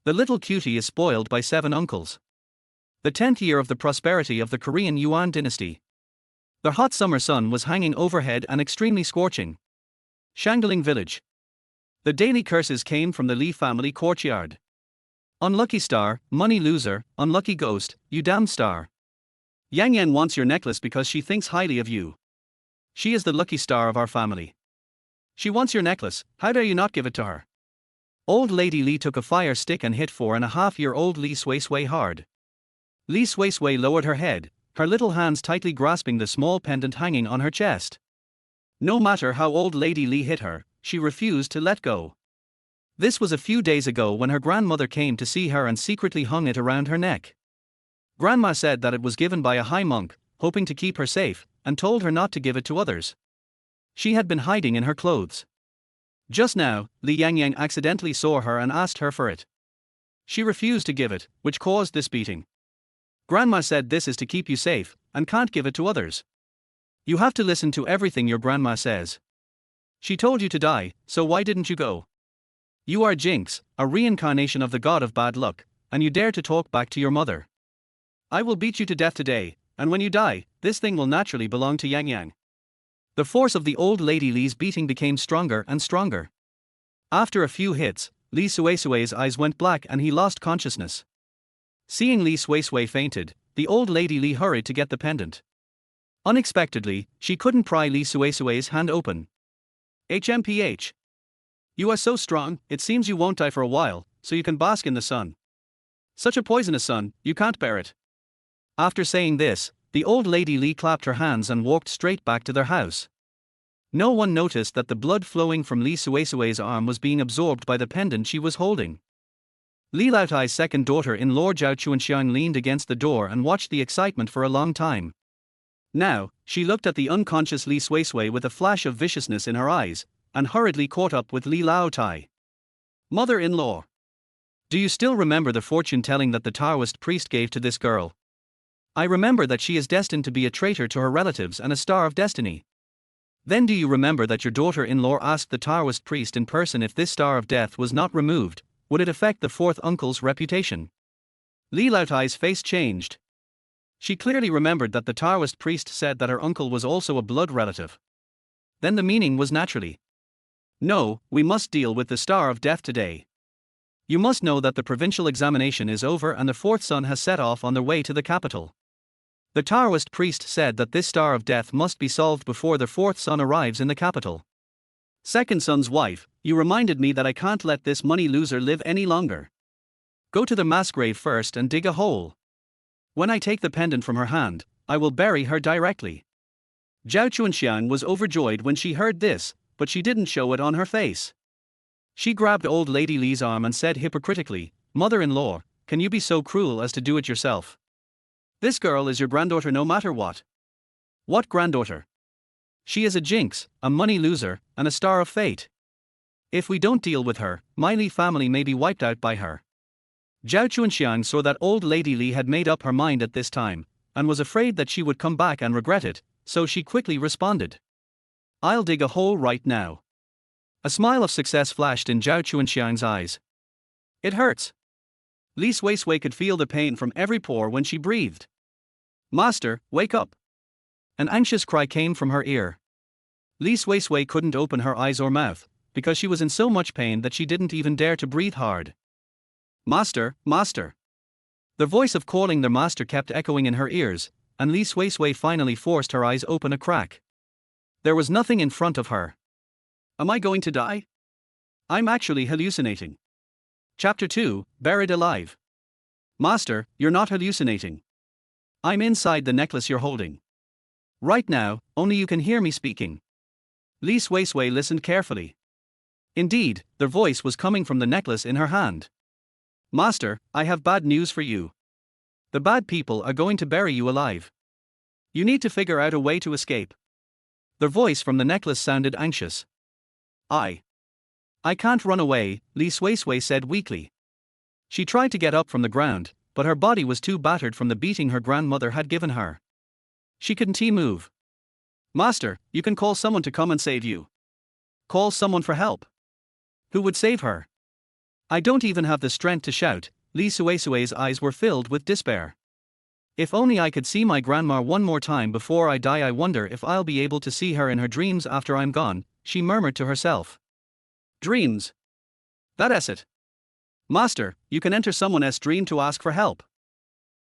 The little cutie is spoiled by 7 uncles. The 10th year of the prosperity of the Korean Yuan dynasty. The hot summer sun was hanging overhead and extremely scorching. Shangling village. The daily curses came from the Lee family courtyard. Unlucky star, money loser, unlucky ghost, you damn star. Yang Yang wants your necklace because she thinks highly of you. She is the lucky star of our family. She wants your necklace, how dare you not give it to her? Old Lady Lee took a fire stick and hit 4.5-year-old Lee Sway Sway hard. Lee Sway Sway lowered her head, her little hands tightly grasping the small pendant hanging on her chest. No matter how old Lady Lee hit her, she refused to let go. This was a few days ago when her grandmother came to see her and secretly hung it around her neck. Grandma said that it was given by a high monk, hoping to keep her safe, and told her not to give it to others. She had been hiding in her clothes. Just now, Li Yang Yang accidentally saw her and asked her for it. She refused to give it, which caused this beating. Grandma said this is to keep you safe, and can't give it to others. You have to listen to everything your grandma says. She told you to die, so why didn't you go? You are Jinx, a reincarnation of the god of bad luck, and you dare to talk back to your mother. I will beat you to death today, and when you die, this thing will naturally belong to Yang Yang. The force of the old Lady Lee's beating became stronger and stronger. After a few hits, Lee Sway Sway's eyes went black and he lost consciousness. Seeing Lee Sway Sway fainted, the old Lady Lee hurried to get the pendant. Unexpectedly, she couldn't pry Lee Sway Sway's hand open. HMPH. You are so strong, it seems you won't die for a while, so you can bask in the sun. Such a poisonous sun, you can't bear it. After saying this, the old Lady Lee clapped her hands and walked straight back to their house. No one noticed that the blood flowing from Lee Sway Sway's arm was being absorbed by the pendant she was holding. Li Laotai's second daughter-in-law Zhao Chuanxiang leaned against the door and watched the excitement for a long time. Now, she looked at the unconscious Lee Sway Sway with a flash of viciousness in her eyes, and hurriedly caught up with Li Laotai. Mother-in-law. Do you still remember the fortune telling that the Taoist priest gave to this girl? I remember that she is destined to be a traitor to her relatives and a star of destiny. Then do you remember that your daughter-in-law asked the Taoist priest in person if this star of death was not removed, would it affect the fourth uncle's reputation? Li Laotai's face changed. She clearly remembered that the Taoist priest said that her uncle was also a blood relative. Then the meaning was naturally. No, we must deal with the star of death today. You must know that the provincial examination is over and the fourth son has set off on their way to the capital. The Taoist priest said that this star of death must be solved before the fourth son arrives in the capital. Second son's wife, you reminded me that I can't let this money loser live any longer. Go to the mass grave first and dig a hole. When I take the pendant from her hand, I will bury her directly. Zhao Chuanxiang was overjoyed when she heard this, but she didn't show it on her face. She grabbed old Lady Lee's arm and said hypocritically, "Mother-in-law, can you be so cruel as to do it yourself? This girl is your granddaughter no matter what." What granddaughter? She is a jinx, a money loser, and a star of fate. If we don't deal with her, my Lee family may be wiped out by her. Zhao Chuanxiang saw that old Lady Lee had made up her mind at this time, and was afraid that she would come back and regret it, so she quickly responded. I'll dig a hole right now. A smile of success flashed in Zhao Chuanxiang's eyes. It hurts. Lee Sway Sway could feel the pain from every pore when she breathed. Master, wake up. An anxious cry came from her ear. Lee Sway Sway couldn't open her eyes or mouth, because she was in so much pain that she didn't even dare to breathe hard. Master, master. The voice of calling their master kept echoing in her ears, and Lee Sway Sway finally forced her eyes open a crack. There was nothing in front of her. Am I going to die? I'm actually hallucinating. Chapter 2, Buried Alive. Master, you're not hallucinating. I'm inside the necklace you're holding. Right now, only you can hear me speaking. Lee Sway Sway listened carefully. Indeed, their voice was coming from the necklace in her hand. Master, I have bad news for you. The bad people are going to bury you alive. You need to figure out a way to escape. Their voice from the necklace sounded anxious. I can't run away, Lee Sway Sway said weakly. She tried to get up from the ground, but her body was too battered from the beating her grandmother had given her. She couldn't move. Master, you can call someone to come and save you. Call someone for help. Who would save her? I don't even have the strength to shout. Lee Suesue's eyes were filled with despair. If only I could see my grandma one more time before I die. I wonder if I'll be able to see her in her dreams after I'm gone, she murmured to herself. Dreams. That's it. Master, you can enter someone's dream to ask for help.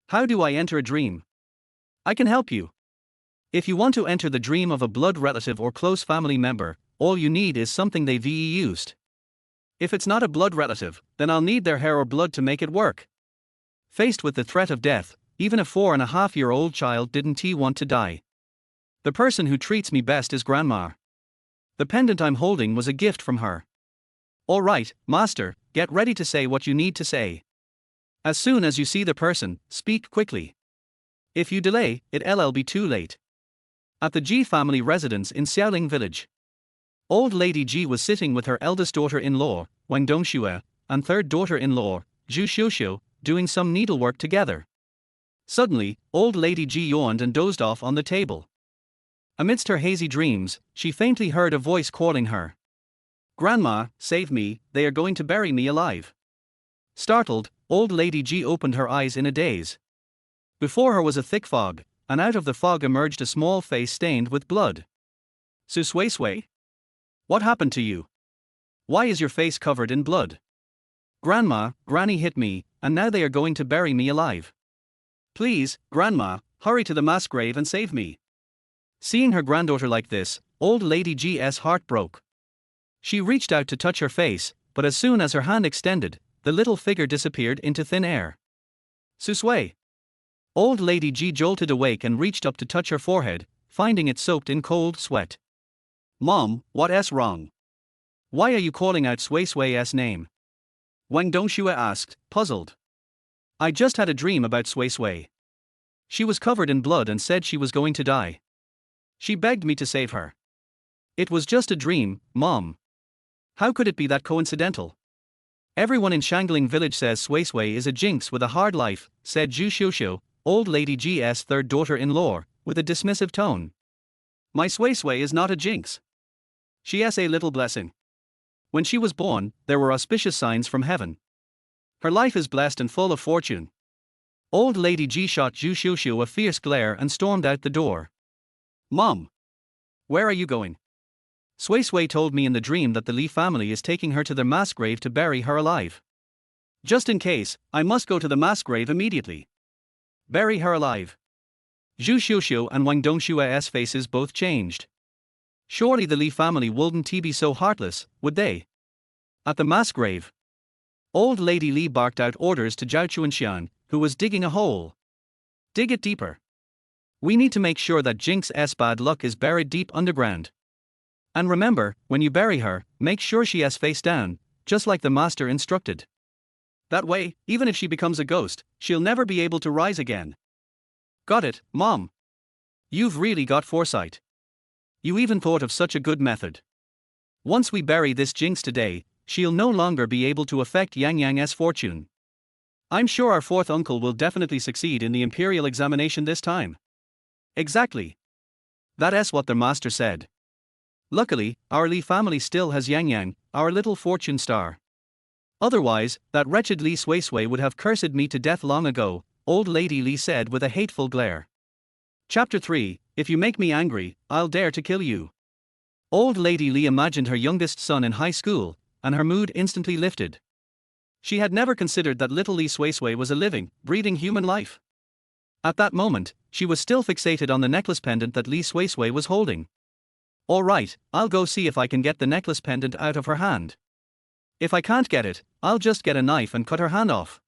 How do I enter a dream? I can help you. If you want to enter the dream of a blood relative or close family member, all you need is something they've used. If it's not a blood relative, then I'll need their hair or blood to make it work. Faced with the threat of death, even a 4.5-year-old child didn't want to die. The person who treats me best is Grandma. The pendant I'm holding was a gift from her. All right, Master, get ready to say what you need to say. As soon as you see the person, speak quickly. If you delay, it'll be too late. At the Ji family residence in Xiaoling village. Old Lady Ji was sitting with her eldest daughter-in-law, Wang Dongxue, and third daughter-in-law, Zhu Xiuxiu, doing some needlework together. Suddenly, Old Lady Ji yawned and dozed off on the table. Amidst her hazy dreams, she faintly heard a voice calling her. Grandma, save me, they are going to bury me alive. Startled, Old Lady Ji opened her eyes in a daze. Before her was a thick fog, and out of the fog emerged a small face stained with blood. Su Suisui? What happened to you? Why is your face covered in blood? Grandma, Granny hit me, and now they are going to bury me alive. Please, Grandma, hurry to the mass grave and save me. Seeing her granddaughter like this, Old Lady G's heart broke. She reached out to touch her face, but as soon as her hand extended, the little figure disappeared into thin air. Susui. Old Lady Ji jolted awake and reached up to touch her forehead, finding it soaked in cold sweat. Mom, what's wrong? Why are you calling out Suisui's name? Wang Dongxue asked, puzzled. I just had a dream about Suisui. She was covered in blood and said she was going to die. She begged me to save her. It was just a dream, Mom. How could it be that coincidental? Everyone in Shangling village says Suisui is a jinx with a hard life, said Zhu Xiuxiu, Old Lady G's third daughter-in-law, with a dismissive tone. My Suisui is not a jinx. She is a little blessing. When she was born, there were auspicious signs from heaven. Her life is blessed and full of fortune. Old Lady Ji shot Zhu Xiuxiu a fierce glare and stormed out the door. Mom! Where are you going? Suisui told me in the dream that the Li family is taking her to their mass grave to bury her alive. Just in case, I must go to the mass grave immediately. Bury her alive. Zhu Xiuxiu and Wang Dongxue's faces both changed. Surely the Li family wouldn't be so heartless, would they? At the mass grave. Old Lady Li barked out orders to Zhao Chuanxian, who was digging a hole. Dig it deeper. We need to make sure that Jinx's bad luck is buried deep underground. And remember, when you bury her, make sure she is face down, just like the master instructed. That way, even if she becomes a ghost, she'll never be able to rise again. Got it, Mom. You've really got foresight. You even thought of such a good method. Once we bury this Jinx today, she'll no longer be able to affect Yang Yang's fortune. I'm sure our fourth uncle will definitely succeed in the imperial examination this time. Exactly. That's what the master said. Luckily, our Li family still has Yang Yang, our little fortune star. Otherwise, that wretched Li Suisui would have cursed me to death long ago, Old Lady Li said with a hateful glare. Chapter 3, If you make me angry, I'll dare to kill you. Old Lady Li imagined her youngest son in high school, and her mood instantly lifted. She had never considered that little Li Suisui was a living, breathing human life. At that moment, she was still fixated on the necklace pendant that Li Suisui was holding. All right, I'll go see if I can get the necklace pendant out of her hand. If I can't get it, I'll just get a knife and cut her hand off.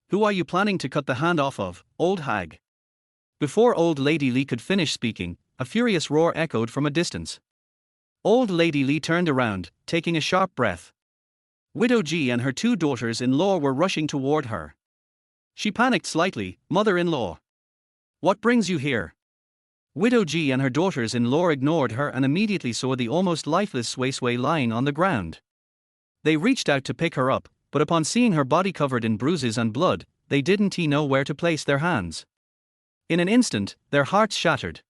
Who are you planning to cut the hand off of, old hag? Before Old Lady Li could finish speaking, a furious roar echoed from a distance. Old Lady Li turned around, taking a sharp breath. Widow Ji and her two daughters-in-law were rushing toward her. She panicked slightly. Mother-in-law. What brings you here? Widow Ji and her daughters-in-law ignored her and immediately saw the almost lifeless Suisui lying on the ground. They reached out to pick her up, but upon seeing her body covered in bruises and blood, they didn't know where to place their hands. In an instant, their hearts shattered.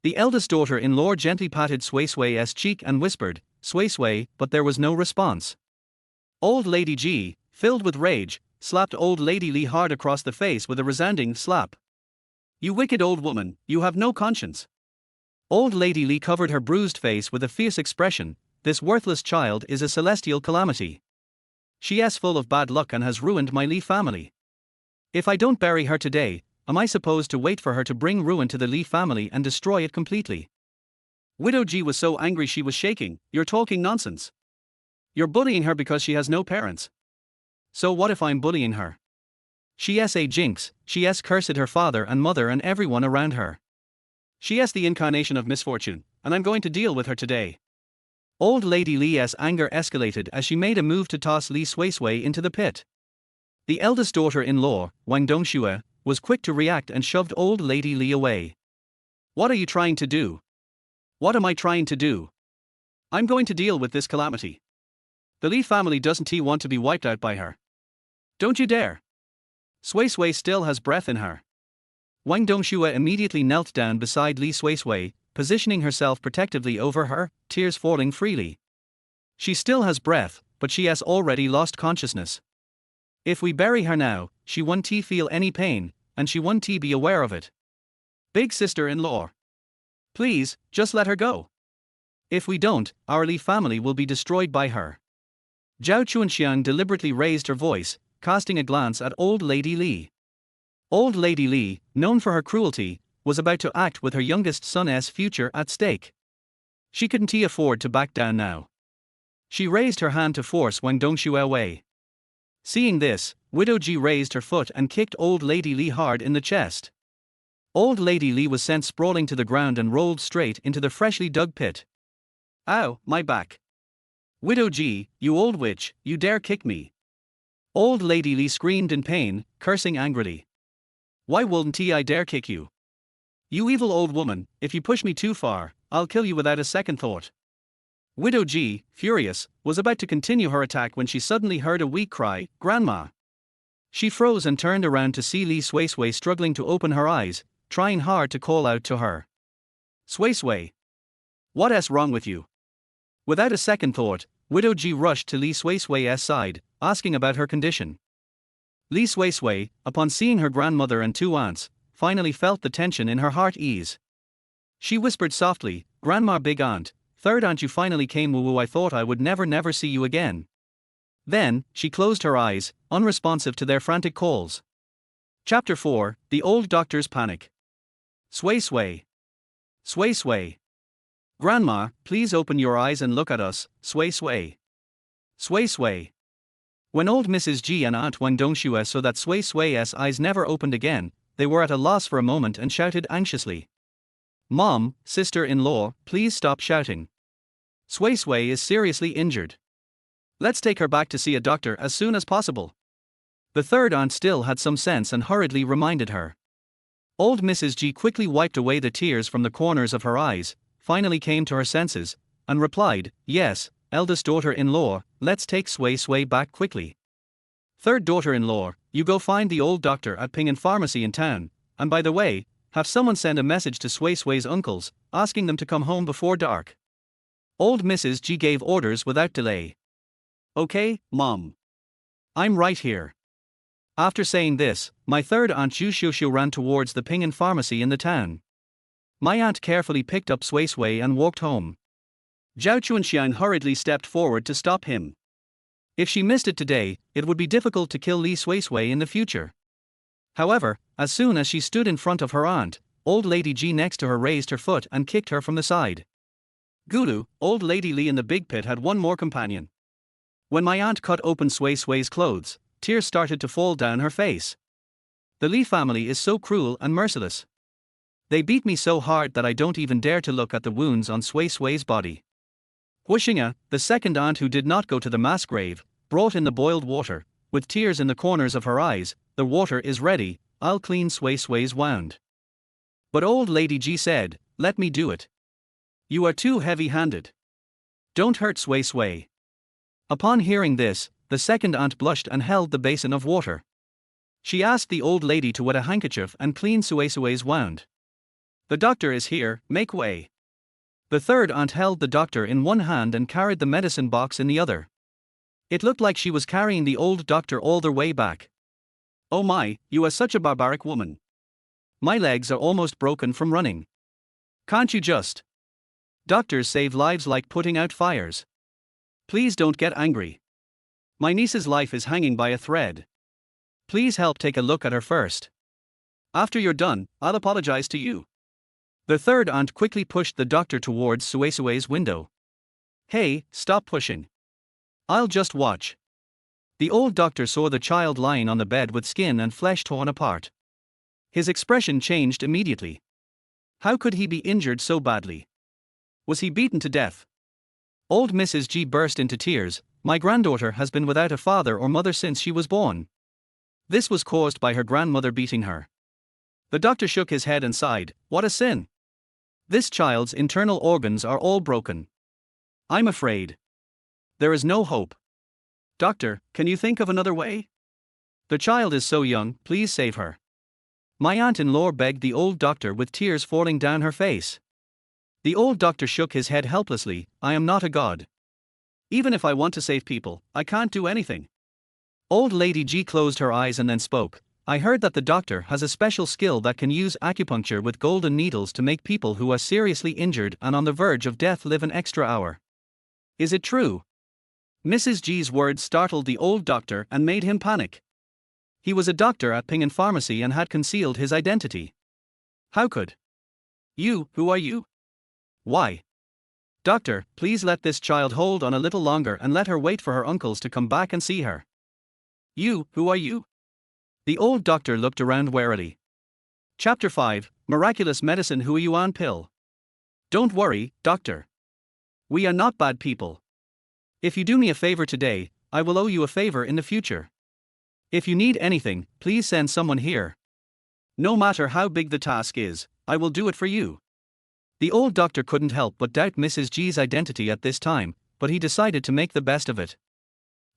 The eldest daughter-in-law gently patted Suisui's cheek and whispered, Suisui, but there was no response. Old Lady G, filled with rage, slapped Old Lady Lee hard across the face with a resounding slap. "You wicked old woman, you have no conscience." Old Lady Lee covered her bruised face with a fierce expression. "This worthless child is a celestial calamity. She is full of bad luck and has ruined my Lee family. If I don't bury her today, am I supposed to wait for her to bring ruin to the Lee family and destroy it completely?" Widow G was so angry she was shaking. "You're talking nonsense. You're bullying her because she has no parents. So what if I'm bullying her? She is a jinx, she has cursed her father and mother and everyone around her. She is the incarnation of misfortune, and I'm going to deal with her today." Old Lady Lee's anger escalated as she made a move to toss Lee Sui Sui into the pit. The eldest daughter-in-law, Wang Dongxue, was quick to react and shoved Old Lady Lee away. "What are you trying to do?" "What am I trying to do? I'm going to deal with this calamity. The Lee family doesn't want to be wiped out by her. Don't you dare." Sui Sui still has breath in her. Wang Dongxue immediately knelt down beside Lee Sui Sui, positioning herself protectively over her, tears falling freely. "She still has breath, but she has already lost consciousness. If we bury her now, she won't feel any pain, and she won't be aware of it. Big sister-in-law, please, just let her go. If we don't, our Lee family will be destroyed by her." Zhao Chunxiang deliberately raised her voice, casting a glance at Old Lady Lee. Old Lady Lee, known for her cruelty, was about to act with her youngest son's future at stake. She couldn't afford to back down now. She raised her hand to force Wang Dongxue away. Seeing this, Widow Ji raised her foot and kicked Old Lady Lee hard in the chest. Old Lady Lee was sent sprawling to the ground and rolled straight into the freshly dug pit. "Ow, my back. Widow Ji, you old witch, you dare kick me." Old Lady Lee screamed in pain, cursing angrily. "Why wouldn't I dare kick you? You evil old woman, if you push me too far, I'll kill you without a second thought." Widow Ji, furious, was about to continue her attack when she suddenly heard a weak cry, "Grandma." She froze and turned around to see Lee Sui Sui struggling to open her eyes, trying hard to call out to her. "Sui Sui, what is wrong with you?" Without a second thought, Widow Ji rushed to Lee Sui Sui's side, asking about her condition. Lee Sui Sui, upon seeing her grandmother and two aunts, finally felt the tension in her heart ease. She whispered softly, "Grandma, big aunt, third aunt, you finally came. Woo, I thought I would never see you again." Then, she closed her eyes, unresponsive to their frantic calls. Chapter 4, The Old Doctor's Panic. Sui Sui. Sui Sui. "Grandma, please open your eyes and look at us, Sui Sui. Sui Sui." When old Mrs. G and Aunt Wang Dongxue saw that Sui Sui's eyes never opened again, they were at a loss for a moment and shouted anxiously, "Mom, sister-in-law, please stop shouting. Sui Sui is seriously injured. Let's take her back to see a doctor as soon as possible." The third aunt still had some sense and hurriedly reminded her. Old Mrs. G quickly wiped away the tears from the corners of her eyes, finally came to her senses, and replied, "Yes, eldest daughter-in-law, let's take Sui Sui back quickly. Third daughter-in-law, you go find the old doctor at Ping'an Pharmacy in town, and by the way, have someone send a message to Sui Sui's uncles, asking them to come home before dark." Old Mrs. G gave orders without delay. "Okay, Mom. I'm right here." After saying this, my third aunt Zhu Xiuxiu ran towards the Ping'an Pharmacy in the town. My aunt carefully picked up Sui Sui and walked home. Zhao Chunxiang hurriedly stepped forward to stop him. If she missed it today, it would be difficult to kill Lee Sui Sui in the future. However, as soon as she stood in front of her aunt, Old Lady G next to her raised her foot and kicked her from the side. Gulu, Old Lady Lee in the big pit had one more companion. When my aunt cut open Sui Sui's clothes, tears started to fall down her face. The Lee family is so cruel and merciless. They beat me so hard that I don't even dare to look at the wounds on Sui Sui's body. Huixinga, the second aunt who did not go to the mass grave, brought in the boiled water, with tears in the corners of her eyes. "The water is ready, I'll clean Sui Sui's wound." But Old Lady G said, "Let me do it. You are too heavy-handed. Don't hurt Sui Sui." Upon hearing this, the second aunt blushed and held the basin of water. She asked the old lady to wet a handkerchief and clean Sui Sui's wound. "The doctor is here, make way." The third aunt held the doctor in one hand and carried the medicine box in the other. It looked like she was carrying the old doctor all the way back. "Oh my, you are such a barbaric woman. My legs are almost broken from running. Can't you just? Doctors save lives like putting out fires. Please don't get angry. My niece's life is hanging by a thread. Please help take a look at her first. After you're done, I'll apologize to you." The third aunt quickly pushed the doctor towards Suesue's window. "Hey, stop pushing. I'll just watch." The old doctor saw the child lying on the bed with skin and flesh torn apart. His expression changed immediately. How could he be injured so badly? Was he beaten to death? Old Mrs. G burst into tears. "My granddaughter has been without a father or mother since she was born. This was caused by her grandmother beating her." The doctor shook his head and sighed. "What a sin! This child's internal organs are all broken. I'm afraid there is no hope. Doctor, can you think of another way? The child is so young, please save her." My aunt-in-law begged the old doctor with tears falling down her face. The old doctor shook his head helplessly. "I am not a god. Even if I want to save people, I can't do anything." Old Lady G closed her eyes and then spoke. "I heard that the doctor has a special skill that can use acupuncture with golden needles to make people who are seriously injured and on the verge of death live an extra hour. Is it true?" Mrs. G's words startled the old doctor and made him panic. He was a doctor at Pingen Pharmacy and had concealed his identity. "How could you? Who are you? Why? Doctor, please let this child hold on a little longer and let her wait for her uncles to come back and see her." "You, who are you?" The old doctor looked around warily. Chapter 5, Miraculous Medicine Huiyuan Pill. "Don't worry, doctor. We are not bad people. If you do me a favor today, I will owe you a favor in the future. If you need anything, please send someone here. No matter how big the task is, I will do it for you." The old doctor couldn't help but doubt Mrs. G's identity at this time, but he decided to make the best of it.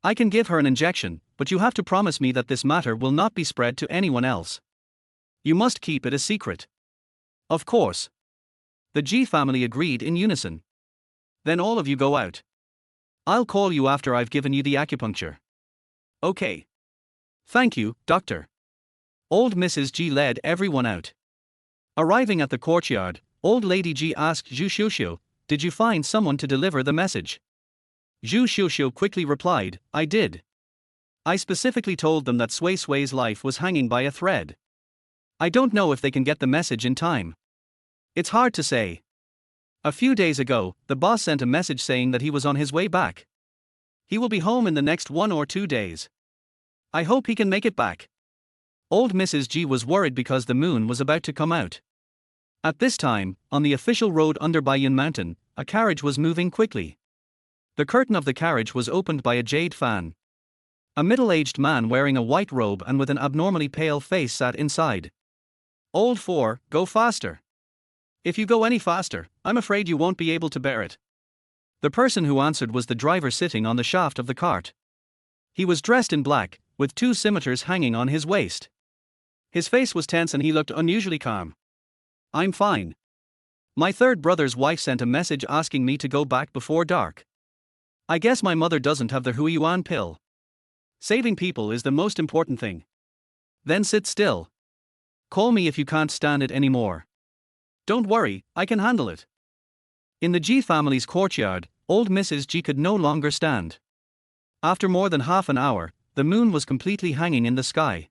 "I can give her an injection, but you have to promise me that this matter will not be spread to anyone else. You must keep it a secret." "Of course." The G family agreed in unison. "Then all of you go out. I'll call you after I've given you the acupuncture." "Okay. Thank you, doctor." Old Mrs. G led everyone out. Arriving at the courtyard, Old Lady G asked Zhu Xiuxiu, "Did you find someone to deliver the message?" Zhu Xiuxiu quickly replied, "I did. I specifically told them that Sui Sui's life was hanging by a thread. I don't know if they can get the message in time. It's hard to say. A few days ago, the boss sent a message saying that he was on his way back. He will be home in the next 1 or 2 days. I hope he can make it back." Old Mrs. G was worried because the moon was about to come out. At this time, on the official road under Baiyun Mountain, a carriage was moving quickly. The curtain of the carriage was opened by a jade fan. A middle-aged man wearing a white robe and with an abnormally pale face sat inside. "Old 4, go faster. If you go any faster, I'm afraid you won't be able to bear it." The person who answered was the driver sitting on the shaft of the cart. He was dressed in black, with 2 scimitars hanging on his waist. His face was tense and he looked unusually calm. "I'm fine. My third brother's wife sent a message asking me to go back before dark. I guess my mother doesn't have the Huiyuan pill. Saving people is the most important thing. Then sit still. Call me if you can't stand it anymore. Don't worry, I can handle it." In the G family's courtyard, old Mrs. G could no longer stand. After more than half an hour, the moon was completely hanging in the sky.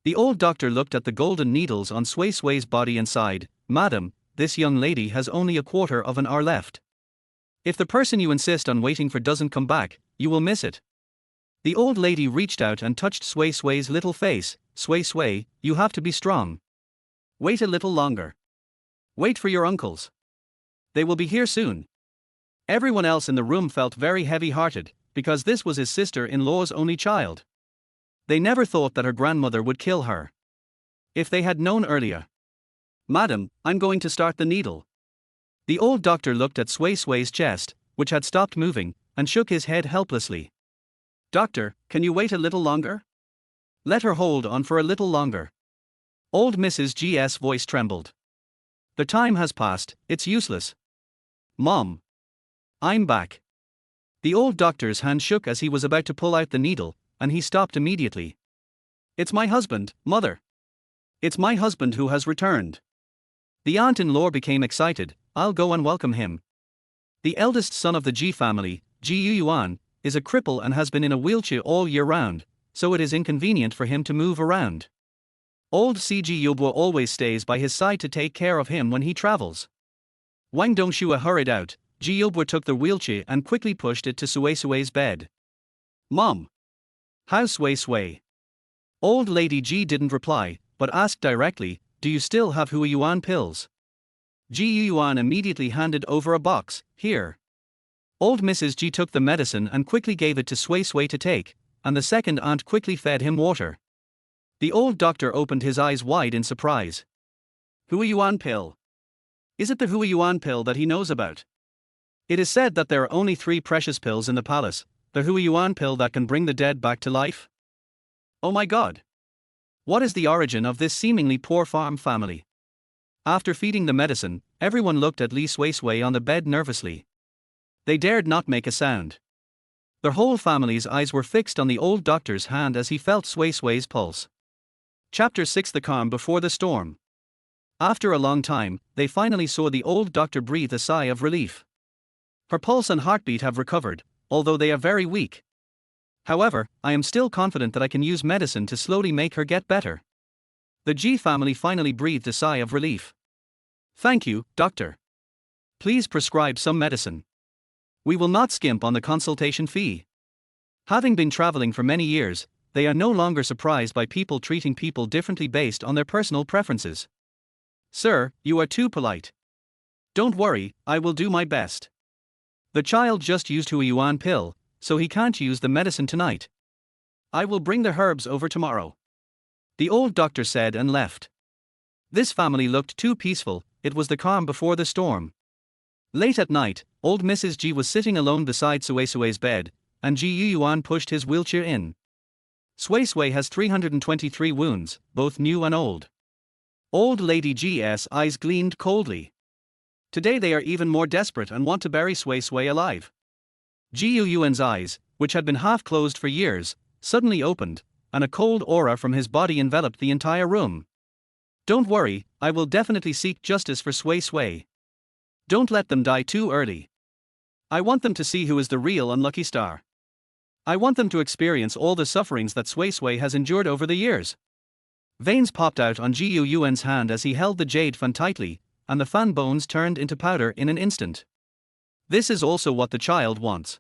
The old doctor looked at the golden needles on Sui Sui's body and sighed, "Madam, this young lady has only a quarter of an hour left. If the person you insist on waiting for doesn't come back, you will miss it." The old lady reached out and touched Sui Sui's little face. "Sui Sui, you have to be strong. Wait a little longer. Wait for your uncles. They will be here soon." Everyone else in the room felt very heavy-hearted, because this was his sister-in-law's only child. They never thought that her grandmother would kill her. If they had known earlier. "Madam, I'm going to start the needle." The old doctor looked at Sui Sui's chest, which had stopped moving, and shook his head helplessly. "Doctor, can you wait a little longer? Let her hold on for a little longer." Old Mrs. G's voice trembled. "The time has passed, it's useless. Mom. I'm back. The old doctor's hand shook as he was about to pull out the needle, and he stopped immediately. It's my husband, mother. It's my husband who has returned. The aunt-in-law became excited. I'll go and welcome him. The eldest son of the Ji family, Ji Yuan, is a cripple and has been in a wheelchair all year round, so it is inconvenient for him to move around. Old CG Yobwo always stays by his side to take care of him when he travels. Wang Dongshua hurried out. Ji Yobwo took the wheelchair and quickly pushed it to Sui Sui's bed. Mom! How's Sui Sui? Old Lady Ji didn't reply, but asked directly, do you still have Hui Yuan pills? Ji Yuan immediately handed over a box. Here. Old Mrs. Ji took the medicine and quickly gave it to Sui Sui to take, and the second aunt quickly fed him water. The old doctor opened his eyes wide in surprise. Hui Yuan pill. Is it the Hui Yuan pill that he knows about? It is said that there are only 3 precious pills in the palace, the Hui Yuan pill that can bring the dead back to life? Oh my god! What is the origin of this seemingly poor farm family? After feeding the medicine, everyone looked at Li Sui Sui on the bed nervously. They dared not make a sound. Their whole family's eyes were fixed on the old doctor's hand as he felt Sui Sui's pulse. Chapter 6: The Calm Before the Storm. After a long time, they finally saw the old doctor breathe a sigh of relief. Her pulse and heartbeat have recovered, although they are very weak. However, I am still confident that I can use medicine to slowly make her get better. The Ji family finally breathed a sigh of relief. Thank you, doctor. Please prescribe some medicine. We will not skimp on the consultation fee. Having been traveling for many years, they are no longer surprised by people treating people differently based on their personal preferences. Sir, you are too polite. Don't worry, I will do my best. The child just used Hui Yuan pill, so he can't use the medicine tonight. I will bring the herbs over tomorrow. The old doctor said and left. This family looked too peaceful. It was the calm before the storm. Late at night, old Mrs. Ji was sitting alone beside Sui Sui's bed, and Ji Yuan pushed his wheelchair in. Sui Sui has 323 wounds, both new and old. Old Lady Ji's eyes gleamed coldly. Today they are even more desperate and want to bury Sui Sui alive. Ji Yuan's eyes, which had been half closed for years, suddenly opened, and a cold aura from his body enveloped the entire room. Don't worry, I will definitely seek justice for Sui Sui. Don't let them die too early. I want them to see who is the real unlucky star. I want them to experience all the sufferings that Sui Sui has endured over the years. Veins popped out on Ji Yuan's hand as he held the jade fan tightly, and the fan bones turned into powder in an instant. This is also what the child wants.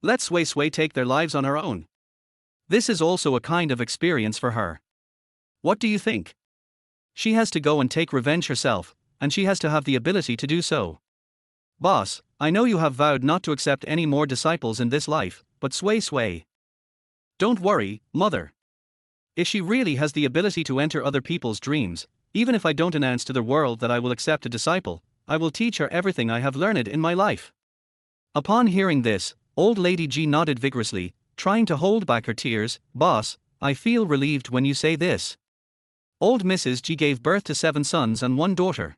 Let Sui Sui take their lives on her own. This is also a kind of experience for her. What do you think? She has to go and take revenge herself, and she has to have the ability to do so. Boss, I know you have vowed not to accept any more disciples in this life, but Sui Sui. Don't worry, mother. If she really has the ability to enter other people's dreams, even if I don't announce to the world that I will accept a disciple, I will teach her everything I have learned in my life. Upon hearing this, old Lady Ji nodded vigorously, trying to hold back her tears. Boss, I feel relieved when you say this. Old Mrs. Ji gave birth to 7 sons and 1 daughter.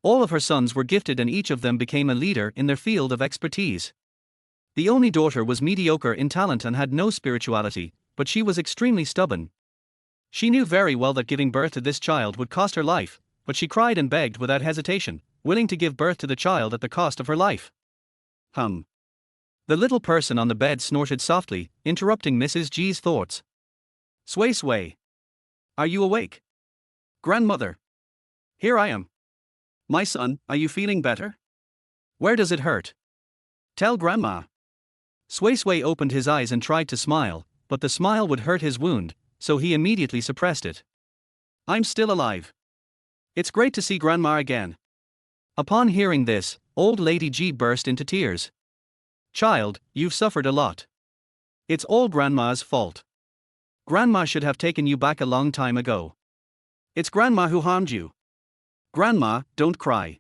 All of her sons were gifted and each of them became a leader in their field of expertise. The only daughter was mediocre in talent and had no spirituality, but she was extremely stubborn. She knew very well that giving birth to this child would cost her life, but she cried and begged without hesitation, willing to give birth to the child at the cost of her life. The little person on the bed snorted softly, interrupting Mrs. Ji's thoughts. Sui Sui. Are you awake? Grandmother. Here I am. My son, are you feeling better? Where does it hurt? Tell Grandma. Sui Sui opened his eyes and tried to smile, but the smile would hurt his wound, so he immediately suppressed it. I'm still alive. It's great to see Grandma again. Upon hearing this, old Lady Ji burst into tears. Child, you've suffered a lot. It's all Grandma's fault. Grandma should have taken you back a long time ago. It's Grandma who harmed you. Grandma, don't cry.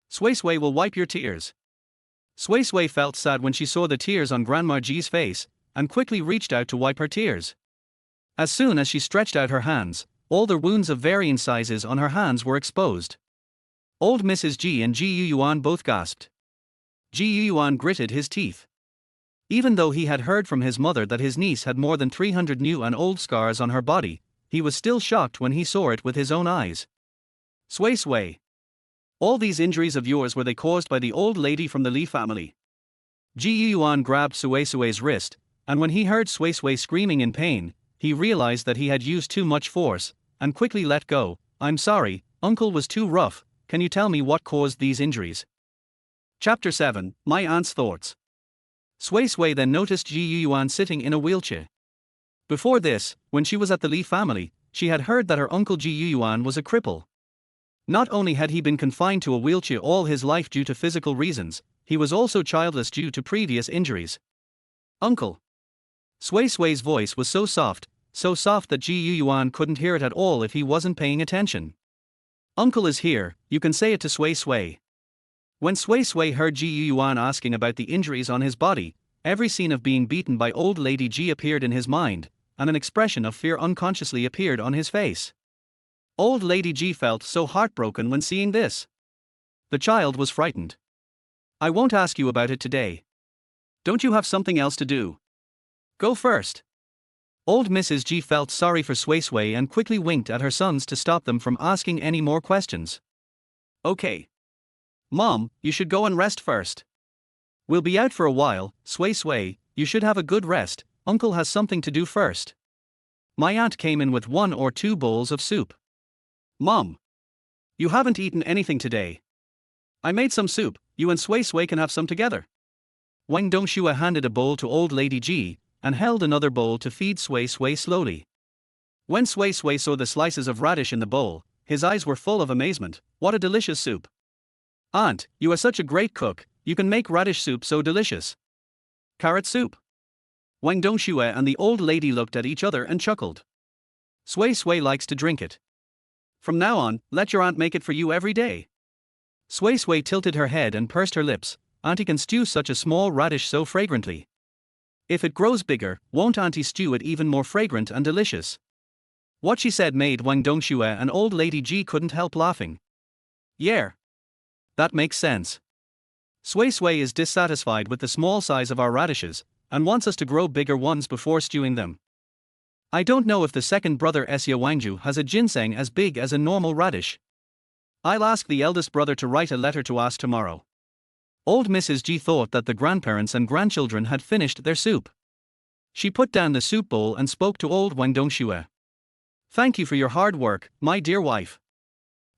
Sui Sui will wipe your tears. Sui Sui felt sad when she saw the tears on Grandma Ji's face, and quickly reached out to wipe her tears. As soon as she stretched out her hands, all the wounds of varying sizes on her hands were exposed. Old Mrs. Ji and Ji Yuan both gasped. Ji Yuan gritted his teeth. Even though he had heard from his mother that his niece had more than 300 new and old scars on her body, he was still shocked when he saw it with his own eyes. Sui Sui. All these injuries of yours, were they caused by the old lady from the Li family? Ji Yuan grabbed Sui Sui's wrist, and when he heard Sui Sui screaming in pain, he realized that he had used too much force, and quickly let go. I'm sorry, uncle was too rough, can you tell me what caused these injuries? Chapter 7, My Aunt's Thoughts. Sui Sui then noticed Ji Yuan sitting in a wheelchair. Before this, when she was at the Li family, she had heard that her uncle Ji Yuan was a cripple. Not only had he been confined to a wheelchair all his life due to physical reasons, he was also childless due to previous injuries. Uncle. Sui Sui's voice was so soft that Ji Yuan couldn't hear it at all if he wasn't paying attention. Uncle is here, you can say it to Sui Sui. When Sui Sui heard Ji Yuan asking about the injuries on his body, every scene of being beaten by old lady Ji appeared in his mind, and an expression of fear unconsciously appeared on his face. Old lady Ji felt so heartbroken when seeing this. The child was frightened. I won't ask you about it today. Don't you have something else to do? Go first. Old Mrs. Ji felt sorry for Sui Sui and quickly winked at her sons to stop them from asking any more questions. Okay. Mom, you should go and rest first. We'll be out for a while, Sui Sui, you should have a good rest, uncle has something to do first. My aunt came in with 1 or 2 bowls of soup. Mom. You haven't eaten anything today. I made some soup, you and Sui Sui can have some together. Wang Dongxue handed a bowl to old lady Ji, and held another bowl to feed Sui Sui slowly. When Sui Sui saw the slices of radish in the bowl, his eyes were full of amazement. What a delicious soup. Aunt, you are such a great cook, you can make radish soup so delicious. Carrot soup. Wang Dongxue and the old lady looked at each other and chuckled. Sui Sui likes to drink it. From now on, let your aunt make it for you every day. Sui Sui tilted her head and pursed her lips. Auntie can stew such a small radish so fragrantly. If it grows bigger, won't Auntie stew it even more fragrant and delicious? What she said made Wang Dongxue and old lady Ji couldn't help laughing. Yeah. That makes sense. Sui Sui is dissatisfied with the small size of our radishes, and wants us to grow bigger ones before stewing them. I don't know if the second brother Xia Wangju has a ginseng as big as a normal radish. I'll ask the eldest brother to write a letter to ask tomorrow. Old Mrs. Ji thought that the grandparents and grandchildren had finished their soup. She put down the soup bowl and spoke to old Wang Dongxue. Thank you for your hard work, my dear wife.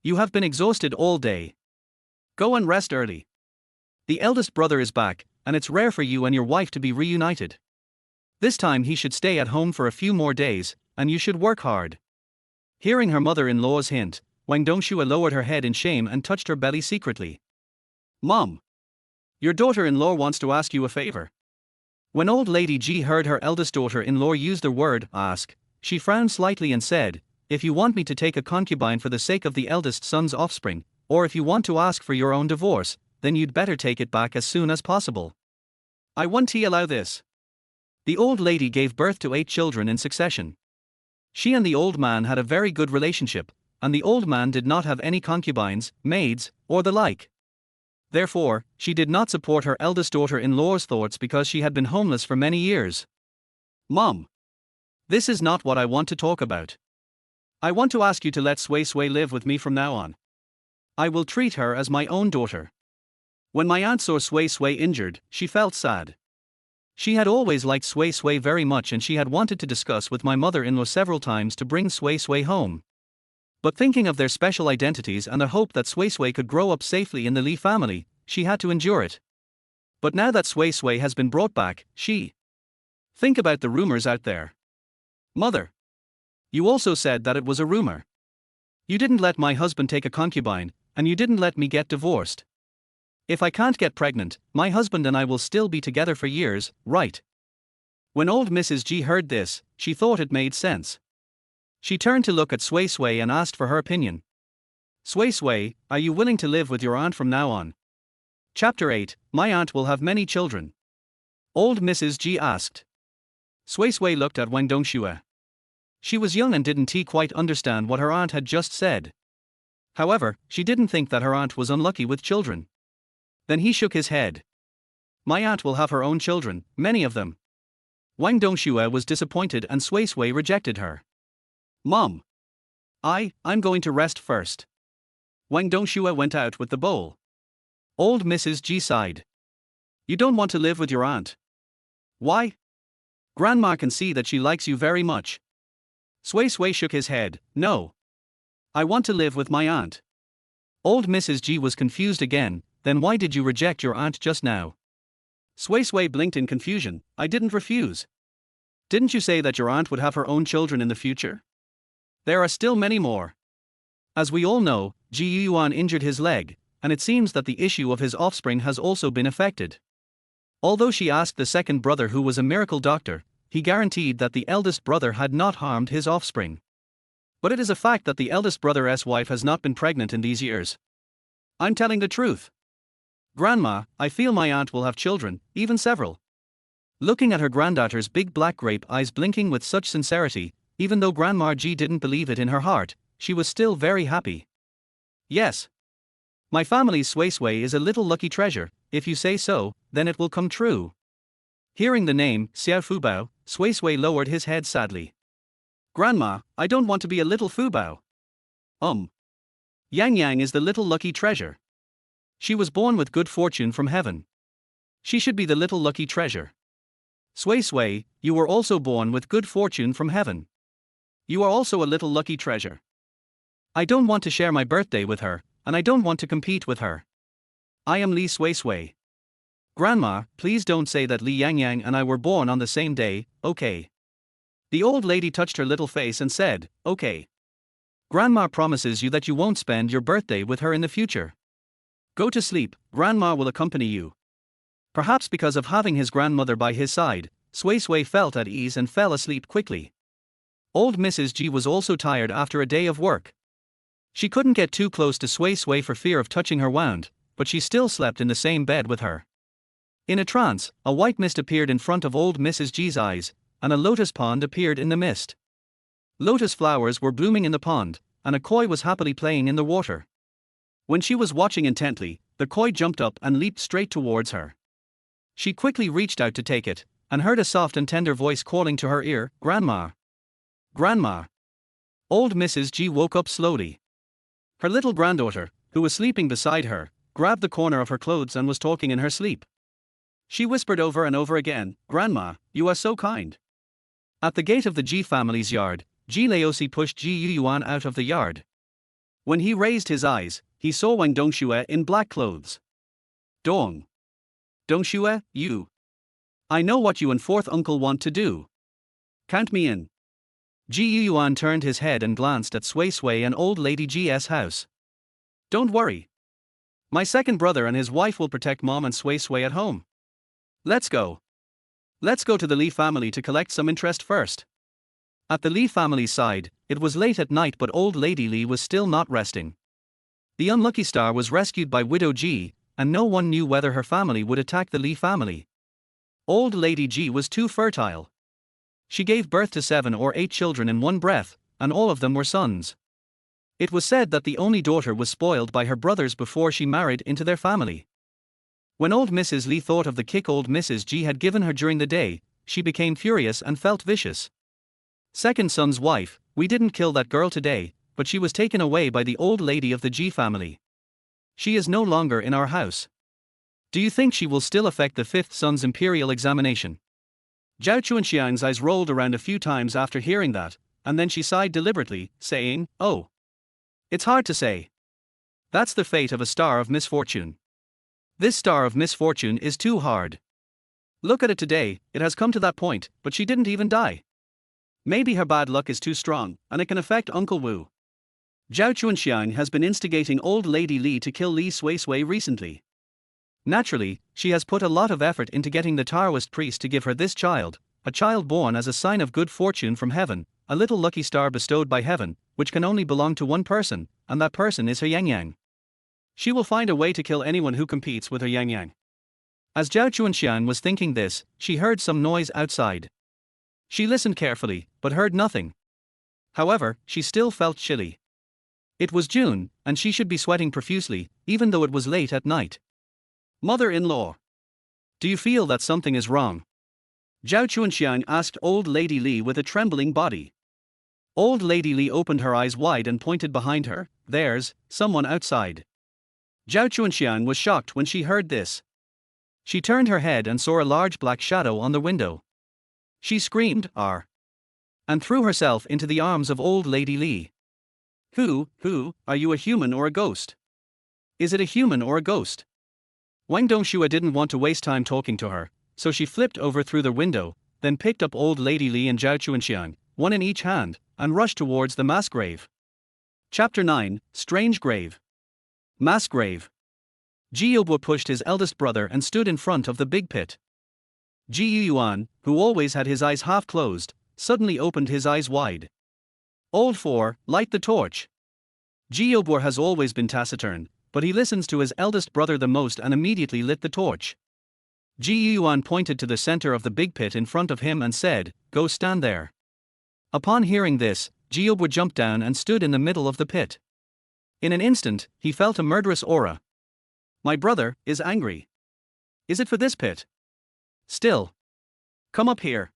You have been exhausted all day. Go and rest early. The eldest brother is back, and it's rare for you and your wife to be reunited. This time he should stay at home for a few more days, and you should work hard. Hearing her mother-in-law's hint, Wang Dongxue lowered her head in shame and touched her belly secretly. Mom. Your daughter-in-law wants to ask you a favor. When old lady Ji heard her eldest daughter-in-law use the word ask, she frowned slightly and said, if you want me to take a concubine for the sake of the eldest son's offspring, or if you want to ask for your own divorce, then you'd better take it back as soon as possible. I won't allow this. The old lady gave birth to 8 children in succession. She and the old man had a very good relationship, and the old man did not have any concubines, maids, or the like. Therefore, she did not support her eldest daughter-in-law's thoughts because she had been homeless for many years. Mom. This is not what I want to talk about. I want to ask you to let Sui Sui live with me from now on. I will treat her as my own daughter. When my aunt saw Sui Sui injured, she felt sad. She had always liked Sui Sui very much and she had wanted to discuss with my mother-in-law several times to bring Sui Sui home. But thinking of their special identities and the hope that Sui Sui could grow up safely in the Li family, she had to endure it. But now that Sui Sui has been brought back, think about the rumors out there. Mother. You also said that it was a rumor. You didn't let my husband take a concubine, and you didn't let me get divorced. If I can't get pregnant, my husband and I will still be together for years, right? When old Mrs. Ji heard this, she thought it made sense. She turned to look at Sui Sui and asked for her opinion. Sui Sui, are you willing to live with your aunt from now on? Chapter 8, My aunt will have many children. Old Mrs. Ji asked. Sui Sui looked at Wang Dongxue. She was young and didn't quite understand what her aunt had just said. However, she didn't think that her aunt was unlucky with children. Then he shook his head. My aunt will have her own children, many of them. Wang Dongxue was disappointed and Sui Sui rejected her. Mom. I'm going to rest first. Wang Dongxue went out with the bowl. Old Mrs. G sighed. You don't want to live with your aunt. Why? Grandma can see that she likes you very much. Sui Sui shook his head. No. I want to live with my aunt. Old Mrs. G was confused again. Then why did you reject your aunt just now? Sui Sui blinked in confusion. I didn't refuse. Didn't you say that your aunt would have her own children in the future? There are still many more. As we all know, Ji Yuan injured his leg, and it seems that the issue of his offspring has also been affected. Although she asked the second brother, who was a miracle doctor, he guaranteed that the eldest brother had not harmed his offspring. But it is a fact that the eldest brother's wife has not been pregnant in these years. I'm telling the truth. Grandma, I feel my aunt will have children, even several. Looking at her granddaughter's big black grape eyes blinking with such sincerity, even though Grandma Ji didn't believe it in her heart, she was still very happy. Yes. My family's Sui Sui is a little lucky treasure. If you say so, then it will come true. Hearing the name, Xiao Fubao, Sui Sui lowered his head sadly. Grandma, I don't want to be a little Fubao. Yang Yang is the little lucky treasure. She was born with good fortune from heaven. She should be the little lucky treasure. Sui Sui, you were also born with good fortune from heaven. You are also a little lucky treasure. I don't want to share my birthday with her, and I don't want to compete with her. I am Li Sui Sui. Grandma, please don't say that Li Yang Yang and I were born on the same day, okay? The old lady touched her little face and said, okay. Grandma promises you that you won't spend your birthday with her in the future. Go to sleep, Grandma will accompany you. Perhaps because of having his grandmother by his side, Sui Sui felt at ease and fell asleep quickly. Old Mrs. G was also tired after a day of work. She couldn't get too close to Sui Sui for fear of touching her wound, but she still slept in the same bed with her. In a trance, a white mist appeared in front of old Mrs. G's eyes, and a lotus pond appeared in the mist. Lotus flowers were blooming in the pond, and a koi was happily playing in the water. When she was watching intently, the koi jumped up and leaped straight towards her. She quickly reached out to take it, and heard a soft and tender voice calling to her ear, Grandma. Grandma. Old Mrs. G woke up slowly. Her little granddaughter, who was sleeping beside her, grabbed the corner of her clothes and was talking in her sleep. She whispered over and over again, Grandma, you are so kind. At the gate of the Ji family's yard, Ji Laosi pushed Ji Yuan out of the yard. When he raised his eyes, he saw Wang Dongxue in black clothes. Dong. Dongxue, you. I know what you and fourth uncle want to do. Count me in. Ji Yuan turned his head and glanced at Sui Sui and old lady G's house. Don't worry. My second brother and his wife will protect Mom and Sui Sui at home. Let's go. Let's go to the Li family to collect some interest first. At the Li family's side, it was late at night, but old lady Li was still not resting. The unlucky star was rescued by Widow Ji, and no one knew whether her family would attack the Li family. Old lady Ji was too fertile. She gave birth to 7 or 8 children in one breath, and all of them were sons. It was said that the only daughter was spoiled by her brothers before she married into their family. When old Mrs. Li thought of the kick old Mrs. G had given her during the day, she became furious and felt vicious. Second son's wife, we didn't kill that girl today, but she was taken away by the old lady of the G family. She is no longer in our house. Do you think she will still affect the fifth son's imperial examination? Zhao Chuanxiang's eyes rolled around a few times after hearing that, and then she sighed deliberately, saying, Oh. It's hard to say. That's the fate of a star of misfortune. This star of misfortune is too hard. Look at it today, it has come to that point, but she didn't even die. Maybe her bad luck is too strong, and it can affect Uncle Wu. Zhao Chuanxiang has been instigating old lady Li to kill Li Sui Sui recently. Naturally, she has put a lot of effort into getting the Taoist priest to give her this child, a child born as a sign of good fortune from heaven, a little lucky star bestowed by heaven, which can only belong to one person, and that person is her Yang Yang. She will find a way to kill anyone who competes with her Yang Yang. As Zhao Chuanxiang was thinking this, she heard some noise outside. She listened carefully, but heard nothing. However, she still felt chilly. It was June, and she should be sweating profusely, even though it was late at night. Mother-in-law. Do you feel that something is wrong? Zhao Chunxiang asked Old Lady Li with a trembling body. Old Lady Li opened her eyes wide and pointed behind her. There's someone outside. Zhao Chunxiang was shocked when she heard this. She turned her head and saw a large black shadow on the window. She screamed, "Arr!" and threw herself into the arms of Old Lady Li. Who, are you a human or a ghost? Is it a human or a ghost? Wang Dongxue didn't want to waste time talking to her, so she flipped over through the window, then picked up Old Lady Li and Zhao Chunxiang, one in each hand, and rushed towards the mass grave. Chapter 9, Strange Grave. Mass grave. Ji Yobwo pushed his eldest brother and stood in front of the big pit. Ji Yuan, who always had his eyes half closed, suddenly opened his eyes wide. Old 4, light the torch. Ji Yobwo has always been taciturn, but he listens to his eldest brother the most and immediately lit the torch. Ji Yuan pointed to the center of the big pit in front of him and said, "Go stand there." Upon hearing this, Ji Yobwo jumped down and stood in the middle of the pit. In an instant, he felt a murderous aura. My brother is angry. Is it for this pit? Still. Come up here.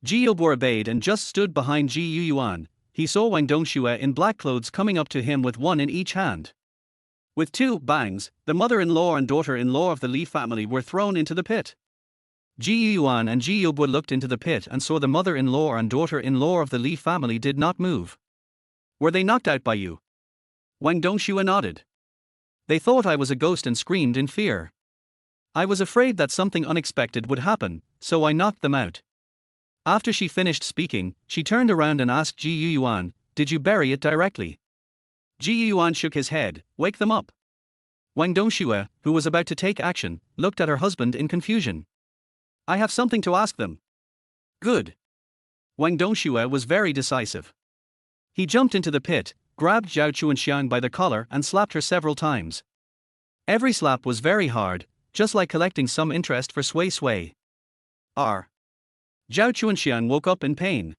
Ji Yobwo obeyed and just stood behind Ji Yuan. He saw Wang Dongxue in black clothes coming up to him with one in each hand. With two bangs, the mother-in-law and daughter-in-law of the Li family were thrown into the pit. Ji Yuan and Ji Yobwo looked into the pit and saw the mother-in-law and daughter-in-law of the Li family did not move. Were they knocked out by you? Wang Dongxue nodded. They thought I was a ghost and screamed in fear. I was afraid that something unexpected would happen, so I knocked them out. After she finished speaking, she turned around and asked Ji Yuan, "Did you bury it directly?" Ji Yuan shook his head. "Wake them up." Wang Dongxue, who was about to take action, looked at her husband in confusion. "I have something to ask them." "Good." Wang Dongxue was very decisive. He jumped into the pit, grabbed Zhao Chunxiang by the collar and slapped her several times. Every slap was very hard, just like collecting some interest for Sui Sui. R. Zhao Chunxiang woke up in pain.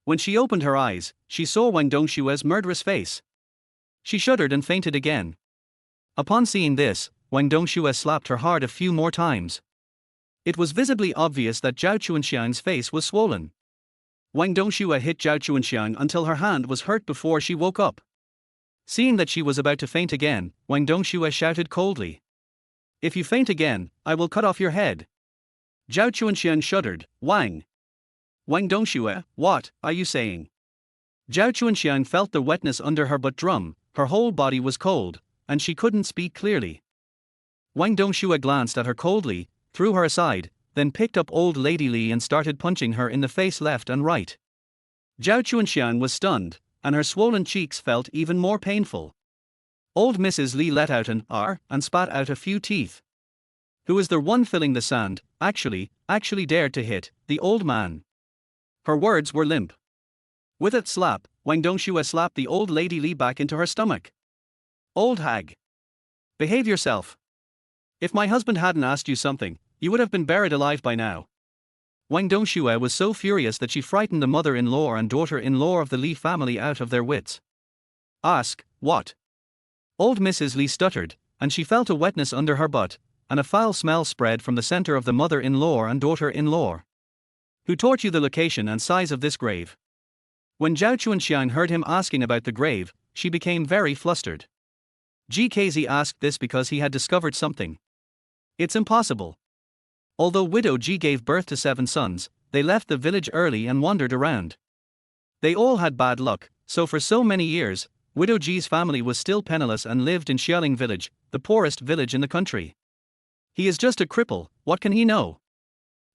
When she opened her eyes, she saw Wang Dongxue's murderous face. She shuddered and fainted again. Upon seeing this, Wang Dongxue slapped her hard a few more times. It was visibly obvious that Zhao Chunxiang's face was swollen. Wang Dongxue hit Zhao Chunxiang until her hand was hurt before she woke up. Seeing that she was about to faint again, Wang Dongxue shouted coldly, "If you faint again, I will cut off your head." Zhao Chunxiang shuddered. Wang Dongxue, what are you saying? Zhao Chunxiang felt the wetness under her butt drum, her whole body was cold, and she couldn't speak clearly. Wang Dongxue glanced at her coldly, threw her aside, then picked up Old Lady Li and started punching her in the face left and right. Zhao Chunxiang was stunned, and her swollen cheeks felt even more painful. Old Mrs. Li let out an "R" and spat out a few teeth. Who is the one filling the sand, actually dared to hit the old man? Her words were limp. With a slap, Wang Dongxue slapped the Old Lady Li back into her stomach. Old hag. Behave yourself. If my husband hadn't asked you something, you would have been buried alive by now. Wang Dongxue was so furious that she frightened the mother-in-law and daughter-in-law of the Li family out of their wits. Ask, what? Old Mrs. Li stuttered, and she felt a wetness under her butt, and a foul smell spread from the center of the mother-in-law and daughter-in-law. Who taught you the location and size of this grave? When Zhao Chunxiang heard him asking about the grave, she became very flustered. GKZ asked this because he had discovered something. It's impossible. Although widow Ji gave birth to 7 sons, they left the village early and wandered around. They all had bad luck, so for so many years, widow Ji's family was still penniless and lived in Xiaoling village, the poorest village in the country. He is just a cripple, what can he know?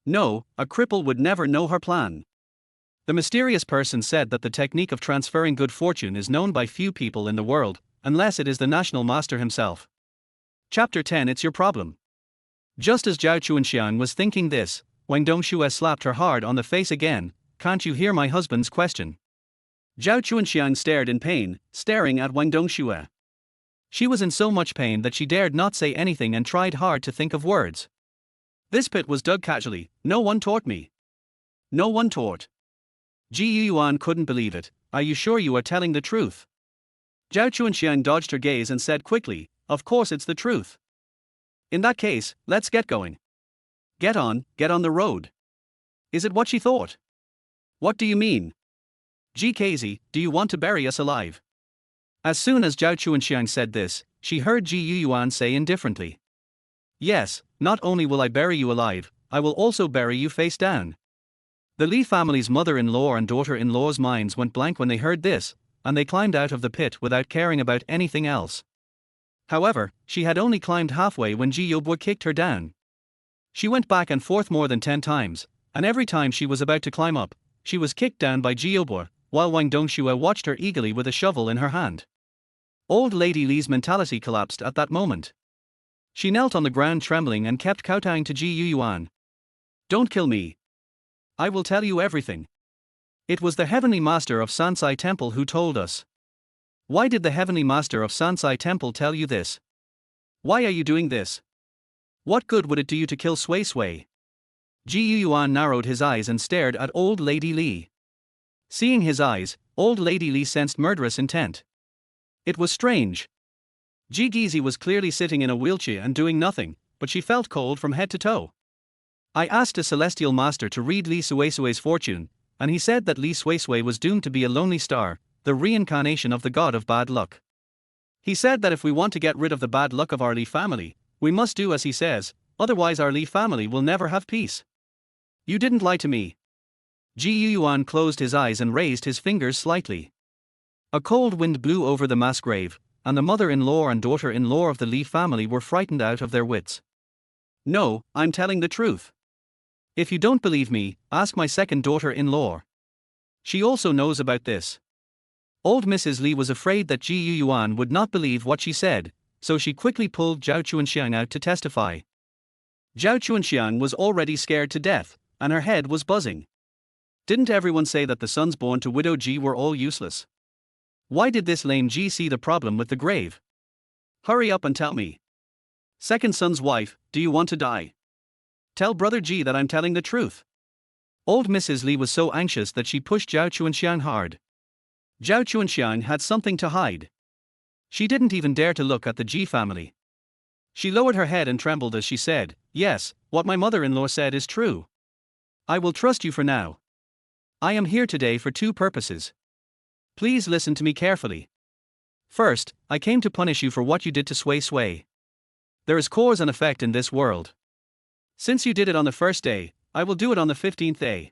No, a cripple would never know her plan. The mysterious person said that the technique of transferring good fortune is known by few people in the world, unless it is the national master himself. Chapter 10 It's your problem. Just as Zhao Chunxiang was thinking this, Wang Dongxue slapped her hard on the face again. Can't you hear my husband's question? Zhao Chunxiang stared in pain, staring at Wang Dongxue. She was in so much pain that she dared not say anything and tried hard to think of words. This pit was dug casually, no one taught me. No one taught. Ji Yuan couldn't believe it. Are you sure you are telling the truth? Zhao Chunxiang dodged her gaze and said quickly, of course it's the truth. In that case, let's get going. Get on the road. Is it what she thought? What do you mean? GKZ, do you want to bury us alive? As soon as Zhao Chuanxiang said this, she heard Ji Yuyuan say indifferently. Yes, not only will I bury you alive, I will also bury you face down. The Li family's mother-in-law and daughter-in-law's minds went blank when they heard this, and they climbed out of the pit without caring about anything else. However, she had only climbed halfway when Ji Yobua kicked her down. She went back and forth more than 10 times, and every time she was about to climb up, she was kicked down by Ji Yobua, while Wang Dongxue watched her eagerly with a shovel in her hand. Old Lady Li's mentality collapsed at that moment. She knelt on the ground trembling and kept kowtowing to Ji Yuyuan. Don't kill me. I will tell you everything. It was the Heavenly Master of Sansai Temple who told us. Why did the Heavenly Master of Sansai Temple tell you this? Why are you doing this? What good would it do you to kill Sui Sui? Ji Yuyuan narrowed his eyes and stared at Old Lady Li. Seeing his eyes, Old Lady Li sensed murderous intent. It was strange. Ji Gizi was clearly sitting in a wheelchair and doing nothing, but she felt cold from head to toe. I asked a celestial master to read Li Suisui's fortune, and he said that Li Suisui was doomed to be a lonely star, the reincarnation of the god of bad luck. He said that if we want to get rid of the bad luck of our Li family, we must do as he says, otherwise our Li family will never have peace. You didn't lie to me. Ji Yuyuan closed his eyes and raised his fingers slightly. A cold wind blew over the mass grave, and the mother-in-law and daughter-in-law of the Li family were frightened out of their wits. No, I'm telling the truth. If you don't believe me, ask my second daughter-in-law. She also knows about this. Old Mrs. Li was afraid that Ji Yuyuan would not believe what she said, so she quickly pulled Zhao Chuanxiang out to testify. Zhao Chuanxiang was already scared to death, and her head was buzzing. Didn't everyone say that the sons born to widow Ji were all useless? Why did this lame Ji see the problem with the grave? Hurry up and tell me. Second son's wife, do you want to die? Tell brother Ji that I'm telling the truth. Old Mrs. Li was so anxious that she pushed Zhao Chuanxiang hard. Zhao Chuanxiang had something to hide. She didn't even dare to look at the Ji family. She lowered her head and trembled as she said, yes, what my mother-in-law said is true. I will trust you for now. I am here today for 2 purposes. Please listen to me carefully. First, I came to punish you for what you did to Sui Sui. There is cause and effect in this world. Since you did it on the first day, I will do it on the 15th day.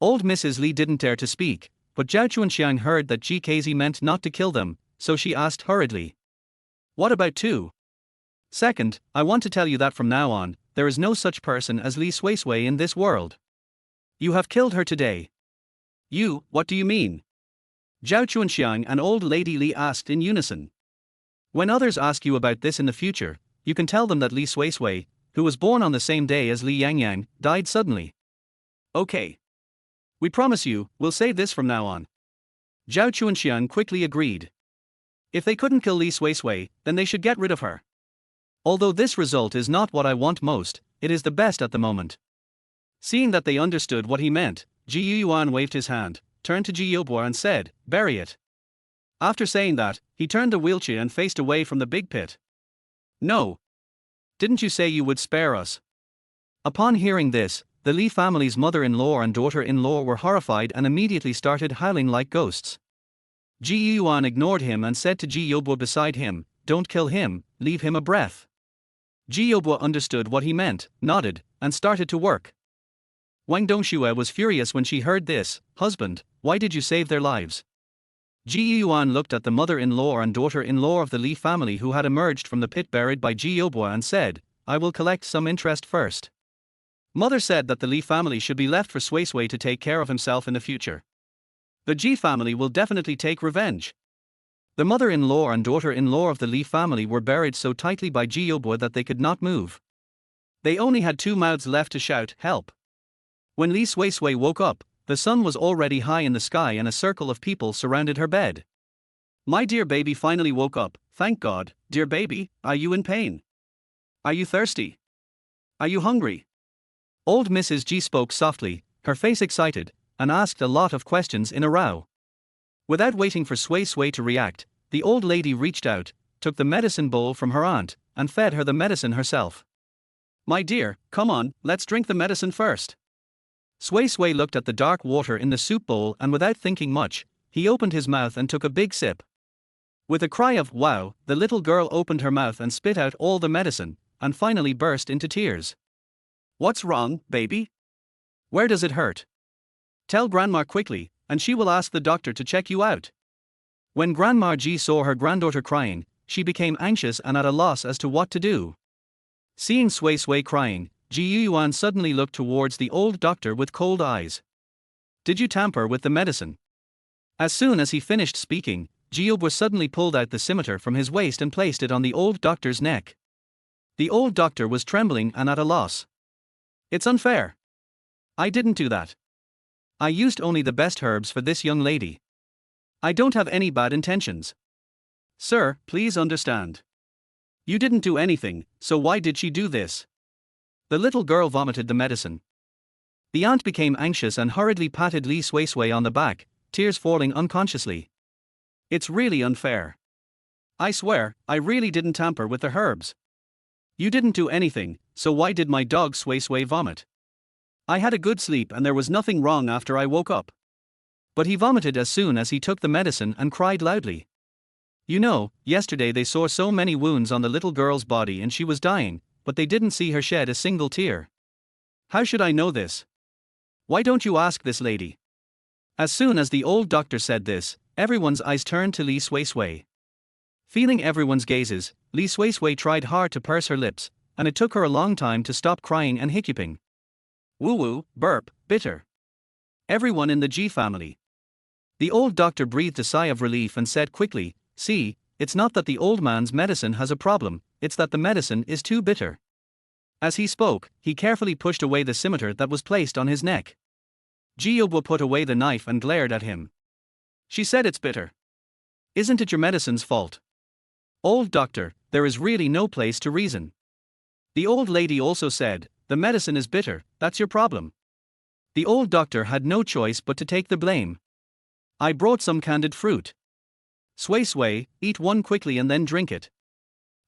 Old Mrs. Li didn't dare to speak, but Zhao Chuanxiang heard that GKZ meant not to kill them, so she asked hurriedly. What about 2? Second, I want to tell you that from now on, there is no such person as Li Suisui in this world. You have killed her today. You, what do you mean? Zhao Chuanxiang and Old Lady Li asked in unison. When others ask you about this in the future, you can tell them that Li Suisui, who was born on the same day as Li Yangyang, died suddenly. Okay. We promise you, we'll say this from now on. Zhao Chuanxiang quickly agreed. If they couldn't kill Li Suisui, then they should get rid of her. Although this result is not what I want most, it is the best at the moment. Seeing that they understood what he meant, Ji Yuyuan waved his hand, turned to Ji Yobua and said, bury it. After saying that, he turned the wheelchair and faced away from the big pit. No. Didn't you say you would spare us? Upon hearing this, the Li family's mother-in-law and daughter-in-law were horrified and immediately started howling like ghosts. Ji Yuyuan ignored him and said to Ji Yobua beside him, don't kill him, leave him a breath. Ji Yobua understood what he meant, nodded, and started to work. Wang Dongxue was furious when she heard this. Husband, why did you save their lives? Ji Yuyuan looked at the mother-in-law and daughter-in-law of the Li family who had emerged from the pit buried by Ji Yobua and said, I will collect some interest first. Mother said that the Li family should be left for Sui Sui to take care of himself in the future. The Ji family will definitely take revenge. The mother-in-law and daughter-in-law of the Li family were buried so tightly by Ji Yobua that they could not move. They only had 2 mouths left to shout, help. When Li Suisui woke up, the sun was already high in the sky and a circle of people surrounded her bed. My dear baby finally woke up, thank God. Dear baby, are you in pain? Are you thirsty? Are you hungry? Old Mrs. Ji spoke softly, her face excited, and asked a lot of questions in a row. Without waiting for Sui Sui to react, the old lady reached out, took the medicine bowl from her aunt, and fed her the medicine herself. My dear, come on, let's drink the medicine first. Sway Sway looked at the dark water in the soup bowl and without thinking much, he opened his mouth and took a big sip. With a cry of wow, the little girl opened her mouth and spit out all the medicine, and finally burst into tears. What's wrong, baby? Where does it hurt? Tell Grandma quickly, and she will ask the doctor to check you out. When Grandma G saw her granddaughter crying, she became anxious and at a loss as to what to do. Seeing Sway Sway crying, Ji Yuan suddenly looked towards the old doctor with cold eyes. Did you tamper with the medicine? As soon as he finished speaking, Jiubwa suddenly pulled out the scimitar from his waist and placed it on the old doctor's neck. The old doctor was trembling and at a loss. It's unfair. I didn't do that. I used only the best herbs for this young lady. I don't have any bad intentions. Sir, please understand. You didn't do anything, so why did she do this? The little girl vomited the medicine. The aunt became anxious and hurriedly patted Li Sway Sway on the back, tears falling unconsciously. It's really unfair. I swear, I really didn't tamper with the herbs. You didn't do anything, so why did my dog Sway Sway vomit? I had a good sleep and there was nothing wrong after I woke up. But he vomited as soon as he took the medicine and cried loudly. You know, yesterday they saw so many wounds on the little girl's body and she was dying, but they didn't see her shed a single tear. How should I know this? Why don't you ask this lady? As soon as the old doctor said this, everyone's eyes turned to Li Sway Sway. Feeling everyone's gazes, Li Sway Sway tried hard to purse her lips, and it took her a long time to stop crying and hiccuping. Woo-woo, burp, bitter. Everyone in the G family. The old doctor breathed a sigh of relief and said quickly, see, it's not that the old man's medicine has a problem, it's that the medicine is too bitter. As he spoke, he carefully pushed away the scimitar that was placed on his neck. Jiubwa put away the knife and glared at him. She said it's bitter. Isn't it your medicine's fault? Old doctor, there is really no place to reason. The old lady also said, the medicine is bitter, that's your problem. The old doctor had no choice but to take the blame. I brought some candied fruit. Sway Sway, eat one quickly and then drink it.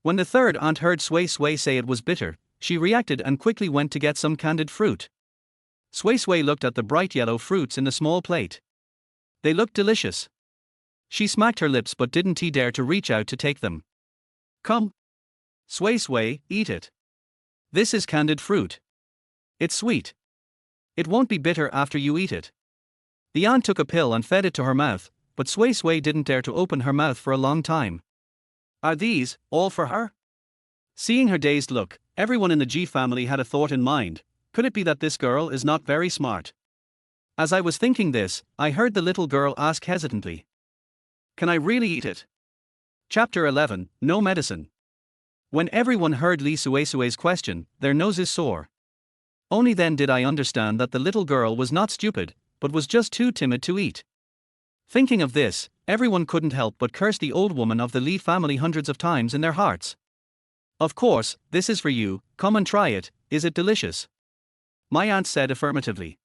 When the third aunt heard Sway Sway say it was bitter, she reacted and quickly went to get some candied fruit. Sway Sway looked at the bright yellow fruits in the small plate. They looked delicious. She smacked her lips but didn't dare to reach out to take them. Come. Sway Sway, eat it. This is candied fruit. It's sweet. It won't be bitter after you eat it. The aunt took a pill and fed it to her mouth, but Sway Sway didn't dare to open her mouth for a long time. Are these all for her? Seeing her dazed look, everyone in the G family had a thought in mind. Could it be that this girl is not very smart? As I was thinking this, I heard the little girl ask hesitantly. Can I really eat it? Chapter 11, No Medicine. When everyone heard Li Sway Sway's question, their noses sore. Only then did I understand that the little girl was not stupid, but was just too timid to eat. Thinking of this, everyone couldn't help but curse the old woman of the Li family hundreds of times in their hearts. Of course, this is for you, come and try it, is it delicious? My aunt said affirmatively.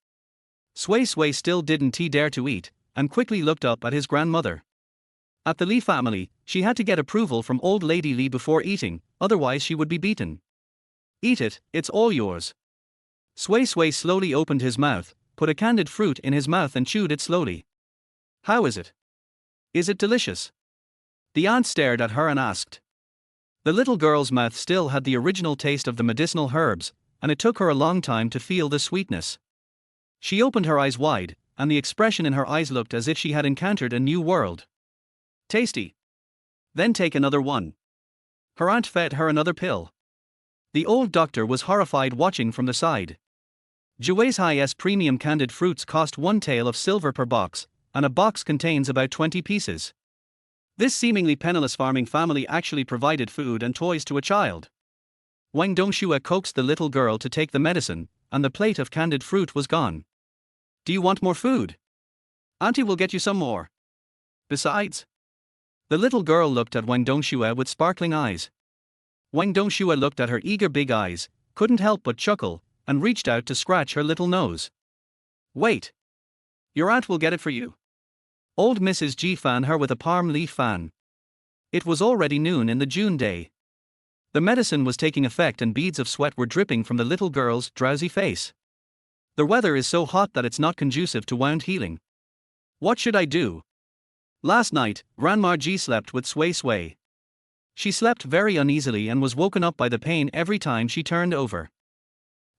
Sway Sway still didn't dare to eat, and quickly looked up at his grandmother. At the Li family, she had to get approval from old lady Li before eating, otherwise she would be beaten. Eat it, it's all yours. Sway Sway slowly opened his mouth, put a candied fruit in his mouth and chewed it slowly. How is it? Is it delicious? The aunt stared at her and asked. The little girl's mouth still had the original taste of the medicinal herbs, and it took her a long time to feel the sweetness. She opened her eyes wide, and the expression in her eyes looked as if she had encountered a new world. Tasty. Then take another one. Her aunt fed her another pill. The old doctor was horrified watching from the side. Juwei's High-S premium candied fruits cost 1 tael of silver per box, and a box contains about 20 pieces. This seemingly penniless farming family actually provided food and toys to a child. Wang Dongxue coaxed the little girl to take the medicine, and the plate of candied fruit was gone. Do you want more food? Auntie will get you some more. Besides. The little girl looked at Wang Dongxue with sparkling eyes. Wang Dongxue looked at her eager big eyes, couldn't help but chuckle, and reached out to scratch her little nose. Wait. Your aunt will get it for you. Old Mrs. G fanned her with a palm leaf fan. It was already noon in the June day. The medicine was taking effect and beads of sweat were dripping from the little girl's drowsy face. The weather is so hot that it's not conducive to wound healing. What should I do? Last night, Grandma G slept with Sway Sway. She slept very uneasily and was woken up by the pain every time she turned over.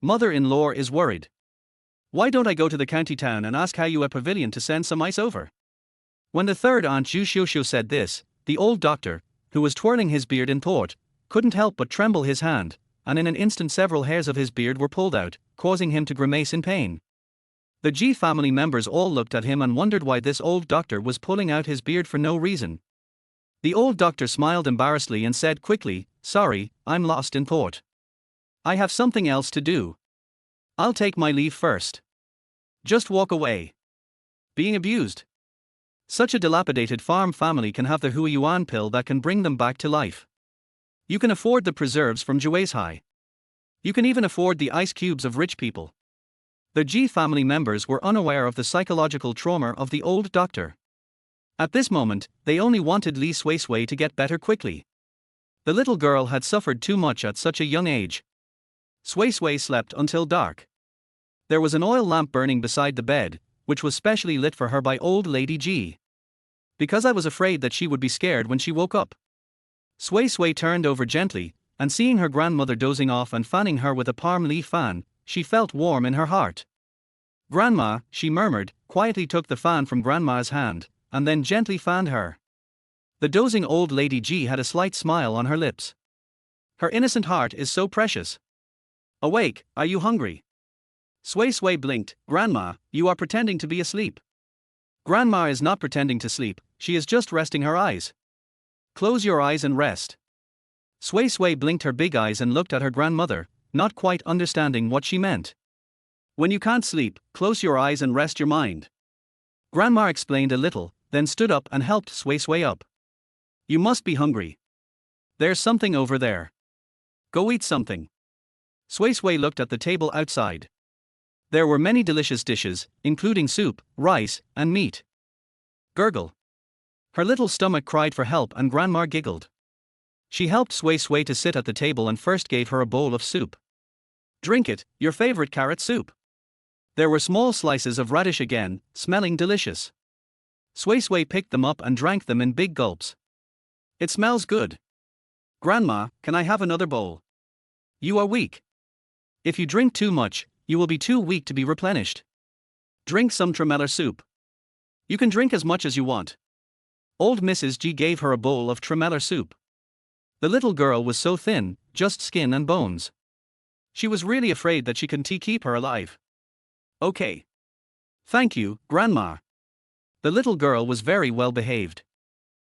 Mother-in-law is worried. Why don't I go to the county town and ask Hayu Pavilion to send some ice over? When the third aunt Juxiuxiu said this, the old doctor, who was twirling his beard in thought, couldn't help but tremble his hand, and in an instant several hairs of his beard were pulled out, causing him to grimace in pain. The G family members all looked at him and wondered why this old doctor was pulling out his beard for no reason. The old doctor smiled embarrassedly and said quickly, "Sorry, I'm lost in thought. I have something else to do. I'll take my leave first." Just walk away. Being abused. Such a dilapidated farm family can have the Huiyuan pill that can bring them back to life. You can afford the preserves from Juizhai. You can even afford the ice cubes of rich people. The G family members were unaware of the psychological trauma of the old doctor. At this moment, they only wanted Li Suisui to get better quickly. The little girl had suffered too much at such a young age. Suisui slept until dark. There was an oil lamp burning beside the bed, which was specially lit for her by old Lady G. Because I was afraid that she would be scared when she woke up. Suisui turned over gently, and seeing her grandmother dozing off and fanning her with a palm leaf fan, she felt warm in her heart. "Grandma," she murmured, quietly took the fan from Grandma's hand, and then gently fanned her. The dozing old Lady G had a slight smile on her lips. Her innocent heart is so precious. "Awake, are you hungry?" Suisui blinked. "Grandma, you are pretending to be asleep." Grandma is not pretending to sleep, she is just resting her eyes. "Close your eyes and rest." Suisui blinked her big eyes and looked at her grandmother, not quite understanding what she meant. "When you can't sleep, close your eyes and rest your mind." Grandma explained a little, then stood up and helped Suisui up. "You must be hungry. There's something over there. Go eat something." Suisui looked at the table outside. There were many delicious dishes, including soup, rice, and meat. Gurgle. Her little stomach cried for help and Grandma giggled. She helped Suisui to sit at the table and first gave her a bowl of soup. "Drink it, your favorite carrot soup." There were small slices of radish again, smelling delicious. Suisui picked them up and drank them in big gulps. "It smells good." "Grandma, can I have another bowl?" "You are weak. If you drink too much, you will be too weak to be replenished. Drink some tremeller soup. You can drink as much as you want." Old Mrs. G gave her a bowl of tremeller soup. The little girl was so thin, just skin and bones. She was really afraid that she couldn't keep her alive. "Okay. Thank you, Grandma." The little girl was very well behaved.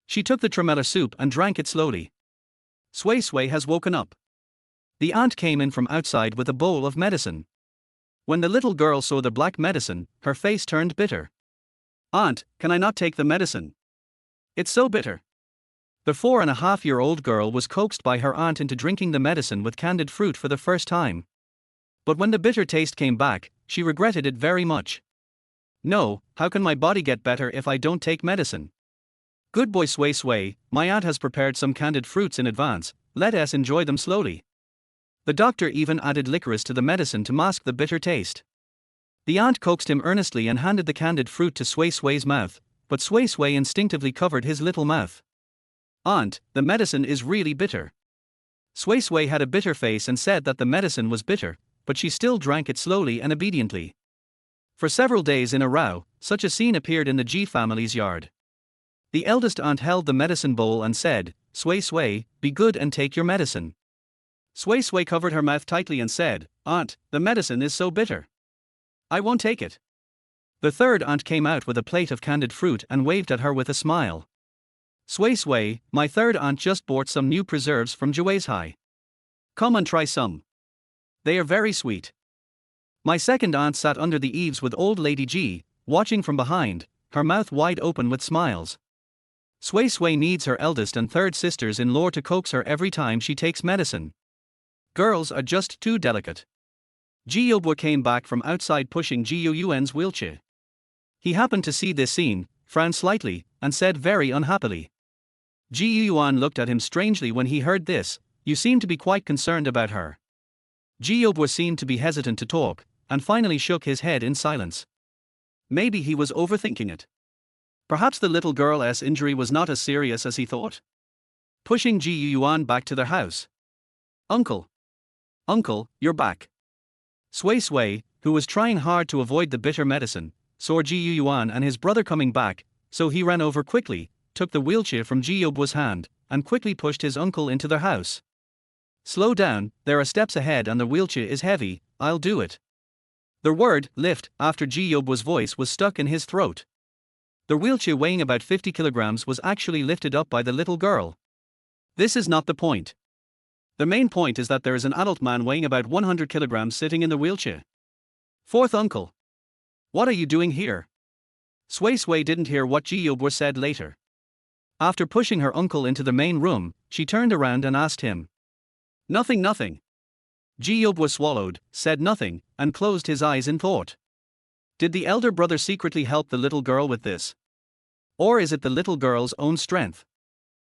She took the tremeller soup and drank it slowly. Suisui has woken up. The aunt came in from outside with a bowl of medicine. When the little girl saw the black medicine, her face turned bitter. "Aunt, can I not take the medicine? It's so bitter." The 4.5-year-old girl was coaxed by her aunt into drinking the medicine with candied fruit for the first time. But when the bitter taste came back, she regretted it very much. "No, how can my body get better if I don't take medicine?" "Good boy Suisui, my aunt has prepared some candied fruits in advance, let us enjoy them slowly." The doctor even added licorice to the medicine to mask the bitter taste. The aunt coaxed him earnestly and handed the candied fruit to Suisui's mouth, but Suisui instinctively covered his little mouth. "Aunt, the medicine is really bitter." Suisui had a bitter face and said that the medicine was bitter, but she still drank it slowly and obediently. For several days in a row, such a scene appeared in the G family's yard. The eldest aunt held the medicine bowl and said, "Suisui, be good and take your medicine." Suisui covered her mouth tightly and said, "Aunt, the medicine is so bitter. I won't take it." The third aunt came out with a plate of candied fruit and waved at her with a smile. "Suisui, my third aunt just bought some new preserves from Juizhai. Come and try some. They are very sweet." My second aunt sat under the eaves with old Lady G, watching from behind, her mouth wide open with smiles. Suisui needs her eldest and third sisters-in-law to coax her every time she takes medicine. Girls are just too delicate. Ji Yobua came back from outside pushing Ji Yuan's wheelchair. He happened to see this scene, frowned slightly, and said very unhappily. Ji Yuan looked at him strangely when he heard this, You seem to be quite concerned about her. Jiyob was seen to be hesitant to talk, and finally shook his head in silence. Maybe he was overthinking it. Perhaps the little girl's injury was not as serious as he thought. Pushing Ji Yuan back to their house. Uncle. Uncle, you're back. Sui Sui, who was trying hard to avoid the bitter medicine, saw Ji Yuan and his brother coming back, so he ran over quickly, took the wheelchair from Jiyob's hand, and quickly pushed his uncle into their house. Slow down, there are steps ahead and the wheelchair is heavy, I'll do it. The word, lift, after Jiyob's voice was stuck in his throat. The wheelchair weighing about 50 kilograms was actually lifted up by the little girl. This is not the point. The main point is that there is an adult man weighing about 100 kilograms sitting in the wheelchair. Fourth uncle. What are you doing here? Sui Sui didn't hear what Jiyob said later. After pushing her uncle into the main room, she turned around and asked him. Nothing. Jiyob swallowed, said nothing, and closed his eyes in thought. Did the elder brother secretly help the little girl with this? Or is it the little girl's own strength?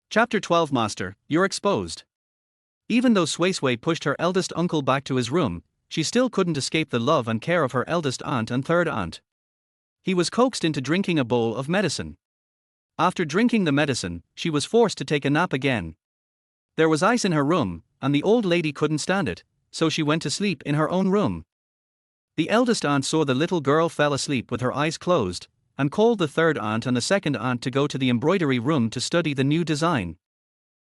Chapter 12. Master, you're exposed. Even though Sui Sui pushed her eldest uncle back to his room, she still couldn't escape the love and care of her eldest aunt and third aunt. He was coaxed into drinking a bowl of medicine. After drinking the medicine, she was forced to take a nap again. There was ice in her room, and the old lady couldn't stand it, so she went to sleep in her own room. The eldest aunt saw the little girl fell asleep with her eyes closed, and called the third aunt and the second aunt to go to the embroidery room to study the new design.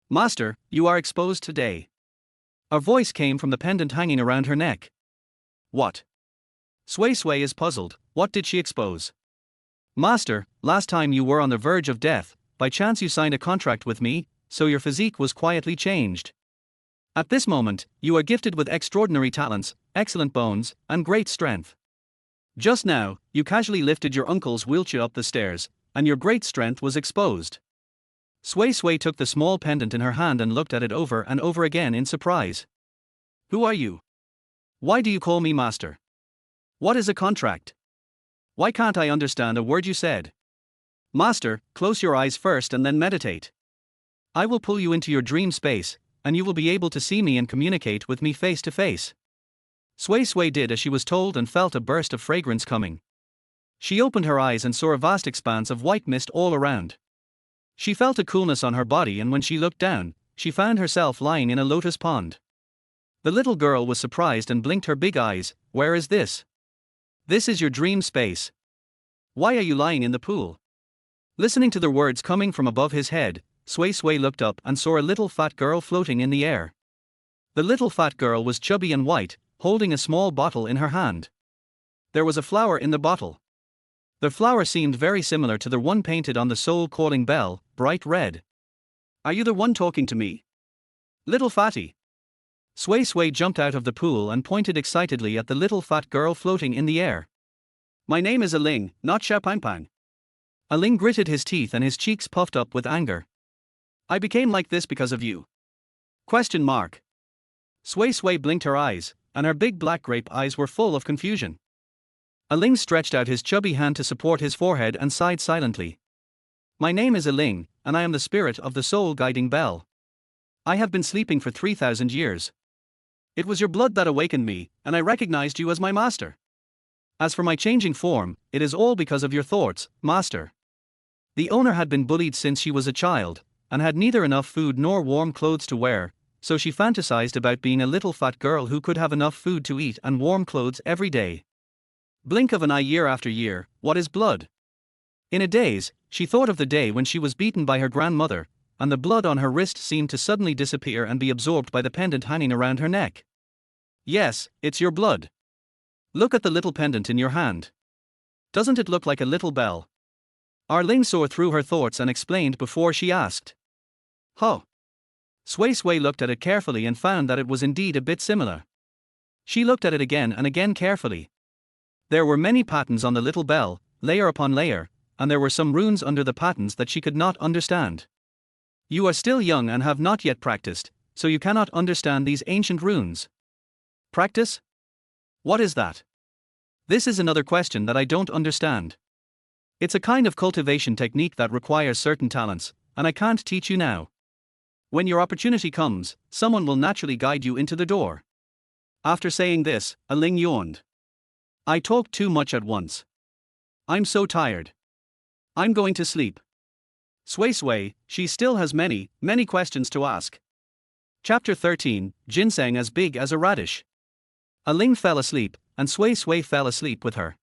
Master, you are exposed today. A voice came from the pendant hanging around her neck. What? Sui Sui is puzzled. What did she expose? Master, last time you were on the verge of death, by chance you signed a contract with me, so your physique was quietly changed. At this moment, you are gifted with extraordinary talents, excellent bones, and great strength. Just now, you casually lifted your uncle's wheelchair up the stairs, and your great strength was exposed. Sui Sui took the small pendant in her hand and looked at it over and over again in surprise. Who are you? Why do you call me master? What is a contract? Why can't I understand a word you said? Master, close your eyes first and then meditate. I will pull you into your dream space, and you will be able to see me and communicate with me face to face. Sui Sui did as she was told and felt a burst of fragrance coming. She opened her eyes and saw a vast expanse of white mist all around. She felt a coolness on her body, and when she looked down, she found herself lying in a lotus pond. The little girl was surprised and blinked her big eyes. Where is this? This is your dream space. Why are you lying in the pool? Listening to the words coming from above his head, Sui Sui looked up and saw a little fat girl floating in the air. The little fat girl was chubby and white, holding a small bottle in her hand. There was a flower in the bottle. The flower seemed very similar to the one painted on the soul-calling bell, bright red. Are you the one talking to me? Little fatty. Sui Sui jumped out of the pool and pointed excitedly at the little fat girl floating in the air. My name is Aling, not Xiaopangpang. Aling gritted his teeth and his cheeks puffed up with anger. I became like this because of you. Question mark. Sui Sui blinked her eyes, and her big black grape eyes were full of confusion. Aling stretched out his chubby hand to support his forehead and sighed silently. My name is Aling, and I am the spirit of the soul-guiding bell. I have been sleeping for 3,000 years. It was your blood that awakened me, and I recognized you as my master. As for my changing form, it is all because of your thoughts, master. The owner had been bullied since she was a child, and had neither enough food nor warm clothes to wear, so she fantasized about being a little fat girl who could have enough food to eat and warm clothes every day. Blink of an eye, year after year, what is blood? In a daze, she thought of the day when she was beaten by her grandmother, and the blood on her wrist seemed to suddenly disappear and be absorbed by the pendant hanging around her neck. Yes, it's your blood. Look at the little pendant in your hand. Doesn't it look like a little bell? Arling saw through her thoughts and explained before she asked. Huh? Sui Sui looked at it carefully and found that it was indeed a bit similar. She looked at it again and again carefully. There were many patterns on the little bell, layer upon layer, and there were some runes under the patterns that she could not understand. You are still young and have not yet practiced, so you cannot understand these ancient runes. Practice? What is that? This is another question that I don't understand. It's a kind of cultivation technique that requires certain talents, and I can't teach you now. When your opportunity comes, someone will naturally guide you into the door. After saying this, Aling yawned. I talked too much at once. I'm so tired. I'm going to sleep. Sui Sui, she still has many questions to ask. Chapter 13, Ginseng as big as a radish. Aling fell asleep, and Sui Sui fell asleep with her.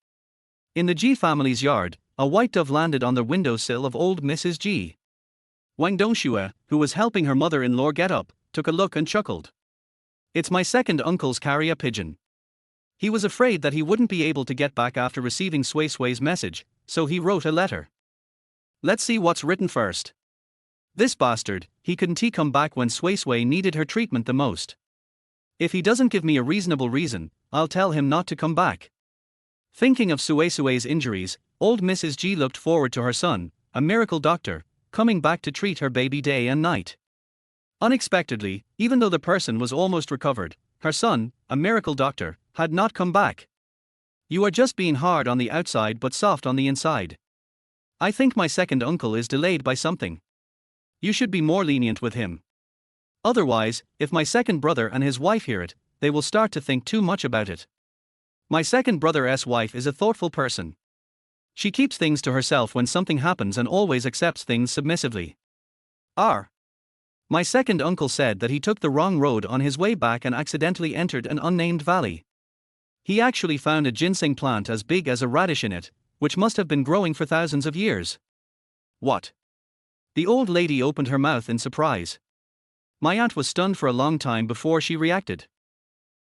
In the Ji family's yard, a white dove landed on the windowsill of old Mrs. Ji. Wang Dongxue, who was helping her mother-in-law get up, took a look and chuckled. It's my second uncle's carrier pigeon. He was afraid that he wouldn't be able to get back after receiving Sui Sui's message, so he wrote a letter. Let's see what's written first. This bastard, he couldn't come back when Sui Sui needed her treatment the most. If he doesn't give me a reasonable reason, I'll tell him not to come back. Thinking of Sui Sui's injuries, old Mrs. Ji looked forward to her son, a miracle doctor, coming back to treat her baby day and night. Unexpectedly, even though the person was almost recovered, her son, a miracle doctor, had not come back. You are just being hard on the outside but soft on the inside. I think my second uncle is delayed by something. You should be more lenient with him. Otherwise, if my second brother and his wife hear it, they will start to think too much about it. My second brother's wife is a thoughtful person. She keeps things to herself when something happens and always accepts things submissively. My second uncle said that he took the wrong road on his way back and accidentally entered an unnamed valley. He actually found a ginseng plant as big as a radish in it, which must have been growing for thousands of years. What? The old lady opened her mouth in surprise. My aunt was stunned for a long time before she reacted.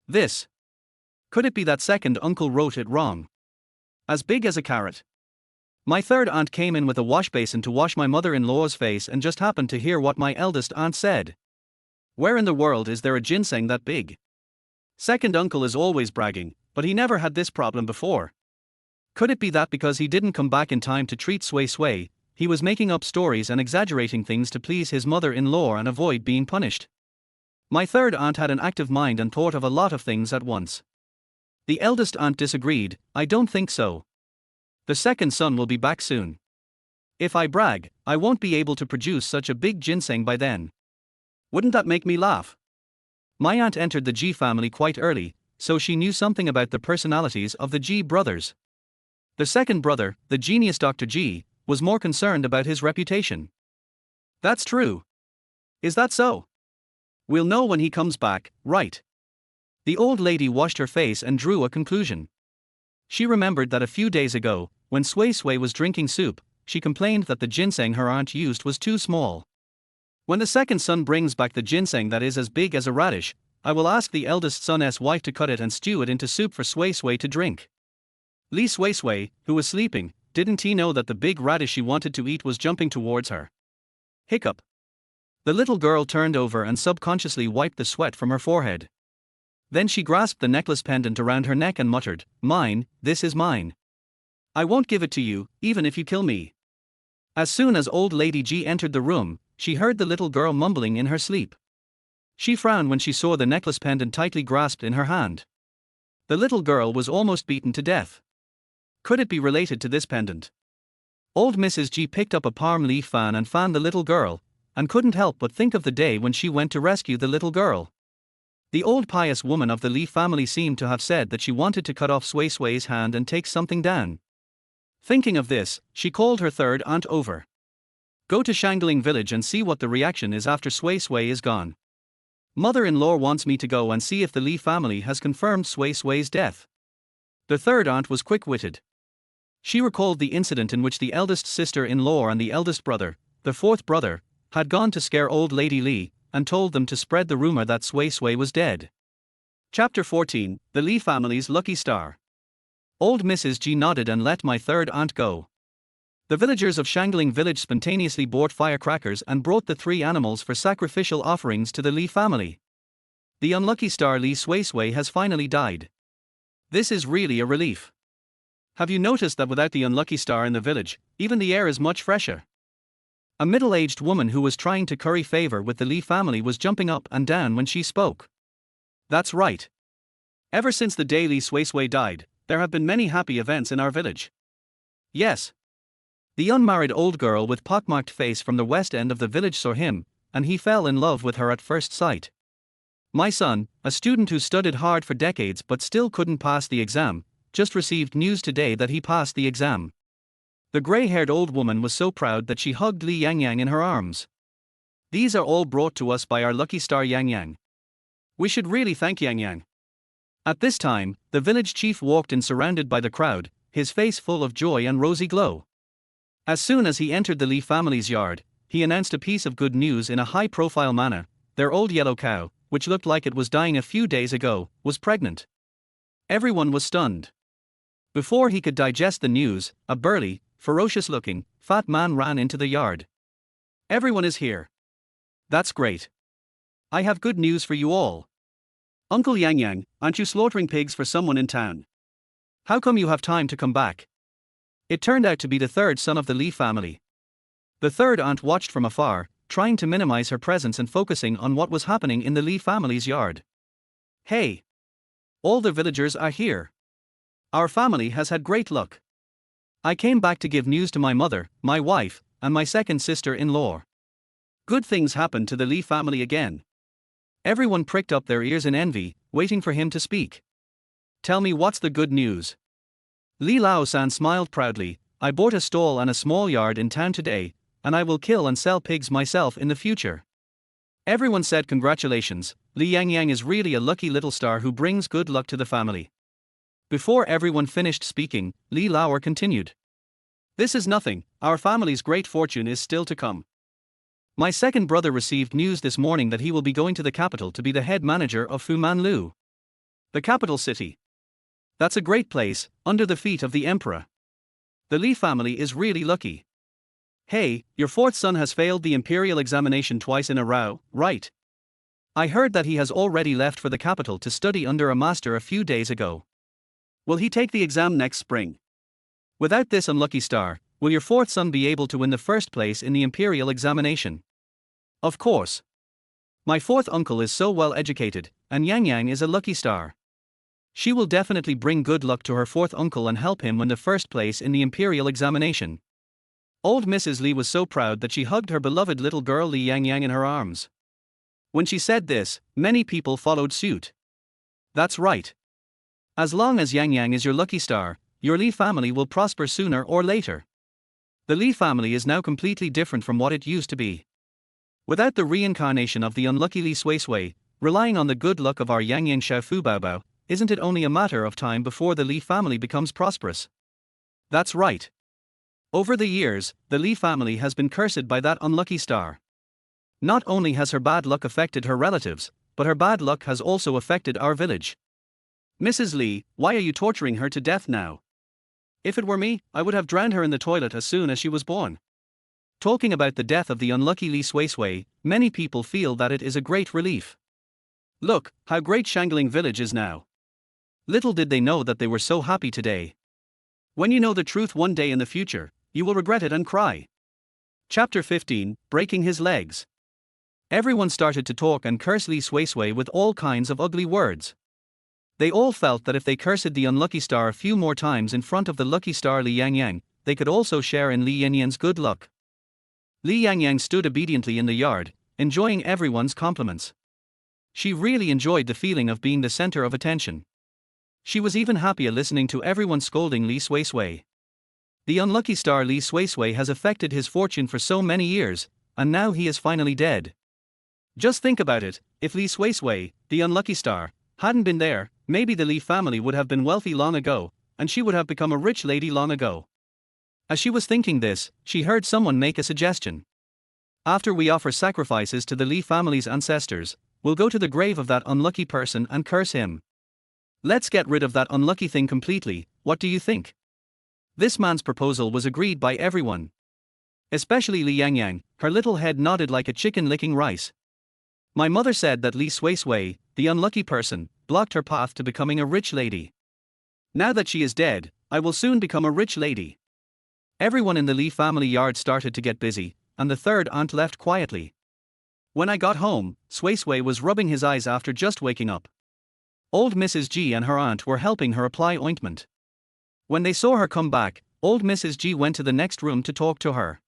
This. Could it be that second uncle wrote it wrong? As big as a carrot. My third aunt came in with a wash basin to wash my mother-in-law's face and just happened to hear what my eldest aunt said. Where in the world is there a ginseng that big? Second uncle is always bragging, but he never had this problem before. Could it be that because he didn't come back in time to treat Sui Sui, he was making up stories and exaggerating things to please his mother-in-law and avoid being punished? My third aunt had an active mind and thought of a lot of things at once. The eldest aunt disagreed. I don't think so. The second son will be back soon. If I brag, I won't be able to produce such a big ginseng by then. Wouldn't that make me laugh? My aunt entered the Ji family quite early, so she knew something about the personalities of the Ji brothers. The second brother, the genius Dr. Ji, was more concerned about his reputation. That's true. Is that so? We'll know when he comes back, right? The old lady washed her face and drew a conclusion. She remembered that a few days ago, when Sui Sui was drinking soup, she complained that the ginseng her aunt used was too small. When the second son brings back the ginseng that is as big as a radish, I will ask the eldest son's wife to cut it and stew it into soup for Sui Sui to drink. Li Sui Sui, who was sleeping, didn't he know that the big radish she wanted to eat was jumping towards her? Hiccup. The little girl turned over and subconsciously wiped the sweat from her forehead. Then she grasped the necklace pendant around her neck and muttered, "Mine, this is mine. I won't give it to you, even if you kill me." As soon as old Lady Ji entered the room, she heard the little girl mumbling in her sleep. She frowned when she saw the necklace pendant tightly grasped in her hand. The little girl was almost beaten to death. Could it be related to this pendant? Old Mrs. Ji picked up a palm leaf fan and fanned the little girl, and couldn't help but think of the day when she went to rescue the little girl. The old pious woman of the Li family seemed to have said that she wanted to cut off Sui Sui's hand and take something down. Thinking of this, she called her third aunt over. Go to Shangling village and see what the reaction is after Sui Sui is gone. Mother-in-law wants me to go and see if the Li family has confirmed Sui Sui's death. The third aunt was quick-witted. She recalled the incident in which the eldest sister-in-law and the eldest brother, the fourth brother, had gone to scare old Lady Li, and told them to spread the rumor that Sui Sui was dead. Chapter 14, The Li Family's Lucky Star. Old Mrs. Ji nodded and let my third aunt go. The villagers of Shangling village spontaneously bought firecrackers and brought the three animals for sacrificial offerings to the Li family. The unlucky star Li Sui Sui has finally died. This is really a relief. Have you noticed that without the unlucky star in the village, even the air is much fresher? A middle-aged woman who was trying to curry favor with the Li family was jumping up and down when she spoke. That's right. Ever since the day Li Sui Sui died, there have been many happy events in our village. Yes. The unmarried old girl with pockmarked face from the west end of the village saw him, and he fell in love with her at first sight. My son, a student who studied hard for decades but still couldn't pass the exam, just received news today that he passed the exam. The grey-haired old woman was so proud that she hugged Li Yangyang in her arms. These are all brought to us by our lucky star Yang Yang. We should really thank Yang Yang. At this time, the village chief walked in surrounded by the crowd, his face full of joy and rosy glow. As soon as he entered the Li family's yard, he announced a piece of good news in a high-profile manner. Their old yellow cow, which looked like it was dying a few days ago, was pregnant. Everyone was stunned. Before he could digest the news, a burly, ferocious-looking, fat man ran into the yard. Everyone is here. That's great. I have good news for you all. Uncle Yang Yang, aren't you slaughtering pigs for someone in town? How come you have time to come back? It turned out to be the third son of the Li family. The third aunt watched from afar, trying to minimize her presence and focusing on what was happening in the Li family's yard. Hey! All the villagers are here. Our family has had great luck. I came back to give news to my mother, my wife, and my second sister-in-law. Good things happened to the Li family again. Everyone pricked up their ears in envy, waiting for him to speak. Tell me what's the good news. Li Lao-san smiled proudly. I bought a stall and a small yard in town today, and I will kill and sell pigs myself in the future. Everyone said congratulations, Li Yangyang is really a lucky little star who brings good luck to the family. Before everyone finished speaking, Li Lao continued. This is nothing, our family's great fortune is still to come. My second brother received news this morning that he will be going to the capital to be the head manager of Fumanlu, the capital city. That's a great place, under the feet of the emperor. The Li family is really lucky. Hey, your fourth son has failed the imperial examination twice in a row, right? I heard that he has already left for the capital to study under a master a few days ago. Will he take the exam next spring? Without this unlucky star, will your fourth son be able to win the first place in the imperial examination? Of course. My fourth uncle is so well educated, and Yang Yang is a lucky star. She will definitely bring good luck to her fourth uncle and help him win the first place in the imperial examination. Old Mrs. Li was so proud that she hugged her beloved little girl Li Yang Yang in her arms. When she said this, many people followed suit. That's right. As long as Yang Yang is your lucky star, your Li family will prosper sooner or later. The Li family is now completely different from what it used to be. Without the reincarnation of the unlucky Li Sui Sui, relying on the good luck of our Yang Yang Xiao Fu Bao Bao, isn't it only a matter of time before the Li family becomes prosperous? That's right. Over the years, the Li family has been cursed by that unlucky star. Not only has her bad luck affected her relatives, but her bad luck has also affected our village. Mrs. Li, why are you torturing her to death now? If it were me, I would have drowned her in the toilet as soon as she was born. Talking about the death of the unlucky Li Sui Sui, many people feel that it is a great relief. Look, how great Shangling village is now. Little did they know that they were so happy today. When you know the truth one day in the future, you will regret it and cry. Chapter 15, Breaking His Legs. Everyone started to talk and curse Li Sui Sui with all kinds of ugly words. They all felt that if they cursed the unlucky star a few more times in front of the lucky star Li Yang Yang, they could also share in Li Yan Yan's good luck. Li Yang Yang stood obediently in the yard, enjoying everyone's compliments. She really enjoyed the feeling of being the center of attention. She was even happier listening to everyone scolding Li Sui Sui. The unlucky star Li Sui Sui has affected his fortune for so many years, and now he is finally dead. Just think about it, if Li Sui Sui, the unlucky star, hadn't been there, maybe the Li family would have been wealthy long ago, and she would have become a rich lady long ago. As she was thinking this, she heard someone make a suggestion. After we offer sacrifices to the Li family's ancestors, we'll go to the grave of that unlucky person and curse him. Let's get rid of that unlucky thing completely, what do you think? This man's proposal was agreed by everyone. Especially Li Yang Yang, her little head nodded like a chicken licking rice. My mother said that Li Sui Sui, the unlucky person, blocked her path to becoming a rich lady. Now that she is dead, I will soon become a rich lady. Everyone in the Li family yard started to get busy, and the third aunt left quietly. When I got home, Sui Sui was rubbing his eyes after just waking up. Old Mrs. G and her aunt were helping her apply ointment. When they saw her come back, old Mrs. G went to the next room to talk to her.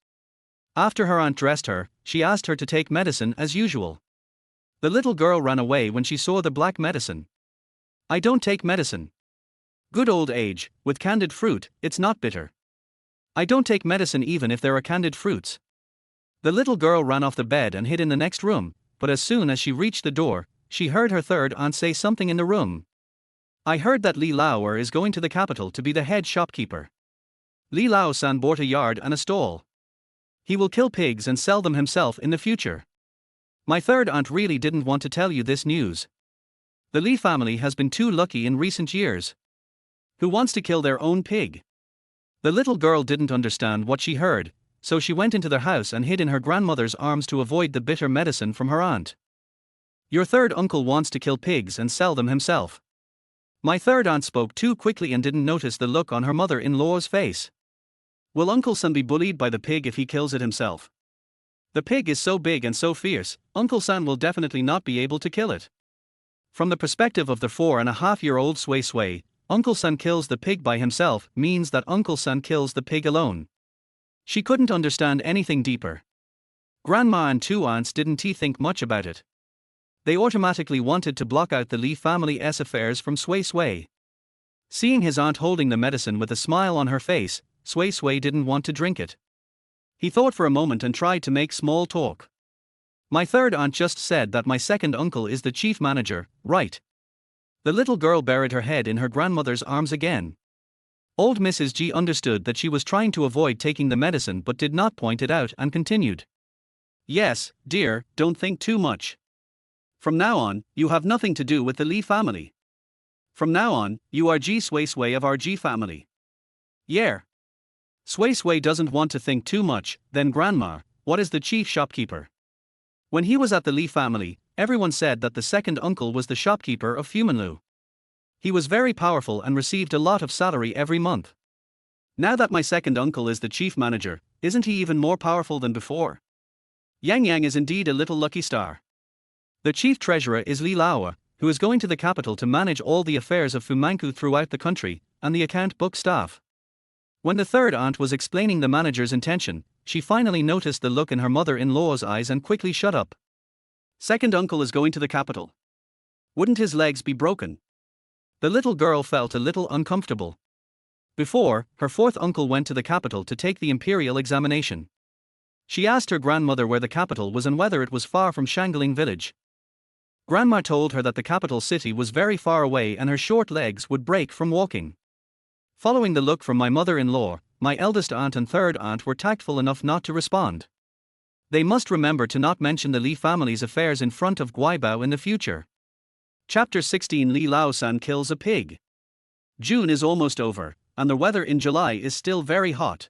After her aunt dressed her, she asked her to take medicine as usual. The little girl ran away when she saw the black medicine. I don't take medicine. Good old age, with candied fruit, it's not bitter. I don't take medicine even if there are candied fruits. The little girl ran off the bed and hid in the next room, but as soon as she reached the door, she heard her third aunt say something in the room. I heard that Li Lao is going to the capital to be the head shopkeeper. Li Lao-san bought a yard and a stall. He will kill pigs and sell them himself in the future. My third aunt really didn't want to tell you this news. The Li family has been too lucky in recent years. Who wants to kill their own pig? The little girl didn't understand what she heard, so she went into their house and hid in her grandmother's arms to avoid the bitter medicine from her aunt. Your third uncle wants to kill pigs and sell them himself. My third aunt spoke too quickly and didn't notice the look on her mother-in-law's face. Will Uncle San be bullied by the pig if he kills it himself? The pig is so big and so fierce, Uncle San will definitely not be able to kill it. From the perspective of the 4.5-year-old Sui Sui, Uncle San kills the pig by himself means that Uncle San kills the pig alone. She couldn't understand anything deeper. Grandma and two aunts didn't think much about it. They automatically wanted to block out the Li family's affairs from Sui Sui. Seeing his aunt holding the medicine with a smile on her face, Sui Sui didn't want to drink it. He thought for a moment and tried to make small talk. My third aunt just said that my second uncle is the chief manager, right? The little girl buried her head in her grandmother's arms again. Old Mrs. G understood that she was trying to avoid taking the medicine but did not point it out and continued. Yes, dear, don't think too much. From now on, you have nothing to do with the Li family. From now on, you are Ji Sui Sui of our Ji family. Yeah. Sui Sui doesn't want to think too much. Then Grandma, what is the chief shopkeeper? When he was at the Li family, everyone said that the second uncle was the shopkeeper of Fumanlu. He was very powerful and received a lot of salary every month. Now that my second uncle is the chief manager, isn't he even more powerful than before? Yang Yang is indeed a little lucky star. The chief treasurer is Li Lao, who is going to the capital to manage all the affairs of Fumanku throughout the country, and the account book staff. When the third aunt was explaining the manager's intention, she finally noticed the look in her mother-in-law's eyes and quickly shut up. Second uncle is going to the capital. Wouldn't his legs be broken? The little girl felt a little uncomfortable. Before, her fourth uncle went to the capital to take the imperial examination. She asked her grandmother where the capital was and whether it was far from Shangling village. Grandma told her that the capital city was very far away and her short legs would break from walking. Following the look from my mother-in-law, my eldest aunt and third aunt were tactful enough not to respond. They must remember to not mention the Li family's affairs in front of Guaibao in the future. Chapter 16 Li Lao-san kills a pig. June is almost over, and the weather in July is still very hot.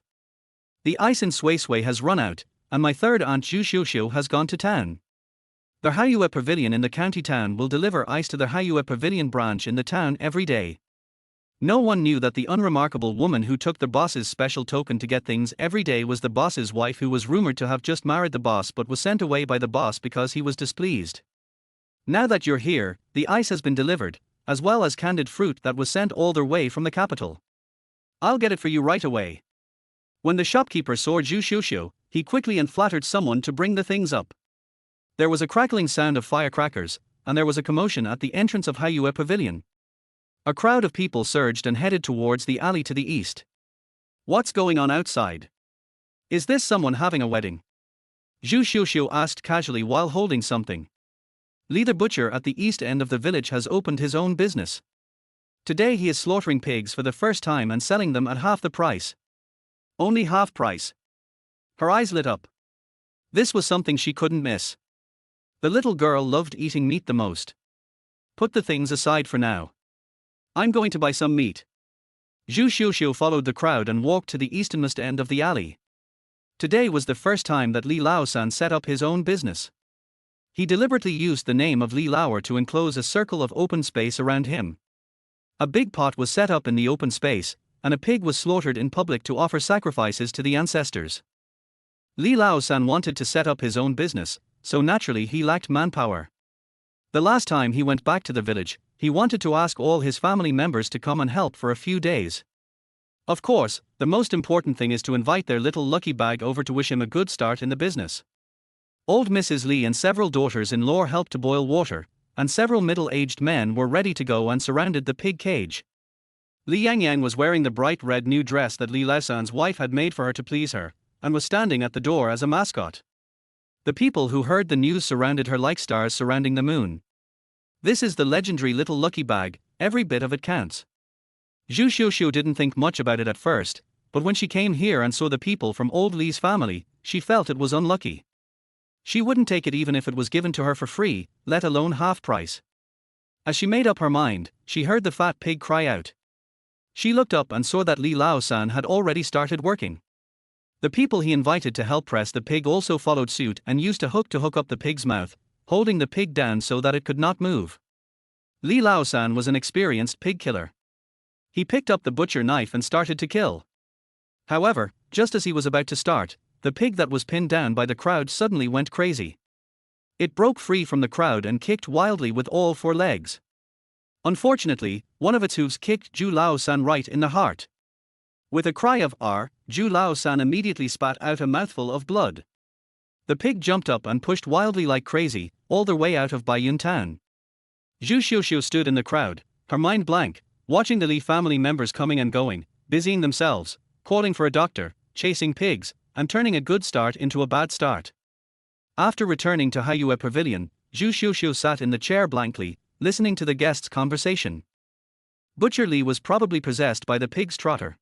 The ice in Sui Sui has run out, and my third aunt Zhu Xiuxiu has gone to town. Their Haiyue Pavilion in the county town will deliver ice to their Haiyue Pavilion branch in the town every day. No one knew that the unremarkable woman who took the boss's special token to get things every day was the boss's wife, who was rumored to have just married the boss but was sent away by the boss because he was displeased. Now that you're here, the ice has been delivered, as well as candied fruit that was sent all their way from the capital. I'll get it for you right away. When the shopkeeper saw Zhu Xiuxiu, he quickly and flattered someone to bring the things up. There was a crackling sound of firecrackers, and there was a commotion at the entrance of Haiyue Pavilion. A crowd of people surged and headed towards the alley to the east. What's going on outside? Is this someone having a wedding? Zhu Xiuxiu asked casually while holding something. Li the butcher at the east end of the village has opened his own business. Today he is slaughtering pigs for the first time and selling them at half the price. Only half price. Her eyes lit up. This was something she couldn't miss. The little girl loved eating meat the most. Put the things aside for now. I'm going to buy some meat. Zhu Xiuxiu followed the crowd and walked to the easternmost end of the alley. Today was the first time that Li Lao-san set up his own business. He deliberately used the name of Li Lao to enclose a circle of open space around him. A big pot was set up in the open space, and a pig was slaughtered in public to offer sacrifices to the ancestors. Li Lao-san wanted to set up his own business, so naturally he lacked manpower. The last time he went back to the village, he wanted to ask all his family members to come and help for a few days. Of course, the most important thing is to invite their little lucky bag over to wish him a good start in the business. Old Mrs. Li and several daughters-in-law helped to boil water, and several middle-aged men were ready to go and surrounded the pig cage. Li Yangyang was wearing the bright red new dress that Li Laosan's wife had made for her to please her, and was standing at the door as a mascot. The people who heard the news surrounded her like stars surrounding the moon. This is the legendary little lucky bag, every bit of it counts. Zhu Xiuxiu didn't think much about it at first, but when she came here and saw the people from old Li's family, she felt it was unlucky. She wouldn't take it even if it was given to her for free, let alone half price. As she made up her mind, she heard the fat pig cry out. She looked up and saw that Li Laosan had already started working. The people he invited to help press the pig also followed suit and used a hook to hook up the pig's mouth, holding the pig down so that it could not move. Li Laosan was an experienced pig killer. He picked up the butcher knife and started to kill. However, just as he was about to start, the pig that was pinned down by the crowd suddenly went crazy. It broke free from the crowd and kicked wildly with all four legs. Unfortunately, one of its hooves kicked Zhu Laosan right in the heart. With a cry of "R," Zhu Laosan immediately spat out a mouthful of blood. The pig jumped up and pushed wildly like crazy, all the way out of Baiyun town. Zhu Xiuxiu stood in the crowd, her mind blank, watching the Li family members coming and going, busying themselves, calling for a doctor, chasing pigs, and turning a good start into a bad start. After returning to Haiyue Pavilion, Zhu Xiuxiu sat in the chair blankly, listening to the guests' conversation. Butcher Li was probably possessed by the pig's trotter.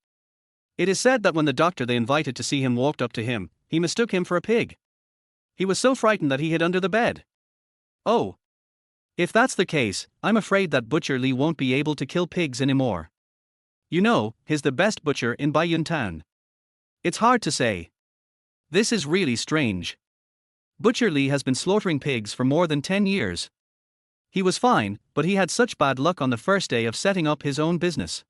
It is said that when the doctor they invited to see him walked up to him, he mistook him for a pig. He was so frightened that he hid under the bed. Oh. If that's the case, I'm afraid that Butcher Li won't be able to kill pigs anymore. You know, he's the best butcher in Baiyun town. It's hard to say. This is really strange. Butcher Li has been slaughtering pigs for more than 10 years. He was fine, but he had such bad luck on the first day of setting up his own business.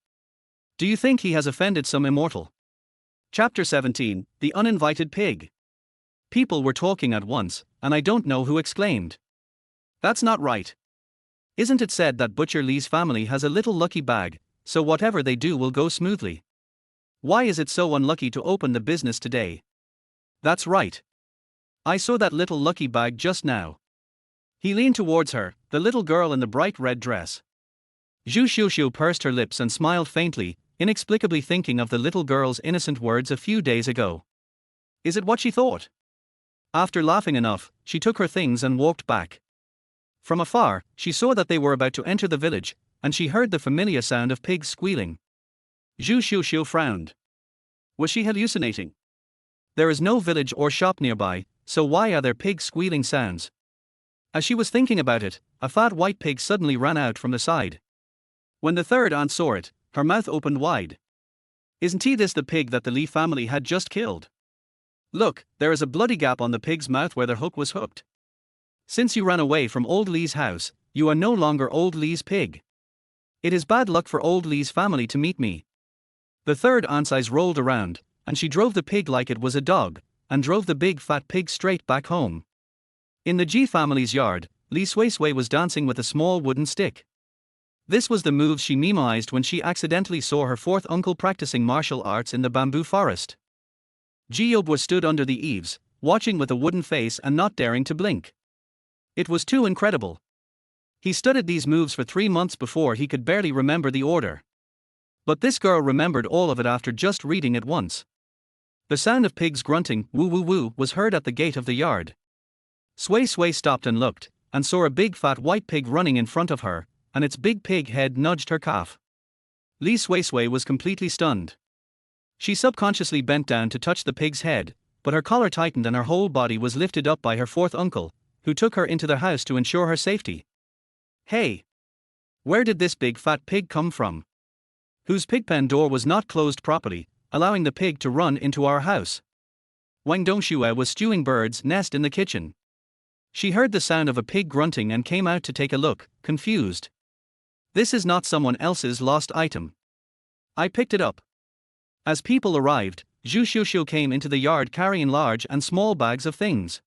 Do you think he has offended some immortal? Chapter 17, The Uninvited Pig. People were talking at once, and I don't know who exclaimed. That's not right. Isn't it said that Butcher Li's family has a little lucky bag, so whatever they do will go smoothly? Why is it so unlucky to open the business today? That's right. I saw that little lucky bag just now. He leaned towards her, the little girl in the bright red dress. Zhu Xiuxiu pursed her lips and smiled faintly, inexplicably thinking of the little girl's innocent words a few days ago. Is it what she thought? After laughing enough, she took her things and walked back. From afar, she saw that they were about to enter the village, and she heard the familiar sound of pigs squealing. Zhu Xiuxiu frowned. Was she hallucinating? There is no village or shop nearby, so why are there pig squealing sounds? As she was thinking about it, a fat white pig suddenly ran out from the side. When the third aunt saw it, her mouth opened wide. Isn't he this the pig that the Li family had just killed? Look, there is a bloody gap on the pig's mouth where the hook was hooked. Since you ran away from old Li's house, you are no longer old Li's pig. It is bad luck for old Li's family to meet me. The third aunt's eyes rolled around, and she drove the pig like it was a dog, and drove the big fat pig straight back home. In the Ji family's yard, Li Suisui was dancing with a small wooden stick. This was the move she memoized when she accidentally saw her fourth uncle practicing martial arts in the bamboo forest. Ji Yobwa stood under the eaves, watching with a wooden face and not daring to blink. It was too incredible. He studied these moves for 3 months before he could barely remember the order. But this girl remembered all of it after just reading it once. The sound of pigs grunting, woo woo woo, was heard at the gate of the yard. Sui Sui stopped and looked, and saw a big fat white pig running in front of her, and its big pig head nudged her calf. Li Sui Sui was completely stunned. She subconsciously bent down to touch the pig's head, but her collar tightened and her whole body was lifted up by her fourth uncle, who took her into the house to ensure her safety. Hey! Where did this big fat pig come from? Whose pigpen door was not closed properly, allowing the pig to run into our house? Wang Dongxue was stewing bird's nest in the kitchen. She heard the sound of a pig grunting and came out to take a look, confused. This is not someone else's lost item. I picked it up. As people arrived, Zhu Xiuxiu came into the yard carrying large and small bags of things.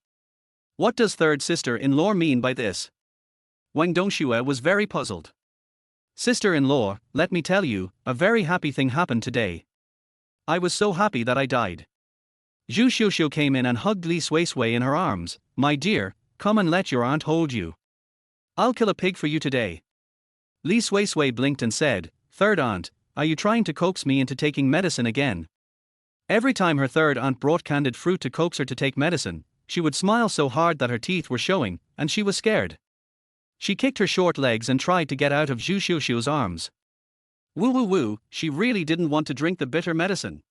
What does third sister-in-law mean by this? Wang Dongxue was very puzzled. Sister-in-law, let me tell you, a very happy thing happened today. I was so happy that I died. Zhu Xiuxiu came in and hugged Li Suisui in her arms. "My dear, come and let your aunt hold you. I'll kill a pig for you today." Li Suisui blinked and said, "Third aunt, are you trying to coax me into taking medicine again?" Every time her third aunt brought canned fruit to coax her to take medicine, she would smile so hard that her teeth were showing, and she was scared. She kicked her short legs and tried to get out of Zhu Xiuxiu's arms. Woo woo woo, she really didn't want to drink the bitter medicine.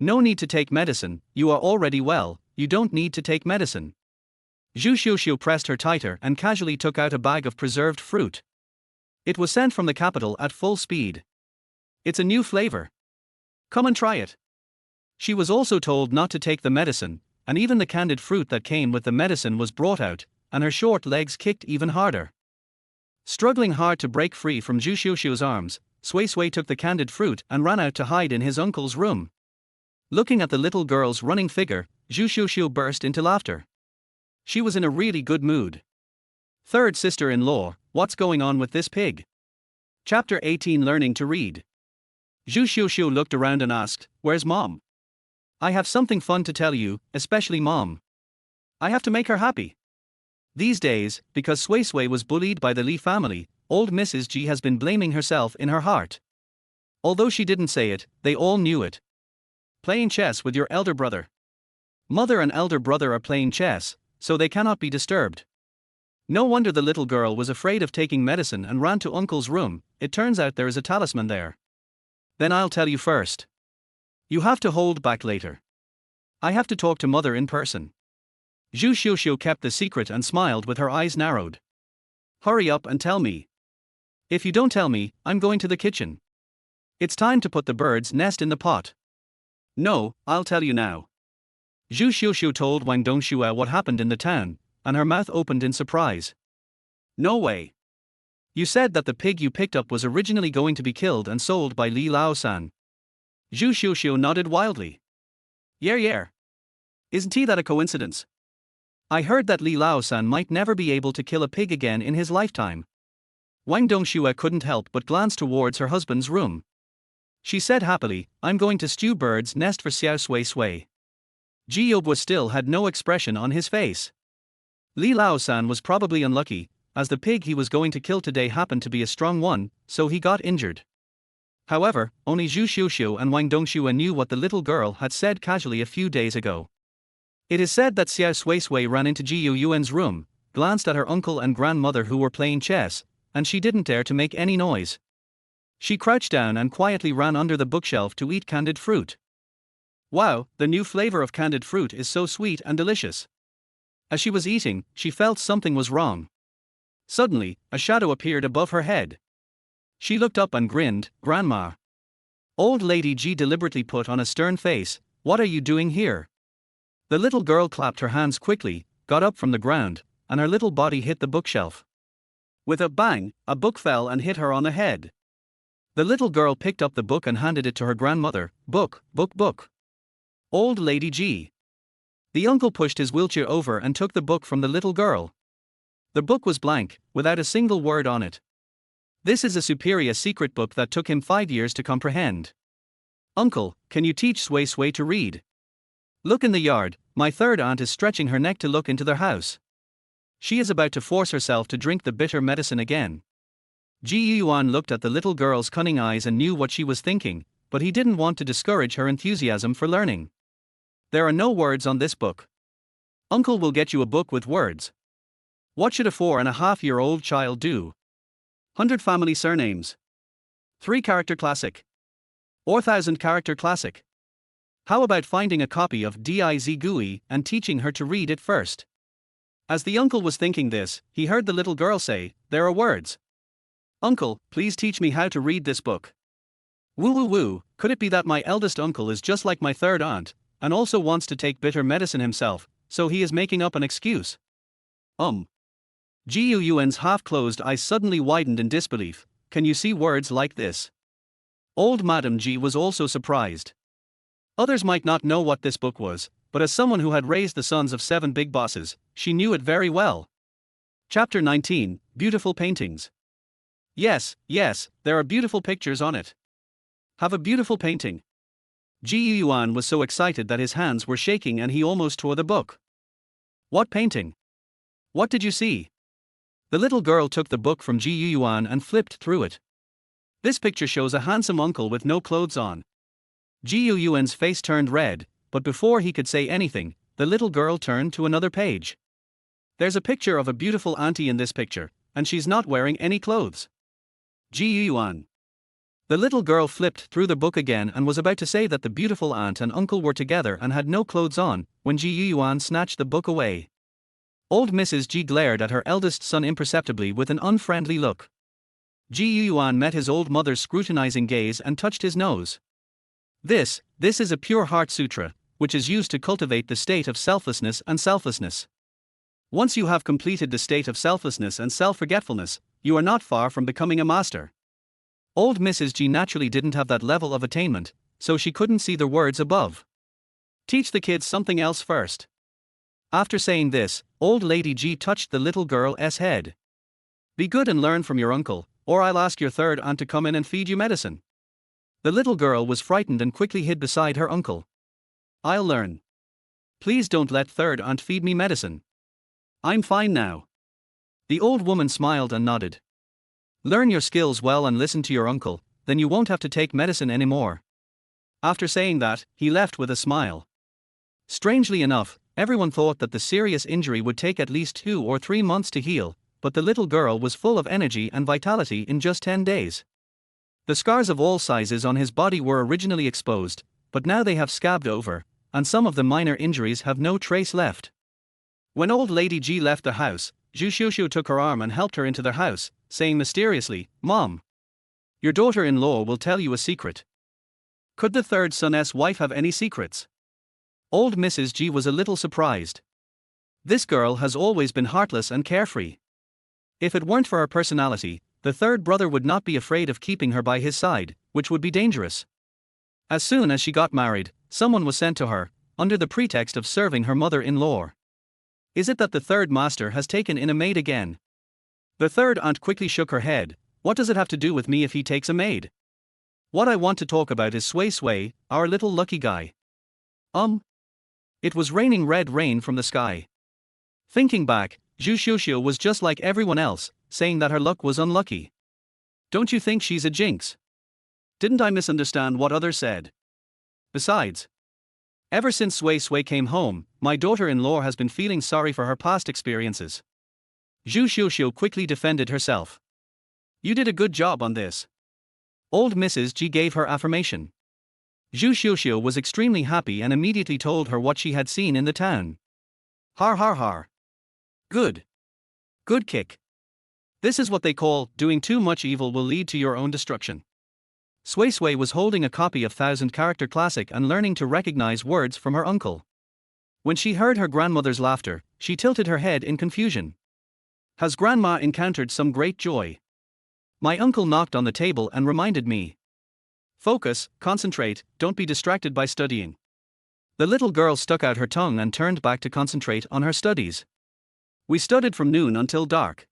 "No need to take medicine, you are already well, you don't need to take medicine." Zhu Xiuxiu pressed her tighter and casually took out a bag of preserved fruit. It was sent from the capital at full speed. "It's a new flavor. Come and try it." She was also told not to take the medicine, and even the candied fruit that came with the medicine was brought out, and her short legs kicked even harder. Struggling hard to break free from Zhu Xiuxiu's arms, Suisui took the candied fruit and ran out to hide in his uncle's room. Looking at the little girl's running figure, Zhu Xiuxiu burst into laughter. She was in a really good mood. "Third sister-in-law, what's going on with this pig?" Chapter 18 Learning to Read. Zhu Xiuxiu looked around and asked, "Where's Mom? I have something fun to tell you, especially Mom. I have to make her happy." These days, because Suisui was bullied by the Li family, old Mrs. G has been blaming herself in her heart. Although she didn't say it, they all knew it. Playing chess with your elder brother. Mother and elder brother are playing chess, so they cannot be disturbed. No wonder the little girl was afraid of taking medicine and ran to uncle's room. It turns out there is a talisman there. Then I'll tell you first. You have to hold back later. I have to talk to mother in person. Zhu Xiuxiu kept the secret and smiled with her eyes narrowed. Hurry up and tell me. If you don't tell me, I'm going to the kitchen. It's time to put the bird's nest in the pot. No, I'll tell you now. Zhu Xiuxiu told Wang Dongxue what happened in the town, and her mouth opened in surprise. No way. You said that the pig you picked up was originally going to be killed and sold by Li Laosan. Zhu Xiuxiu nodded wildly. Yeah. Isn't that a coincidence? I heard that Li Laosan might never be able to kill a pig again in his lifetime. Wang Dongxue couldn't help but glance towards her husband's room. She said happily, "I'm going to stew bird's nest for Xiao Suisui." Ji Yobwa still had no expression on his face. Li Laosan was probably unlucky, as the pig he was going to kill today happened to be a strong one, so he got injured. However, only Zhu Xiuxiu and Wang Dongxue knew what the little girl had said casually a few days ago. It is said that Xiao Suisui ran into Ji Yuan's room, glanced at her uncle and grandmother who were playing chess, and she didn't dare to make any noise. She crouched down and quietly ran under the bookshelf to eat candied fruit. Wow, the new flavor of candied fruit is so sweet and delicious. As she was eating, she felt something was wrong. Suddenly, a shadow appeared above her head. She looked up and grinned. "Grandma." Old Lady G deliberately put on a stern face. "What are you doing here?" The little girl clapped her hands quickly, got up from the ground, and her little body hit the bookshelf. With a bang, a book fell and hit her on the head. The little girl picked up the book and handed it to her grandmother. Book. Old Lady G. The uncle pushed his wheelchair over and took the book from the little girl. The book was blank, without a single word on it. This is a superior secret book that took him 5 years to comprehend. "Uncle, can you teach Suisui to read? Look in the yard, my third aunt is stretching her neck to look into their house. She is about to force herself to drink the bitter medicine again." Ji Yuan looked at the little girl's cunning eyes and knew what she was thinking, but he didn't want to discourage her enthusiasm for learning. "There are no words on this book. Uncle will get you a book with words. What should a 4.5-year-old child do? 100 family surnames. 3-character classic. Or 1,000-character classic. How about finding a copy of Diz Gui and teaching her to read it first?" As the uncle was thinking this, he heard the little girl say, "There are words. Uncle, please teach me how to read this book." Woo, could it be that my eldest uncle is just like my third aunt, and also wants to take bitter medicine himself, so he is making up an excuse? Ji Yuan's half-closed eyes suddenly widened in disbelief. "Can you see words like this?" Old Madam G was also surprised. Others might not know what this book was, but as someone who had raised the sons of 7 big bosses, she knew it very well. Chapter 19, Beautiful Paintings. Yes, there are beautiful pictures on it. Have a beautiful painting. Ji Yuan was so excited that his hands were shaking and he almost tore the book. What painting? What did you see? The little girl took the book from Ji Yuan and flipped through it. This picture shows a handsome uncle with no clothes on. Ji Yuan's face turned red, but before he could say anything, the little girl turned to another page. There's a picture of a beautiful auntie in this picture, and she's not wearing any clothes. Ji Yuan. The little girl flipped through the book again and was about to say that the beautiful aunt and uncle were together and had no clothes on, when Ji Yuan snatched the book away. Old Mrs. Ji glared at her eldest son imperceptibly with an unfriendly look. Ji Yuan met his old mother's scrutinizing gaze and touched his nose. This is a pure heart sutra, which is used to cultivate the state of selflessness and selflessness. Once you have completed the state of selflessness and self-forgetfulness, you are not far from becoming a master. Old Mrs. Ji naturally didn't have that level of attainment, so she couldn't see the words above. Teach the kids something else first. After saying this, Old Lady Ji touched the little girl's head. Be good and learn from your uncle, or I'll ask your third aunt to come in and feed you medicine. The little girl was frightened and quickly hid beside her uncle. I'll learn. Please don't let third aunt feed me medicine. I'm fine now. The old woman smiled and nodded. Learn your skills well and listen to your uncle, then you won't have to take medicine anymore. After saying that, he left with a smile. Strangely enough, everyone thought that the serious injury would take at least 2 or 3 months to heal, but the little girl was full of energy and vitality in just 10 days. The scars of all sizes on his body were originally exposed, but now they have scabbed over, and some of the minor injuries have no trace left. When Old Lady Ji left the house, Zhu Xiuxiu took her arm and helped her into their house, saying mysteriously, Mom, your daughter-in-law will tell you a secret. Could the third son's wife have any secrets? Old Mrs. Ji was a little surprised. This girl has always been heartless and carefree. If it weren't for her personality, the third brother would not be afraid of keeping her by his side, which would be dangerous. As soon as she got married, someone was sent to her, under the pretext of serving her mother-in-law. Is it that the third master has taken in a maid again? The third aunt quickly shook her head. What does it have to do with me if he takes a maid? What I want to talk about is Sui Sui, our little lucky guy. It was raining red rain from the sky. Thinking back, Zhu Xiuxiu was just like everyone else, saying that her luck was unlucky. Don't you think she's a jinx? Didn't I misunderstand what others said? Besides, ever since Sui Sui came home, my daughter-in-law has been feeling sorry for her past experiences. Zhu Xiuxiu quickly defended herself. You did a good job on this. Old Mrs. Ji gave her affirmation. Zhu Xiuxiu was extremely happy and immediately told her what she had seen in the town. Har har har. Good. Good kick. This is what they call, doing too much evil will lead to your own destruction. Sui Sui was holding a copy of 1000-character classic and learning to recognize words from her uncle. When she heard her grandmother's laughter, she tilted her head in confusion. Has grandma encountered some great joy? My uncle knocked on the table and reminded me. Focus, concentrate, don't be distracted by studying. The little girl stuck out her tongue and turned back to concentrate on her studies. We studied from noon until dark.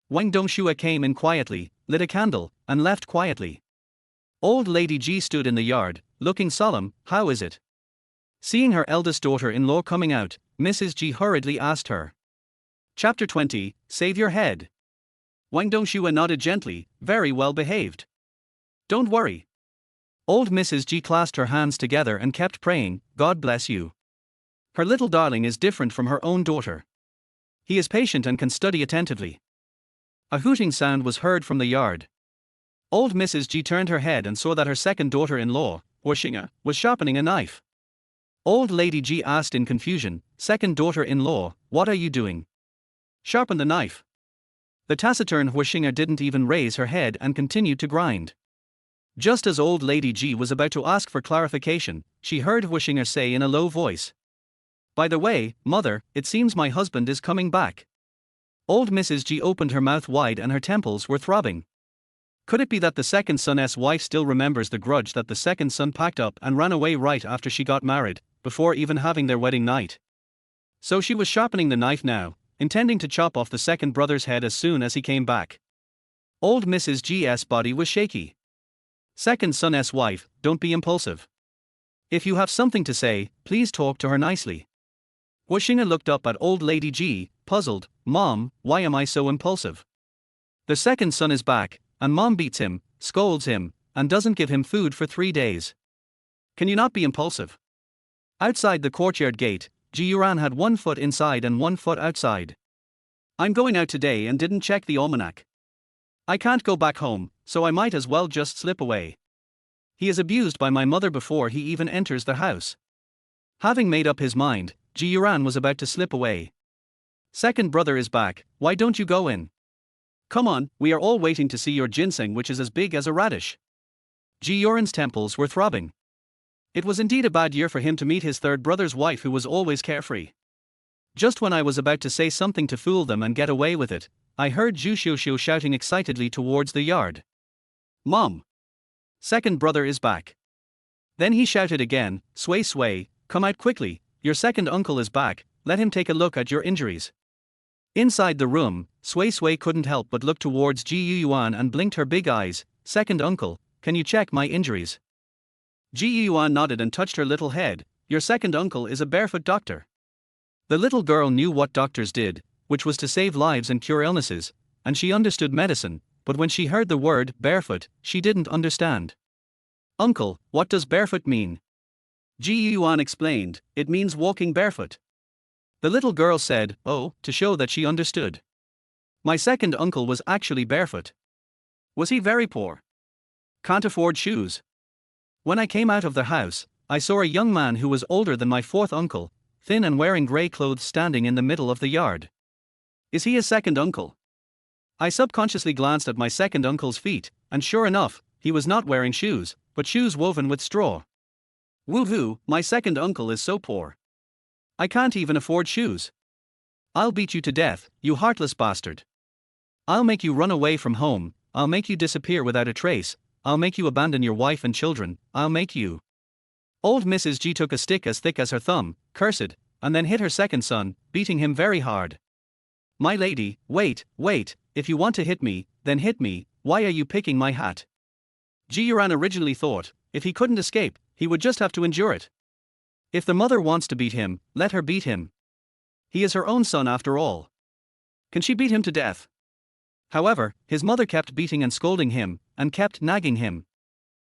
Wang Dongxue came in quietly, lit a candle, and left quietly. Old Lady Ji stood in the yard, looking solemn. How is it? Seeing her eldest daughter-in-law coming out, Mrs. Ji hurriedly asked her. Chapter 20, Save Your Head. Wang Dongxue nodded gently, very well behaved. Don't worry. Old Mrs. Ji clasped her hands together and kept praying, God bless you. Her little darling is different from her own daughter. He is patient and can study attentively. A hooting sound was heard from the yard. Old Mrs. Ji turned her head and saw that her second daughter-in-law, Huixinga, was sharpening a knife. Old Lady Ji asked in confusion, Second daughter-in-law, what are you doing? Sharpen the knife. The taciturn Huixinga didn't even raise her head and continued to grind. Just as Old Lady Ji was about to ask for clarification, she heard Huixinga say in a low voice. By the way, mother, it seems my husband is coming back. Old Mrs. Ji opened her mouth wide and her temples were throbbing. Could it be that the second son's wife still remembers the grudge that the second son packed up and ran away right after she got married, before even having their wedding night? So she was sharpening the knife now, intending to chop off the second brother's head as soon as he came back. Old Mrs. G's body was shaky. Second son's wife, don't be impulsive. If you have something to say, please talk to her nicely. Wuxinga looked up at old lady Ji, puzzled. Mom, why am I so impulsive? The second son is back, and mom beats him, scolds him, and doesn't give him food for 3 days. Can you not be impulsive? Outside the courtyard gate, Ji Yuran had 1 foot inside and 1 foot outside. I'm going out today and didn't check the almanac. I can't go back home, so I might as well just slip away. He is abused by my mother before he even enters the house. Having made up his mind, Ji Yuran was about to slip away. Second brother is back, why don't you go in? Come on, we are all waiting to see your ginseng, which is as big as a radish. Ji Yuran's temples were throbbing. It was indeed a bad year for him to meet his third brother's wife, who was always carefree. Just when I was about to say something to fool them and get away with it, I heard Zhu Xiuxiu shouting excitedly towards the yard. Mom! Second brother is back. Then he shouted again, Sway Sway, come out quickly, your second uncle is back, let him take a look at your injuries. Inside the room, Sway Sway couldn't help but look towards Ji Yuan and blinked her big eyes. Second uncle, can you check my injuries? Ji Yuan nodded and touched her little head. Your second uncle is a barefoot doctor. The little girl knew what doctors did, which was to save lives and cure illnesses, and she understood medicine, but when she heard the word barefoot, she didn't understand. Uncle, what does barefoot mean? Ji Yuan explained, it means walking barefoot. The little girl said, oh, to show that she understood. My second uncle was actually barefoot. Was he very poor? Can't afford shoes. When I came out of the house, I saw a young man who was older than my fourth uncle, thin and wearing grey clothes, standing in the middle of the yard. Is he a second uncle? I subconsciously glanced at my second uncle's feet, and sure enough, he was not wearing shoes, but shoes woven with straw. Woohoo, my second uncle is so poor. I can't even afford shoes. I'll beat you to death, you heartless bastard. I'll make you run away from home, I'll make you disappear without a trace, I'll make you abandon your wife and children, I'll make you. Old Mrs. G took a stick as thick as her thumb, cursed, and then hit her second son, beating him very hard. My lady, wait, if you want to hit me, then hit me, why are you picking my hat? Ji Yuran originally thought, if he couldn't escape, he would just have to endure it. If the mother wants to beat him, let her beat him. He is her own son after all. Can she beat him to death? However, his mother kept beating and scolding him, and kept nagging him.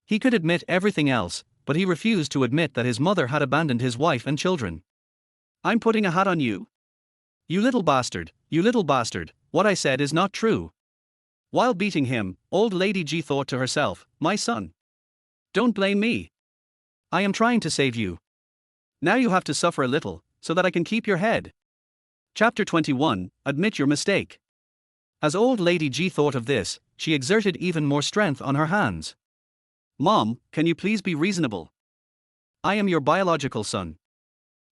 He could admit everything else, but he refused to admit that his mother had abandoned his wife and children. I'm putting a hat on you? You little bastard, what I said is not true. While beating him, old lady Ji thought to herself, my son. Don't blame me. I am trying to save you. Now you have to suffer a little, so that I can keep your head. Chapter 21, Admit Your Mistake. As old lady Ji thought of this, she exerted even more strength on her hands. Mom, can you please be reasonable? I am your biological son.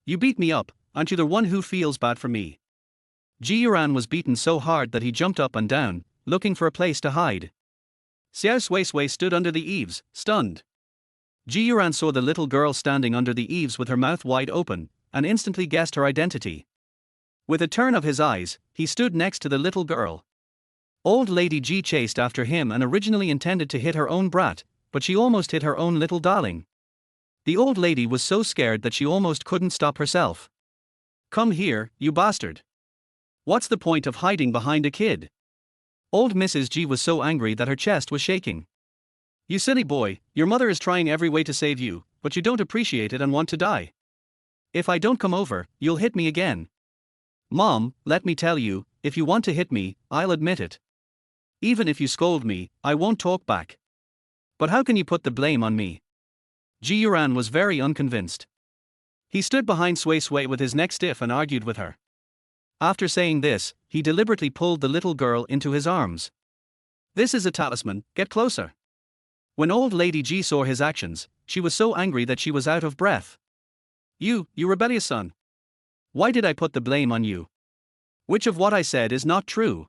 You beat me up, aren't you the one who feels bad for me? Ji Yuran was beaten so hard that he jumped up and down, looking for a place to hide. Xiao Sui stood under the eaves, stunned. Ji Yuran saw the little girl standing under the eaves with her mouth wide open, and instantly guessed her identity. With a turn of his eyes, he stood next to the little girl. Old lady Ji chased after him and originally intended to hit her own brat, but she almost hit her own little darling. The old lady was so scared that she almost couldn't stop herself. Come here, you bastard. What's the point of hiding behind a kid? Old Mrs. G was so angry that her chest was shaking. You silly boy, your mother is trying every way to save you, but you don't appreciate it and want to die. If I don't come over, you'll hit me again. Mom, let me tell you, if you want to hit me, I'll admit it. Even if you scold me, I won't talk back. But how can you put the blame on me? Ji Yuran was very unconvinced. He stood behind Sui Sui with his neck stiff and argued with her. After saying this, he deliberately pulled the little girl into his arms. This is a talisman, get closer. When old lady Ji saw his actions, she was so angry that she was out of breath. You rebellious son. Why did I put the blame on you? Which of what I said is not true?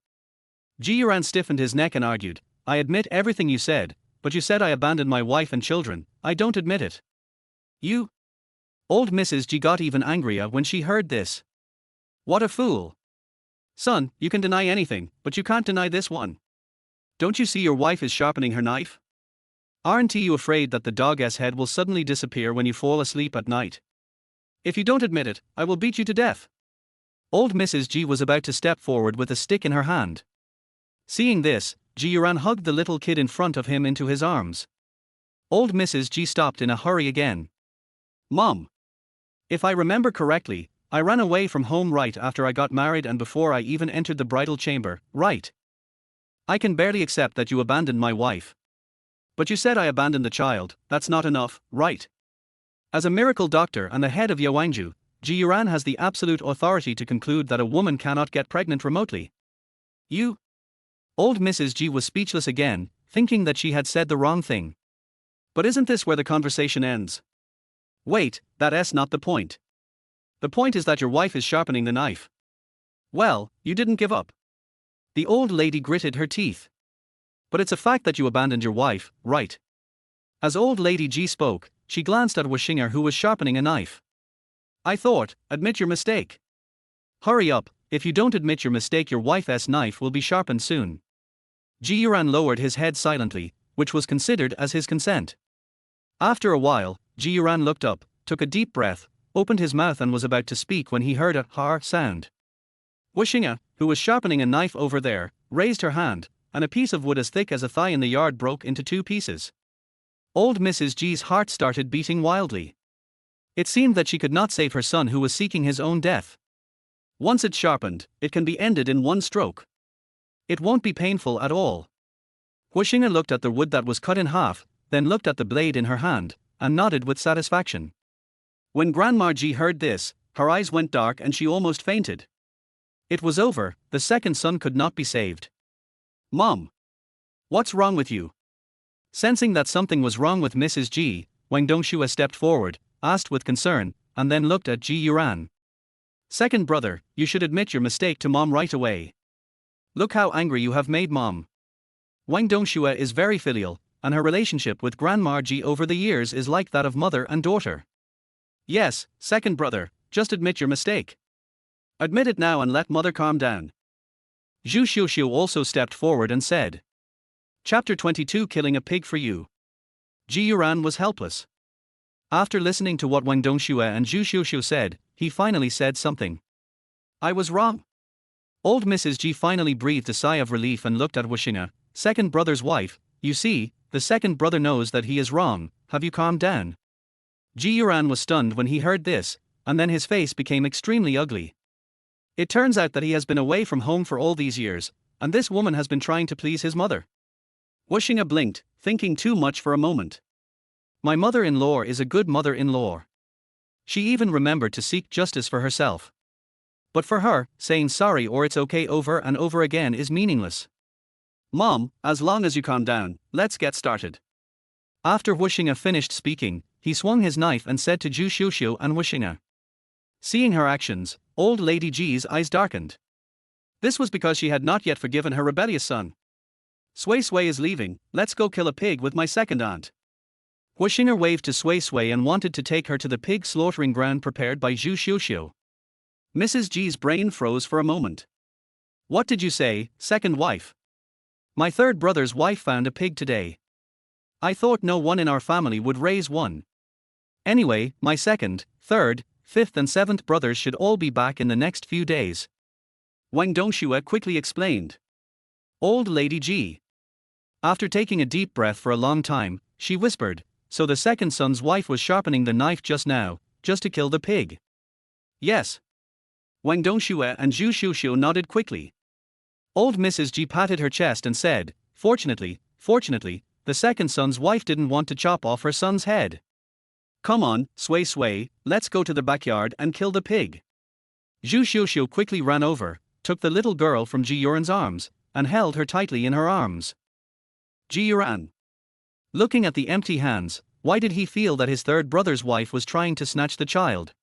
Ji Yuran stiffened his neck and argued, I admit everything you said, but you said I abandoned my wife and children, I don't admit it. You? Old Mrs. Ji got even angrier when she heard this. What a fool. Son, you can deny anything, but you can't deny this one. Don't you see your wife is sharpening her knife? Aren't you afraid that the dog's head will suddenly disappear when you fall asleep at night? If you don't admit it, I will beat you to death. Old Mrs. G was about to step forward with a stick in her hand. Seeing this, Ji Yuran hugged the little kid in front of him into his arms. Old Mrs. G stopped in a hurry again. Mom. If I remember correctly, I ran away from home right after I got married and before I even entered the bridal chamber, right? I can barely accept that you abandoned my wife. But you said I abandoned the child, that's not enough, right? As a miracle doctor and the head of Yawangju, Ji Yuran has the absolute authority to conclude that a woman cannot get pregnant remotely. You? Old Mrs. G was speechless again, thinking that she had said the wrong thing. But isn't this where the conversation ends? Wait, that's not the point. The point is that your wife is sharpening the knife. Well, you didn't give up. The old lady gritted her teeth. But it's a fact that you abandoned your wife, right? As old lady G spoke, she glanced at Washinger who was sharpening a knife. I thought, admit your mistake. Hurry up, if you don't admit your mistake your wife's knife will be sharpened soon. Ji Yuran lowered his head silently, which was considered as his consent. After a while, Ji Yuran looked up, took a deep breath, opened his mouth and was about to speak when he heard a har sound. Washinger, who was sharpening a knife over there, raised her hand, and a piece of wood as thick as a thigh in the yard broke into two pieces. Old Mrs. G's heart started beating wildly. It seemed that she could not save her son who was seeking his own death. Once it's sharpened, it can be ended in one stroke. It won't be painful at all. Washinger looked at the wood that was cut in half, then looked at the blade in her hand, and nodded with satisfaction. When Grandma G heard this, her eyes went dark and she almost fainted. It was over, the second son could not be saved. Mom! What's wrong with you? Sensing that something was wrong with Mrs. G, Wang Dongshua stepped forward, asked with concern, and then looked at Ji Yuran. Second brother, you should admit your mistake to Mom right away. Look how angry you have made Mom. Wang Dongshua is very filial, and her relationship with Grandma Ji over the years is like that of mother and daughter. Yes, second brother, just admit your mistake. Admit it now and let mother calm down. Zhu Xiuxiu also stepped forward and said. Chapter 22 Killing a Pig for You. Ji Yuran was helpless. After listening to what Wang Dongshua and Zhu Xiuxiu said, he finally said something. I was wrong. Old Mrs. G finally breathed a sigh of relief and looked at Washinger, second brother's wife. You see, the second brother knows that he is wrong, have you calmed down? Ji Yuran was stunned when he heard this, and then his face became extremely ugly. It turns out that he has been away from home for all these years, and this woman has been trying to please his mother. Washinger blinked, thinking too much for a moment. My mother-in-law is a good mother-in-law. She even remembered to seek justice for herself. But for her, saying sorry or it's okay over and over again is meaningless. Mom, as long as you calm down, let's get started. After Washinger finished speaking, he swung his knife and said to Zhu Xiuxiu and Washinger. Seeing her actions, old Lady G's eyes darkened. This was because she had not yet forgiven her rebellious son. Sui Sui is leaving, let's go kill a pig with my second aunt. Washinger waved to Sui Sui and wanted to take her to the pig slaughtering ground prepared by Zhu Xiuxiu. Mrs. G's brain froze for a moment. What did you say, second wife? My third brother's wife found a pig today. I thought no one in our family would raise one. Anyway, my second, third, fifth and seventh brothers should all be back in the next few days. Wang Dongshua quickly explained. Old Lady G. After taking a deep breath for a long time, she whispered, so the second son's wife was sharpening the knife just now, just to kill the pig. Yes. Wang Dongshua and Zhu Xiuxiu nodded quickly. Old Mrs. G patted her chest and said, fortunately, the second son's wife didn't want to chop off her son's head. Come on, Sui Sui, let's go to the backyard and kill the pig. Zhu Xiuxiu quickly ran over, took the little girl from Ji Yuran's arms, and held her tightly in her arms. Ji Yuran. Looking at the empty hands, why did he feel that his third brother's wife was trying to snatch the child?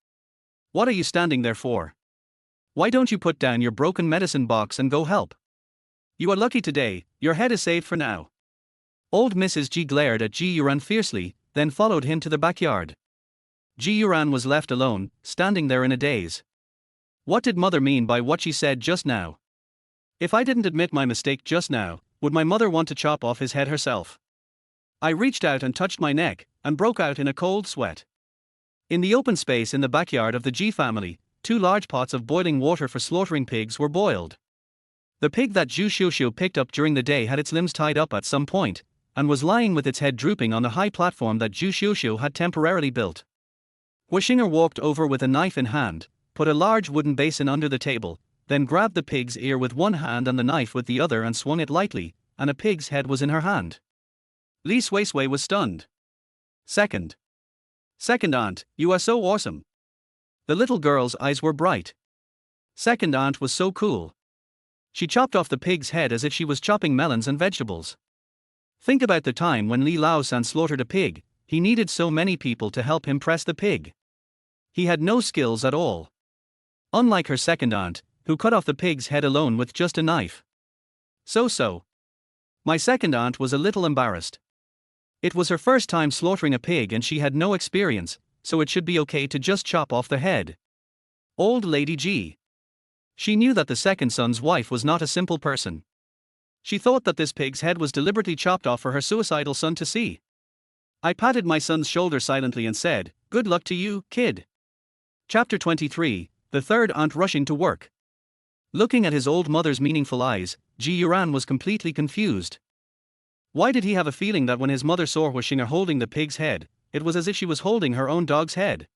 What are you standing there for? Why don't you put down your broken medicine box and go help? You are lucky today, your head is saved for now. Old Mrs. G glared at Ji Yuran fiercely, then followed him to the backyard. Ji Yuran was left alone, standing there in a daze. What did mother mean by what she said just now? If I didn't admit my mistake just now, would my mother want to chop off his head herself? I reached out and touched my neck, and broke out in a cold sweat. In the open space in the backyard of the G family, 2 large pots of boiling water for slaughtering pigs were boiled. The pig that Zhu Xiuxiu picked up during the day had its limbs tied up at some point, and was lying with its head drooping on the high platform that Zhu Xiuxiu had temporarily built. Huixinger walked over with a knife in hand, put a large wooden basin under the table, then grabbed the pig's ear with one hand and the knife with the other and swung it lightly, and a pig's head was in her hand. Li Suisui was stunned. Second aunt, you are so awesome. The little girl's eyes were bright. Second aunt was so cool. She chopped off the pig's head as if she was chopping melons and vegetables. Think about the time when Li Laosan slaughtered a pig. He needed so many people to help him press the pig. He had no skills at all. Unlike her second aunt, who cut off the pig's head alone with just a knife. So. My second aunt was a little embarrassed. It was her first time slaughtering a pig and she had no experience, so it should be okay to just chop off the head. Old Lady G. She knew that the second son's wife was not a simple person. She thought that this pig's head was deliberately chopped off for her suicidal son to see. I patted my son's shoulder silently and said, "Good luck to you, kid." Chapter 23, The third aunt rushing to work. Looking at his old mother's meaningful eyes, Ji Yuran was completely confused. Why did he have a feeling that when his mother saw Huixinger holding the pig's head, it was as if she was holding her own dog's head?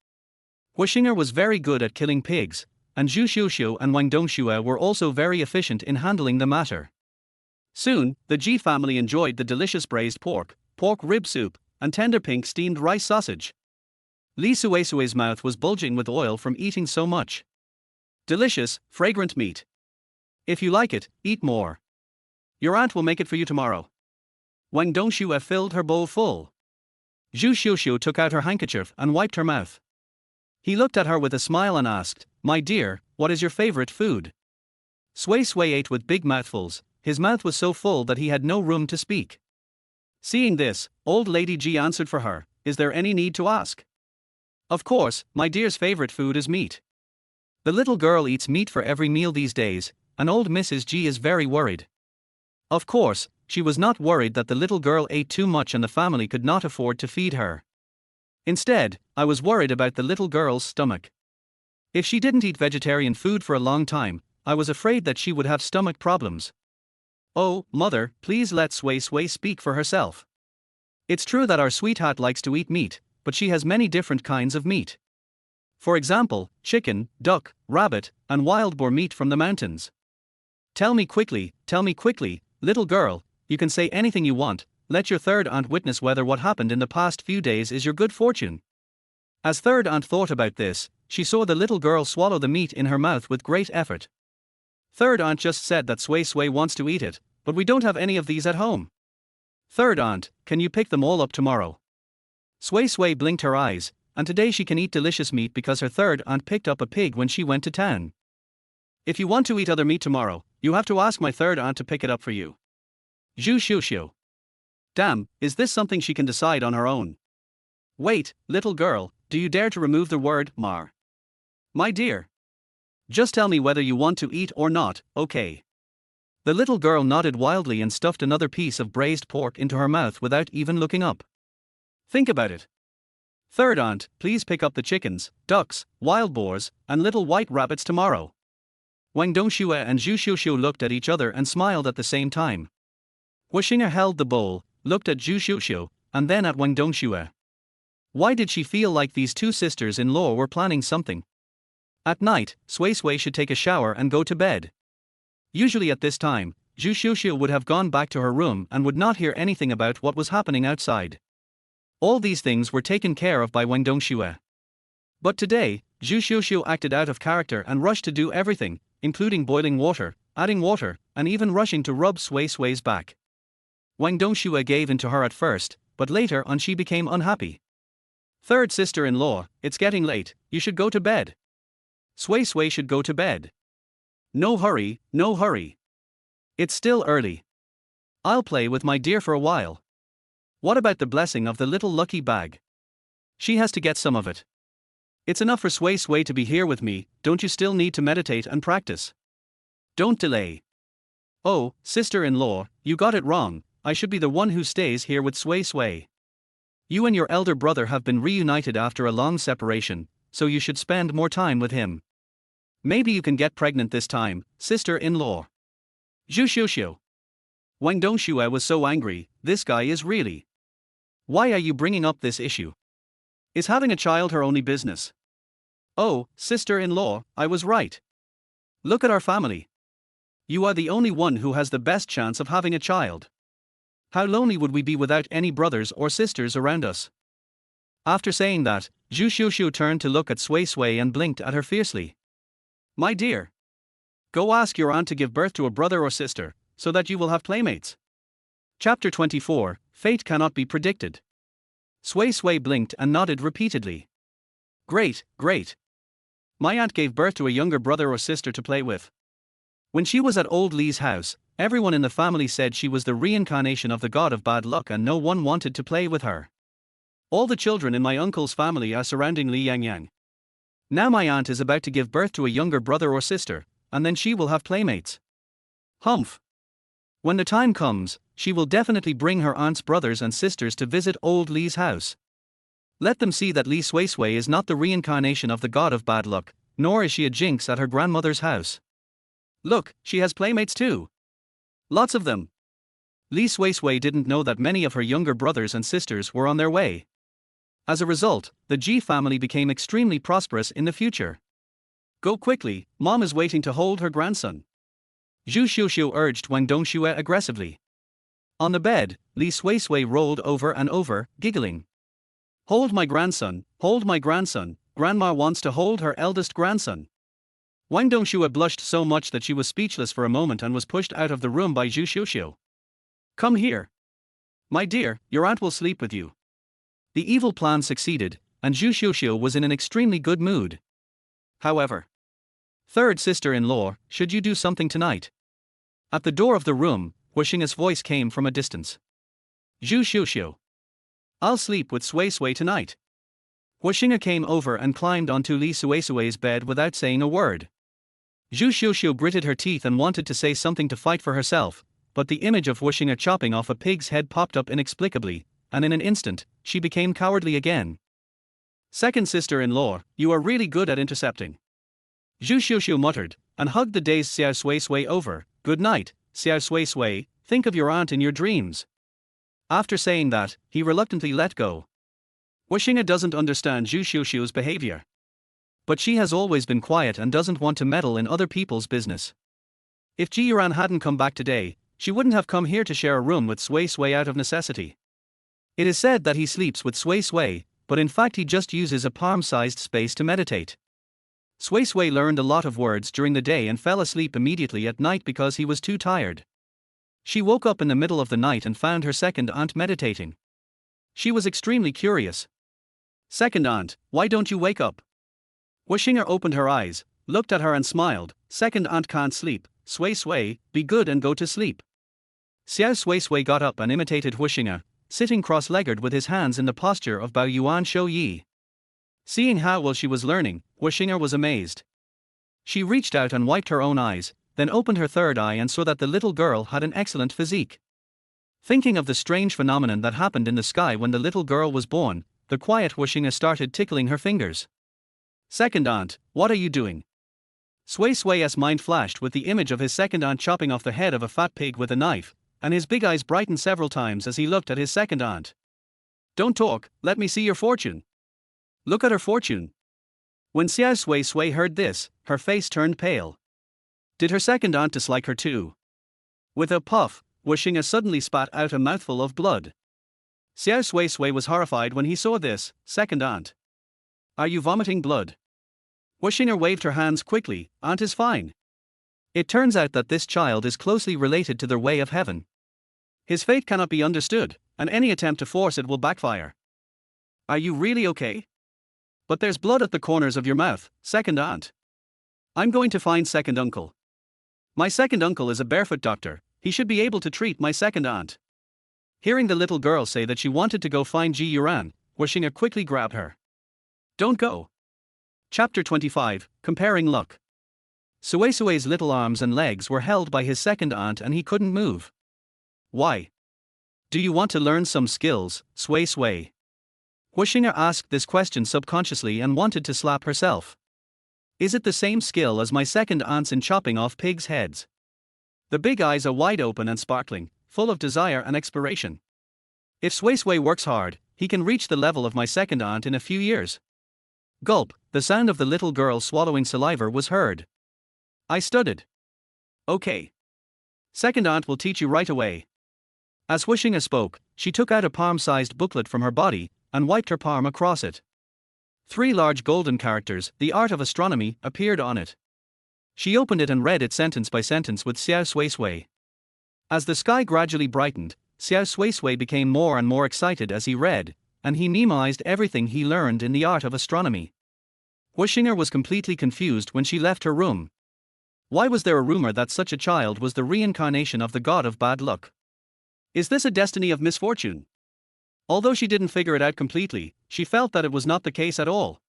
Huixinger was very good at killing pigs, and Zhu Xiuxiu and Wang Dongxue were also very efficient in handling the matter. Soon, the Ji family enjoyed the delicious braised pork rib soup, and tender pink steamed rice sausage. Li Suisui's mouth was bulging with oil from eating so much. Delicious, fragrant meat. If you like it, eat more. Your aunt will make it for you tomorrow. Wang Dongxue filled her bowl full. Zhu Xiuxiu took out her handkerchief and wiped her mouth. He looked at her with a smile and asked, "My dear, what is your favorite food?" Suisui ate with big mouthfuls. His mouth was so full that he had no room to speak. Seeing this, old Lady Ji answered for her, "Is there any need to ask?" Of course, my dear's favorite food is meat. The little girl eats meat for every meal these days, and old Mrs. Ji is very worried. Of course, she was not worried that the little girl ate too much and the family could not afford to feed her. Instead, I was worried about the little girl's stomach. If she didn't eat vegetarian food for a long time, I was afraid that she would have stomach problems. Oh, mother, please let Suisui speak for herself. It's true that our sweetheart likes to eat meat, but she has many different kinds of meat. For example, chicken, duck, rabbit, and wild boar meat from the mountains. Tell me quickly, little girl, you can say anything you want, let your third aunt witness whether what happened in the past few days is your good fortune. As third aunt thought about this, she saw the little girl swallow the meat in her mouth with great effort. Third aunt just said that Suisui wants to eat it, but we don't have any of these at home. Third aunt, can you pick them all up tomorrow? Suisui blinked her eyes, and today she can eat delicious meat because her third aunt picked up a pig when she went to town. If you want to eat other meat tomorrow, you have to ask my third aunt to pick it up for you. Zhu Xiuxiu. Damn, is this something she can decide on her own? Wait, little girl, do you dare to remove the word "mar"? My dear. Just tell me whether you want to eat or not, okay? The little girl nodded wildly and stuffed another piece of braised pork into her mouth without even looking up. Think about it. Third aunt, please pick up the chickens, ducks, wild boars, and little white rabbits tomorrow. Wang Dongxue and Zhu Xiuxiu looked at each other and smiled at the same time. Huixinger held the bowl, looked at Zhu Xiuxiu, and then at Wang Dongxue. Why did she feel like these two sisters-in-law were planning something? At night, Suisui should take a shower and go to bed. Usually at this time, Zhu Xiuxiu would have gone back to her room and would not hear anything about what was happening outside. All these things were taken care of by Wang Dongxue. But today, Zhu Xiuxiu acted out of character and rushed to do everything, including boiling water, adding water, and even rushing to rub Suisui's back. Wang Dongxue gave in to her at first, but later on she became unhappy. Third sister-in-law, it's getting late, you should go to bed. Suisui should go to bed. No hurry, no hurry. It's still early. I'll play with my dear for a while. What about the blessing of the little lucky bag? She has to get some of it. It's enough for Suisui to be here with me, don't you still need to meditate and practice? Don't delay. Oh, sister-in-law, you got it wrong, I should be the one who stays here with Sui Sui. You and your elder brother have been reunited after a long separation, so you should spend more time with him. Maybe you can get pregnant this time, sister-in-law. Zhu Xiuxiu. Wang Dongxue was so angry. This guy is really. Why are you bringing up this issue? Is having a child her only business? Oh, sister-in-law, I was right. Look at our family. You are the only one who has the best chance of having a child. How lonely would we be without any brothers or sisters around us? After saying that, Zhu Xiuxiu turned to look at Sui Sui and blinked at her fiercely. My dear. Go ask your aunt to give birth to a brother or sister, so that you will have playmates. Chapter 24, Fate Cannot Be Predicted. Sui Sui blinked and nodded repeatedly. Great, great. My aunt gave birth to a younger brother or sister to play with. When she was at old Li's house, everyone in the family said she was the reincarnation of the god of bad luck and no one wanted to play with her. All the children in my uncle's family are surrounding Li Yangyang. Now my aunt is about to give birth to a younger brother or sister, and then she will have playmates. Humph. When the time comes, she will definitely bring her aunt's brothers and sisters to visit old Li's house. Let them see that Li Sui Sui is not the reincarnation of the god of bad luck, nor is she a jinx at her grandmother's house. Look, she has playmates too. Lots of them. Li Sui Sui didn't know that many of her younger brothers and sisters were on their way. As a result, the Ji family became extremely prosperous in the future. Go quickly, mom is waiting to hold her grandson. Zhu Xiuxiu urged Wang Dongxue aggressively. On the bed, Li Sui Sui rolled over and over, giggling. Hold my grandson, grandma wants to hold her eldest grandson. Wang Dongxue blushed so much that she was speechless for a moment and was pushed out of the room by Zhu Xiuxiu. Come here. My dear, your aunt will sleep with you. The evil plan succeeded, and Zhu Xiuxiu was in an extremely good mood. However, third sister-in-law, should you do something tonight? At the door of the room, Huixing's voice came from a distance. Zhu Xiuxiu. I'll sleep with Sui Sui tonight. Huixing came over and climbed onto Li Sui Sui's bed without saying a word. Zhu Xiuxiu gritted her teeth and wanted to say something to fight for herself, but the image of Huixing chopping off a pig's head popped up inexplicably, and in an instant, she became cowardly again. Second sister-in-law, you are really good at intercepting. Zhu Xiuxiu muttered, and hugged the dazed Xiao Sui Sui over. Good night, Xiao Sui Sui, think of your aunt in your dreams. After saying that, he reluctantly let go. Huixing doesn't understand Zhu Xiuxiu's behavior. But she has always been quiet and doesn't want to meddle in other people's business. If Ji Yuran hadn't come back today, she wouldn't have come here to share a room with Sui Sui out of necessity. It is said that he sleeps with Sui Sui, but in fact he just uses a palm-sized space to meditate. Sui Sui learned a lot of words during the day and fell asleep immediately at night because he was too tired. She woke up in the middle of the night and found her second aunt meditating. She was extremely curious. Second aunt, why don't you wake up? Huixing opened her eyes, looked at her and smiled. Second aunt can't sleep. Sui Sui, be good and go to sleep. Xiao Sui Sui got up and imitated Huixing, sitting cross-legged with his hands in the posture of Bao Yuan Shou Yi. Seeing how well she was learning, Huixing was amazed. She reached out and wiped her own eyes, then opened her third eye and saw that the little girl had an excellent physique. Thinking of the strange phenomenon that happened in the sky when the little girl was born, the quiet Huixing started tickling her fingers. Second aunt, what are you doing? Sui Sui's mind flashed with the image of his second aunt chopping off the head of a fat pig with a knife, and his big eyes brightened several times as he looked at his second aunt. Don't talk, let me see your fortune. Look at her fortune. When Xiao Sui Sui heard this, her face turned pale. Did her second aunt dislike her too? With a puff, Huixing suddenly spat out a mouthful of blood. Xiao Sui Sui was horrified when he saw this. Second aunt. Are you vomiting blood? Huixing waved her hands quickly. Aunt is fine. It turns out that this child is closely related to the way of heaven. His fate cannot be understood, and any attempt to force it will backfire. Are you really okay? But there's blood at the corners of your mouth, second aunt. I'm going to find second uncle. My second uncle is a barefoot doctor, he should be able to treat my second aunt. Hearing the little girl say that she wanted to go find Ji Yuran, Huixing quickly grabbed her. Don't go. Chapter 25, Comparing Luck. Sui Sui's little arms and legs were held by his second aunt and he couldn't move. Why? Do you want to learn some skills, Sui Sui? Wuxinger asked this question subconsciously and wanted to slap herself. Is it the same skill as my second aunt's in chopping off pigs' heads? The big eyes are wide open and sparkling, full of desire and exploration. If Sui Sui works hard, he can reach the level of my second aunt in a few years. Gulp, the sound of the little girl swallowing saliva was heard. I stuttered. Okay. Second aunt will teach you right away. As Wuxinger spoke, she took out a palm-sized booklet from her body and wiped her palm across it. 3 large golden characters, "The Art of Astronomy," appeared on it. She opened it and read it sentence by sentence with Xiao Sui Sui. As the sky gradually brightened, Xiao Sui Sui became more and more excited as he read, and he memoized everything he learned in the art of astronomy. Wuxinger was completely confused when she left her room. Why was there a rumor that such a child was the reincarnation of the god of bad luck? Is this a destiny of misfortune? Although she didn't figure it out completely, she felt that it was not the case at all.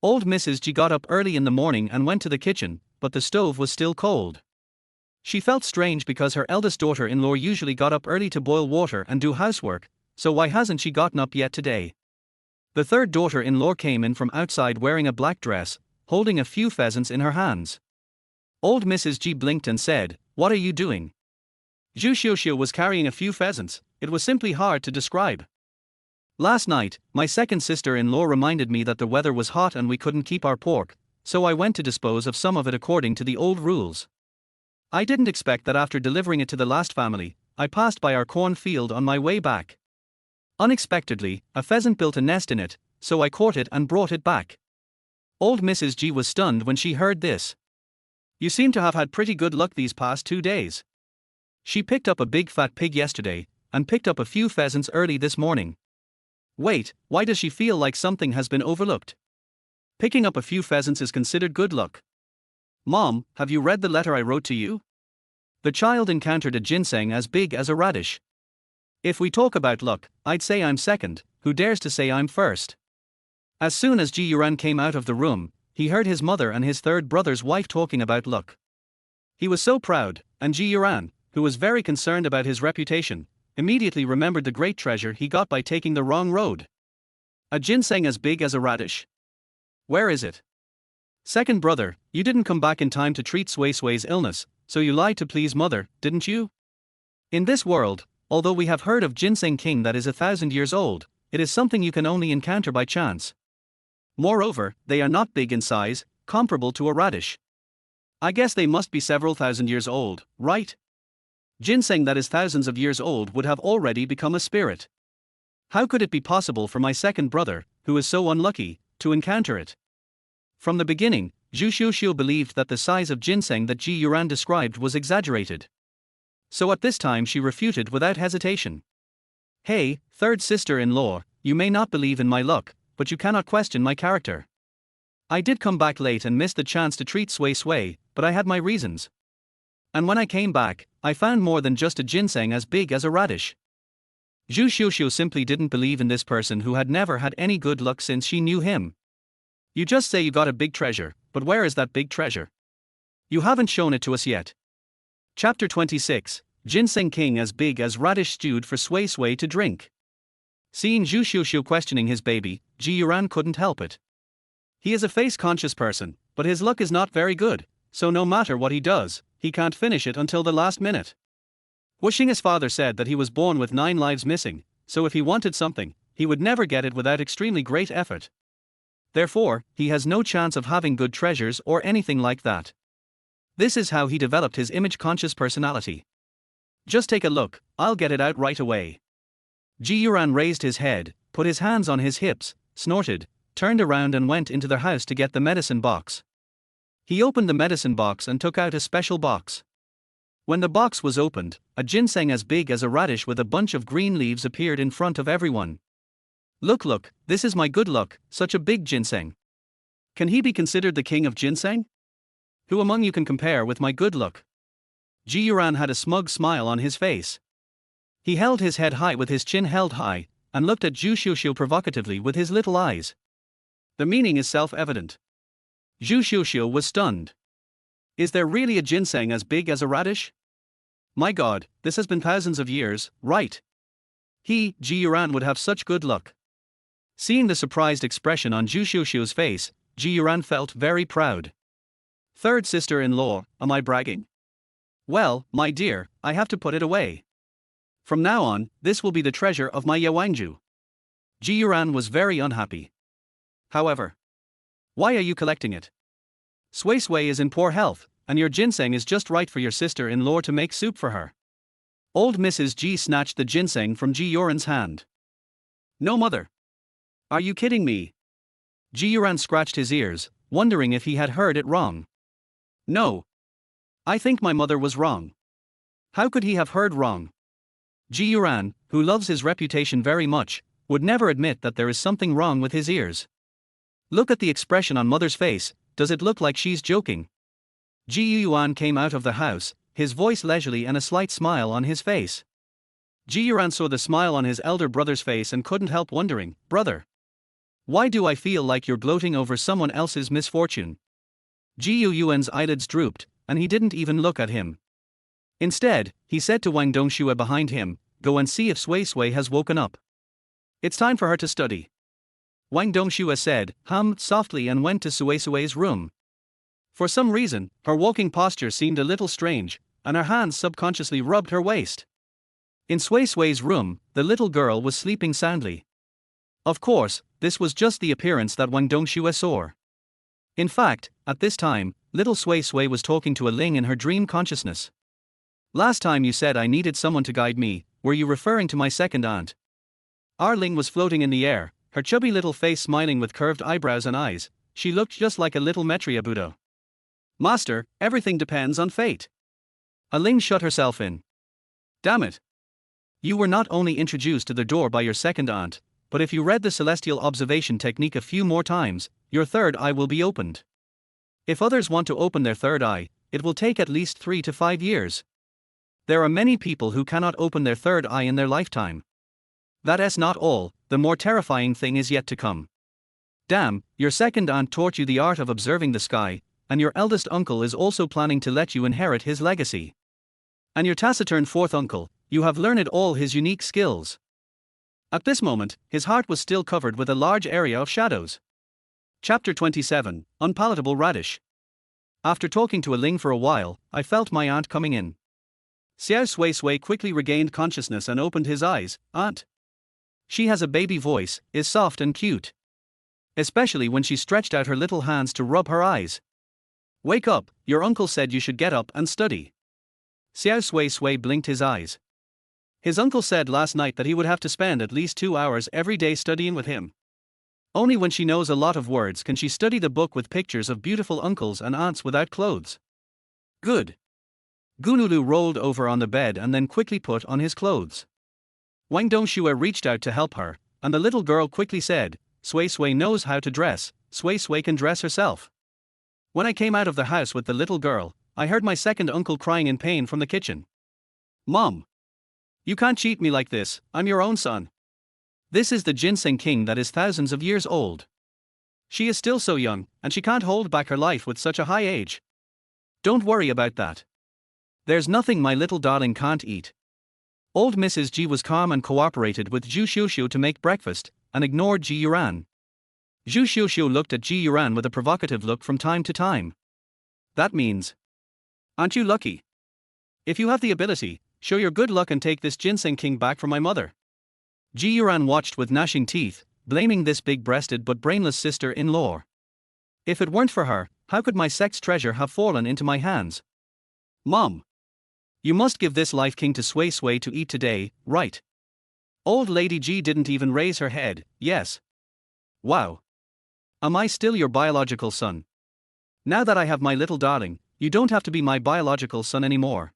Old Mrs. G got up early in the morning and went to the kitchen, but the stove was still cold. She felt strange because her eldest daughter-in-law usually got up early to boil water and do housework, so why hasn't she gotten up yet today? The third daughter-in-law came in from outside wearing a black dress, holding a few pheasants in her hands. Old Mrs. G blinked and said, "What are you doing?" Zhu Xiuxiu was carrying a few pheasants. It was simply hard to describe. Last night, my second sister-in-law reminded me that the weather was hot and we couldn't keep our pork, so I went to dispose of some of it according to the old rules. I didn't expect that after delivering it to the last family, I passed by our corn field on my way back. Unexpectedly, a pheasant built a nest in it, so I caught it and brought it back. Old Mrs. G was stunned when she heard this. You seem to have had pretty good luck these past 2 days. She picked up a big fat pig yesterday, and picked up a few pheasants early this morning. Wait, why does she feel like something has been overlooked? Picking up a few pheasants is considered good luck. Mom, have you read the letter I wrote to you? The child encountered a ginseng as big as a radish. If we talk about luck, I'd say I'm second, who dares to say I'm first? As soon as Ji Yuran came out of the room, he heard his mother and his third brother's wife talking about luck. He was so proud, and Ji Yuran, who was very concerned about his reputation, immediately remembered the great treasure he got by taking the wrong road. A ginseng as big as a radish. Where is it? Second brother, you didn't come back in time to treat Sui Sui's illness, so you lied to please mother, didn't you? In this world, although we have heard of ginseng king that is 1,000 years old, it is something you can only encounter by chance. Moreover, they are not big in size, comparable to a radish. I guess they must be several thousand years old, right? Ginseng that is thousands of years old would have already become a spirit. How could it be possible for my second brother, who is so unlucky, to encounter it? From the beginning, Zhu Xiuxiu believed that the size of ginseng that Ji Yuran described was exaggerated. So at this time she refuted without hesitation. Hey, third sister-in-law, you may not believe in my luck, but you cannot question my character. I did come back late and missed the chance to treat Sui Sui, but I had my reasons. And when I came back, I found more than just a ginseng as big as a radish. Zhu Xiuxiu simply didn't believe in this person who had never had any good luck since she knew him. You just say you got a big treasure, but where is that big treasure? You haven't shown it to us yet. Chapter 26, Ginseng King as big as radish stewed for Sui Sui to drink. Seeing Zhu Xiuxiu questioning his baby, Ji Yuran couldn't help it. He is a face-conscious person, but his luck is not very good, so no matter what he does, he can't finish it until the last minute. Wuxinger's father said that he was born with 9 lives missing, so if he wanted something, he would never get it without extremely great effort. Therefore, he has no chance of having good treasures or anything like that. This is how he developed his image-conscious personality. Just take a look, I'll get it out right away. Ji Yuran raised his head, put his hands on his hips, snorted, turned around and went into their house to get the medicine box. He opened the medicine box and took out a special box. When the box was opened, a ginseng as big as a radish with a bunch of green leaves appeared in front of everyone. Look, this is my good luck, such a big ginseng. Can he be considered the king of ginseng? Who among you can compare with my good luck? Ji Yuran had a smug smile on his face. He held his head high with his chin held high, and looked at Zhu Xiuxiu provocatively with his little eyes. The meaning is self-evident. Zhu Xiuxiu was stunned. Is there really a ginseng as big as a radish? My god, this has been thousands of years, right? Ji Yuran would have such good luck. Seeing the surprised expression on Zhu Xiuxiu's face, Ji Yuran felt very proud. Third sister-in-law, am I bragging? Well, my dear, I have to put it away. From now on, this will be the treasure of my Yewangju. Ji Yuran was very unhappy. However, why are you collecting it? Sui Sui is in poor health, and your ginseng is just right for your sister-in-law to make soup for her. Old Mrs. Ji snatched the ginseng from Ji Yuran's hand. No, mother. Are you kidding me? Ji Yuran scratched his ears, wondering if he had heard it wrong. No. I think my mother was wrong. How could he have heard wrong? Ji Yuran, who loves his reputation very much, would never admit that there is something wrong with his ears. Look at the expression on mother's face, does it look like she's joking? Ji Yuan came out of the house, his voice leisurely and a slight smile on his face. Ji Yuran saw the smile on his elder brother's face and couldn't help wondering, brother, why do I feel like you're gloating over someone else's misfortune? Ji Yuan's eyelids drooped, and he didn't even look at him. Instead, he said to Wang Dongxue behind him, go and see if Sui Sui has woken up. It's time for her to study. Wang Dongxue said, hummed softly and went to Sui Sui's room. For some reason, her walking posture seemed a little strange, and her hands subconsciously rubbed her waist. In Sui Sui's room, the little girl was sleeping soundly. Of course, this was just the appearance that Wang Dongxue saw. In fact, at this time, little Sui Sui was talking to Ling in her dream consciousness. Last time you said I needed someone to guide me, were you referring to my second aunt? Ling was floating in the air, her chubby little face smiling with curved eyebrows and eyes. She looked just like a little Metria Buddha. Master, everything depends on fate. Ling shut herself in. Damn it. You were not only introduced to the door by your second aunt, but if you read the celestial observation technique a few more times, your third eye will be opened. If others want to open their third eye, it will take at least 3 to 5 years. There are many people who cannot open their third eye in their lifetime. That's not all, the more terrifying thing is yet to come. Damn, your second aunt taught you the art of observing the sky, and your eldest uncle is also planning to let you inherit his legacy. And your taciturn fourth uncle, you have learned all his unique skills. At this moment, his heart was still covered with a large area of shadows. Chapter 27, Unpalatable Radish. After talking to Ling for a while, I felt my aunt coming in. Xiao Sui Sui quickly regained consciousness and opened his eyes. Aunt. She has a baby voice, is soft and cute. Especially when she stretched out her little hands to rub her eyes. Wake up, your uncle said you should get up and study. Xiao Sui Sui blinked his eyes. His uncle said last night that he would have to spend at least 2 hours every day studying with him. Only when she knows a lot of words can she study the book with pictures of beautiful uncles and aunts without clothes. Good. Gunulu rolled over on the bed and then quickly put on his clothes. Wang Dongxue reached out to help her, and the little girl quickly said, Sui Sui knows how to dress, Sui Sui can dress herself. When I came out of the house with the little girl, I heard my second uncle crying in pain from the kitchen. Mom! You can't cheat me like this, I'm your own son. This is the ginseng king that is thousands of years old. She is still so young, and she can't hold back her life with such a high age. Don't worry about that. There's nothing my little darling can't eat. Old Mrs. Ji was calm and cooperated with Zhu Xiuxiu to make breakfast, and ignored Ji Yuran. Zhu Xiuxiu looked at Ji Yuran with a provocative look from time to time. That means, aren't you lucky? If you have the ability, show your good luck and take this ginseng king back from my mother. Ji Yuran watched with gnashing teeth, blaming this big-breasted but brainless sister-in-law. If it weren't for her, how could my sex treasure have fallen into my hands? Mom! You must give this life king to Sui Sui to eat today, right? Old Lady Ji didn't even raise her head. Yes. Wow. Am I still your biological son? Now that I have my little darling, you don't have to be my biological son anymore.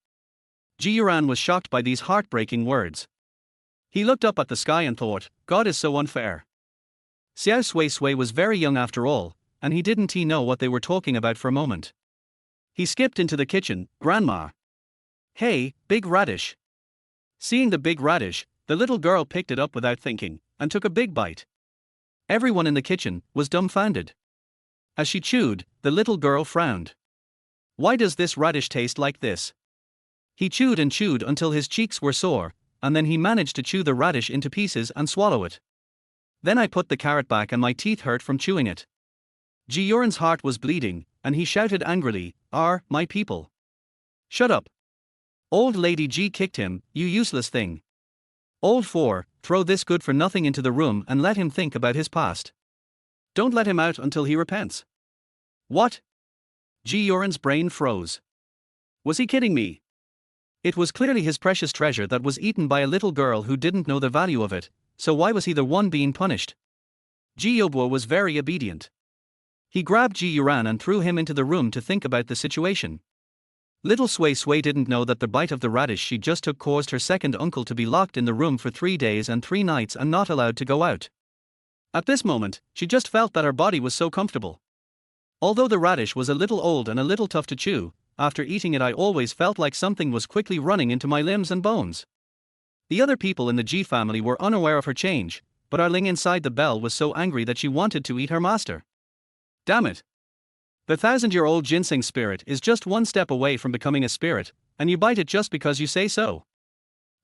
Ji Yuran was shocked by these heartbreaking words. He looked up at the sky and thought, God is so unfair. Xiao Sui Sui was very young after all, and he didn't know what they were talking about for a moment. He skipped into the kitchen. Grandma. Hey, big radish. Seeing the big radish, the little girl picked it up without thinking, and took a big bite. Everyone in the kitchen was dumbfounded. As she chewed, the little girl frowned. Why does this radish taste like this? He chewed and chewed until his cheeks were sore, and then he managed to chew the radish into pieces and swallow it. Then I put the carrot back and my teeth hurt from chewing it. Ji-Yuren's heart was bleeding, and he shouted angrily, my people. Shut up. Old Lady Ji kicked him, you useless thing. Old 4, throw this good-for-nothing into the room and let him think about his past. Don't let him out until he repents. What? Ji-Yuren's brain froze. Was he kidding me? It was clearly his precious treasure that was eaten by a little girl who didn't know the value of it, so why was he the one being punished? Ji-Yobo was very obedient. He grabbed Ji-Yuran and threw him into the room to think about the situation. Little Sui Sui didn't know that the bite of the radish she just took caused her second uncle to be locked in the room for 3 days and 3 nights and not allowed to go out. At this moment, she just felt that her body was so comfortable. Although the radish was a little old and a little tough to chew, after eating it I always felt like something was quickly running into my limbs and bones. The other people in the Ji family were unaware of her change, but Arling inside the bell was so angry that she wanted to eat her master. Damn it. The 1,000-year-old ginseng spirit is just one step away from becoming a spirit, and you bite it just because you say so.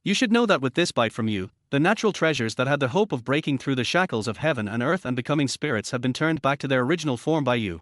You should know that with this bite from you, the natural treasures that had the hope of breaking through the shackles of heaven and earth and becoming spirits have been turned back to their original form by you.